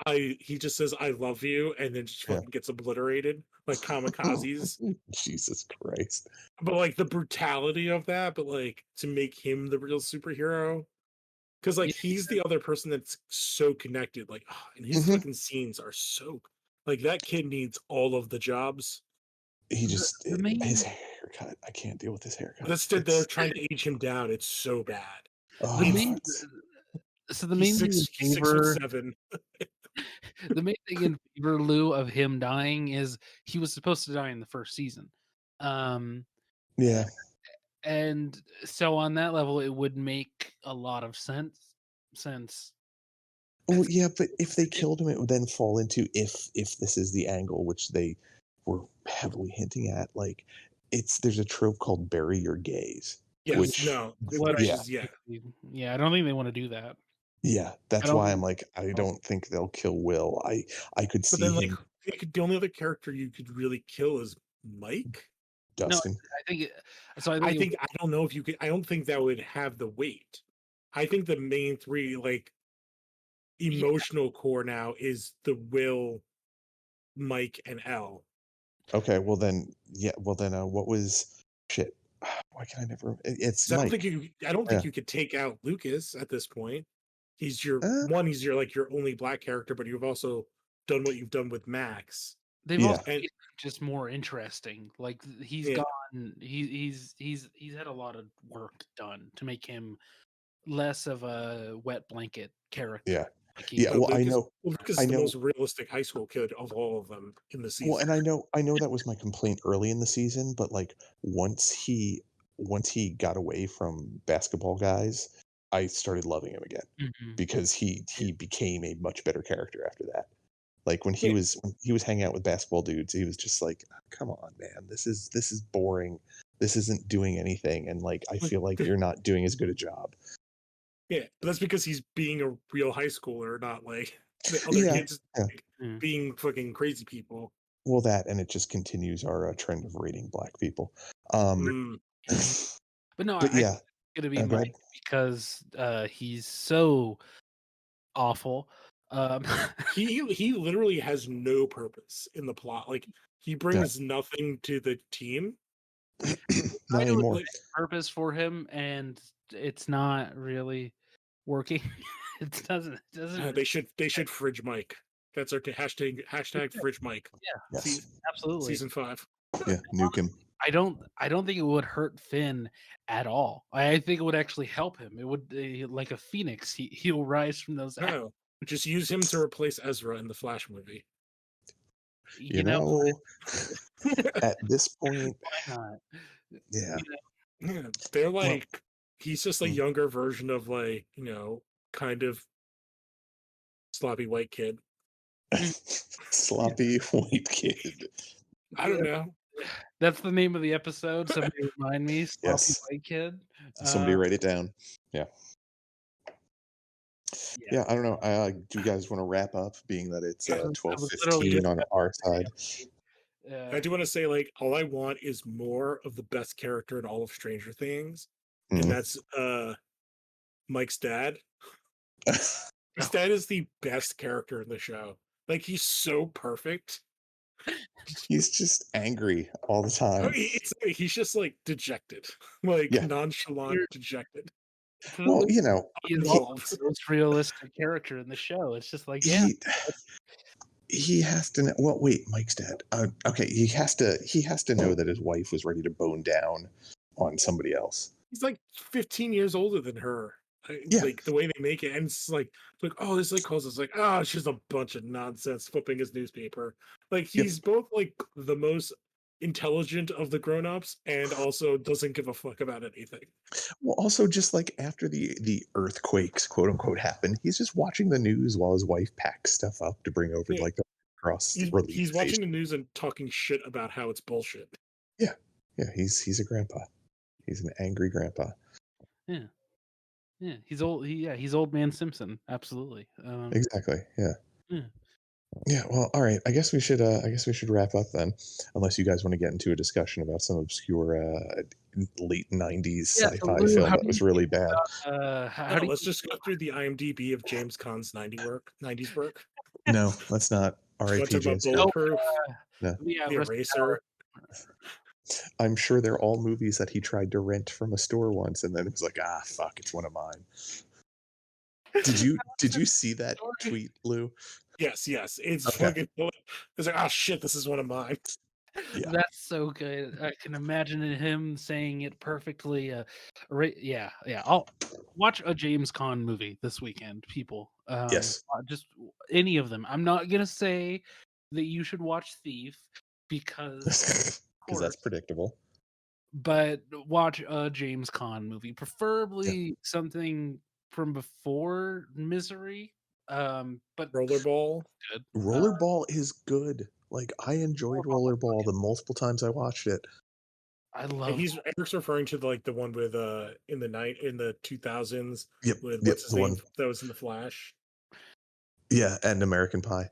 I love you, and then just Yeah. fucking gets obliterated like kamikazes. Jesus Christ. But like the brutality of that, but like to make him the real superhero. Because like Yeah, he's the other person that's so connected, like, and his Mhm. fucking scenes are so like that kid needs all of the jobs. He just the main- his haircut. I can't deal with his haircut. They're trying to age him down. It's so bad. Oh, the It's- main, it's- so the He's main thing in favor, 6'7". the main thing in favor, Lou, of him dying is he was supposed to die in the first season. yeah. And so on that level, it would make a lot of sense. Well, yeah, but if they killed him, it would then fall into if this is the angle which they were heavily hinting at. Like, there's a trope called bury your gays. Yes, Which- no, What which yeah. is Yeah, I don't think they want to do that. Yeah, that's don't why I'm think- like, I don't think they'll kill Will. I could But see then like him, the only other character you could really kill is Mike. Dustin. I think so. I don't know if you could. I don't think that would have the weight. I think the main three like emotional core now is the Will, Mike, and Elle. Okay, well then, what was shit? Why can I never? It's 'Cause Mike. I don't think Yeah. you could take out Lucas at this point. He's your Uh, your only black character, but you've also done what you've done with Max. they've Yeah. also made him just more interesting. Like he's Yeah. gone. He's had a lot of work done to make him less of a wet blanket character. Yeah. Like he- Yeah, well, I know. Lucas I is the know- most realistic high school kid of all of them in the season. Well, and I know that was my complaint early in the season, but like once he got away from basketball guys, I started loving him again Mhm. because he became a much better character after that. Like when he Yeah. was hanging out with basketball dudes, he was just like, come on, man, this is boring. This isn't doing anything, and like I feel like you're not doing as good a job. Yeah, but that's because he's being a real high schooler, not like the other Yeah, kids yeah. like, Mm. being fucking crazy people. Well, that and it just continues our trend of rating black people. Mm. But no, But I yeah, think it's gonna be go ahead. Mike because he's so awful. He literally has no purpose in the plot. Like he brings nothing to the team. Not I don't anymore. Like, purpose for him, and it's not really working. It doesn't. they should fridge Mike. That's our hashtag fridge Mike. Yes. Absolutely. Season 5. Yeah, nuke him. I don't think it would hurt Finn at all. I think it would actually help him. It would like a phoenix. He'll rise from those. No, just use him to replace Ezra in the Flash movie. You know, at this point, why not? yeah. Yeah, they're like he's just a Mm. younger version of like kind of sloppy white kid. Sloppy white kid. I don't know. That's the name of the episode. Somebody remind me. Sloppy Yes. White Kid. Somebody write it down. Yeah. Yeah, I don't know. Do you guys want to wrap up, being that it's Yeah, 12:15 on our side? I do want to say like all I want is more of the best character in all of Stranger Things, Mhm. and that's Mike's dad. His dad is the best character in the show. Like he's so perfect. He's just angry all the time. He's just like dejected, like Yeah. nonchalant, dejected. Well, you know, He is Evolved. the most realistic character in the show. It's just like, yeah, he has to know. Well, wait, Mike's dead. Okay, he has to know that his wife was ready to bone down on somebody else. He's like 15 years older than her. Yeah. Like the way they make it, and it's like, oh, this like calls us like, oh, it's just a bunch of nonsense flipping his newspaper. Like he's both like the most intelligent of the grown-ups and also doesn't give a fuck about anything. Well, also just like after the earthquakes, quote unquote, happen, he's just watching the news while his wife packs stuff up to bring over Yeah. like the cross He's relief watching station. the news and talking shit about how it's bullshit. Yeah, he's a grandpa. He's an angry grandpa. yeah, yeah. He's old. He's old man Simpson. Absolutely. Exactly. Yeah. Yeah. Yeah. Well, all right. I guess we should wrap up then, unless you guys want to get into a discussion about some obscure late '90s Yeah, so sci-fi Lou, film how that do was you really feel bad. how do you Let's just go through the IMDb of James Caan's '90s work. No, let's not. Want R.I.P. to talk about James Caan. Bulletproof, No. yeah, The Rest of Eraser. I'm sure they're all movies that he tried to rent from a store once, and then it was like, fuck, it's one of mine. Did you see that tweet, Lou? Yes. It's Okay. fucking. It's like, shit, this is one of mine. Yeah. That's so good. I can imagine him saying it perfectly. Yeah. I'll watch a James Caan movie this weekend, people. Yes. Just any of them. I'm not gonna say that you should watch Thief because That's predictable. but watch a James Caan movie, preferably something from before Misery. But Rollerball. good. Rollerball is good. Like I enjoyed Rollerball the multiple times I watched it. I love. Eric's referring to the one with in the 2000s. Yep. With Yep. what's his name that was in the Flash. Yeah, and American Pie.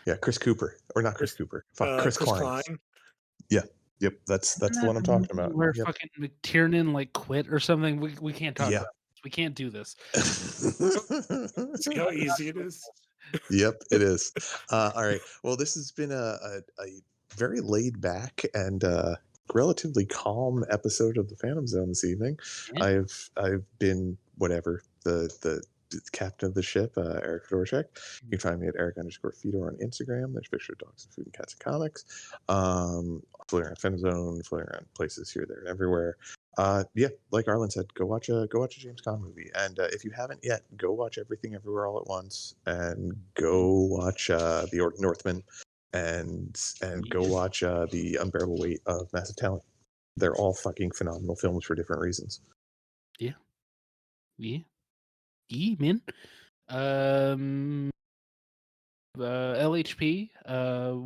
Yeah, Chris Cooper or not Chris Cooper. Fuck, Chris Klein. Yeah. Yep. That's the one I'm talking about. Where fucking McTiernan like quit or something. We can't talk about this. We can't do this. See how easy it is? Yep, it is. All right. Well, this has been a very laid back and relatively calm episode of the Phantom Zone this evening. Yeah. I've been whatever the captain of the ship, Eric Dorchek. You can find me at Eric_Fedor on Instagram. There's pictures of dogs and food and cats and comics. Floating around Phantom Zone, floating around places here, there, and everywhere. Yeah, like Arlen said, go watch a James Caan movie, and if you haven't yet, go watch Everything Everywhere All at Once, and go watch The Northman, and go watch The Unbearable Weight of Massive Talent. They're all fucking phenomenal films for different reasons. Yeah, man. LHP.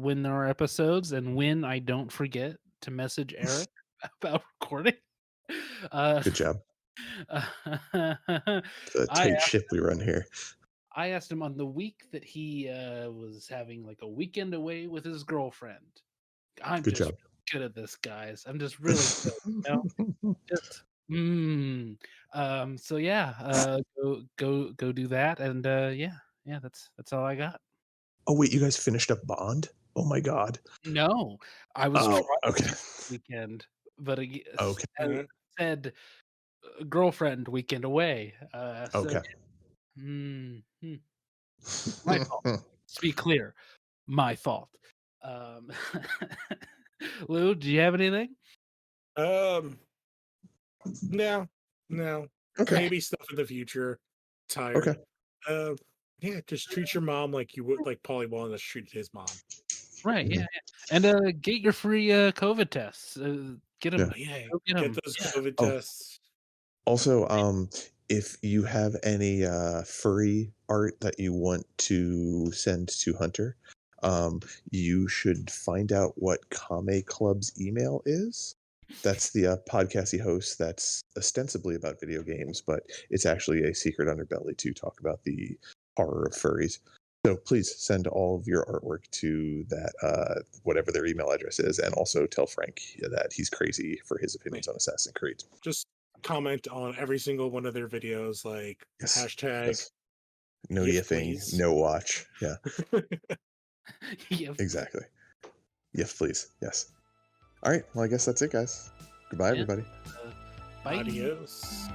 When there are episodes, and when I don't forget to message Eric about recording. Good job. The I tight ship we run here. I asked him on the week that he was having like a weekend away with his girlfriend. I'm Good just job. good at this, guys. I'm just really good. You know? Just so yeah, go do that, and yeah, that's all I got. Oh wait, you guys finished up Bond? Oh my god. No, I was okay. this weekend, but Okay. as said girlfriend weekend away. Okay. My fault. To be clear, my fault. Lou, do you have anything? No. Okay. Maybe stuff in the future. Tired. Okay. Yeah, just treat your mom like you would, like Paulie Walnuts treated his mom. Right. Yeah. And get your free COVID tests. Get them. Yeah. Get those COVID tests. Also, if you have any furry art that you want to send to Hunter, you should find out what Kame Club's email is. That's the podcast he hosts that's ostensibly about video games, but it's actually a secret underbelly to talk about the horror of furries. So please send all of your artwork to that, whatever their email address is, and also tell Frank that he's crazy for his opinions on Assassin's Creed. Just comment on every single one of their videos, like hashtag no yiffing, no watch. Yeah. Exactly. Yes, please. Yes. All right. Well, I guess that's it, guys. Goodbye, everybody. Bye. Adios.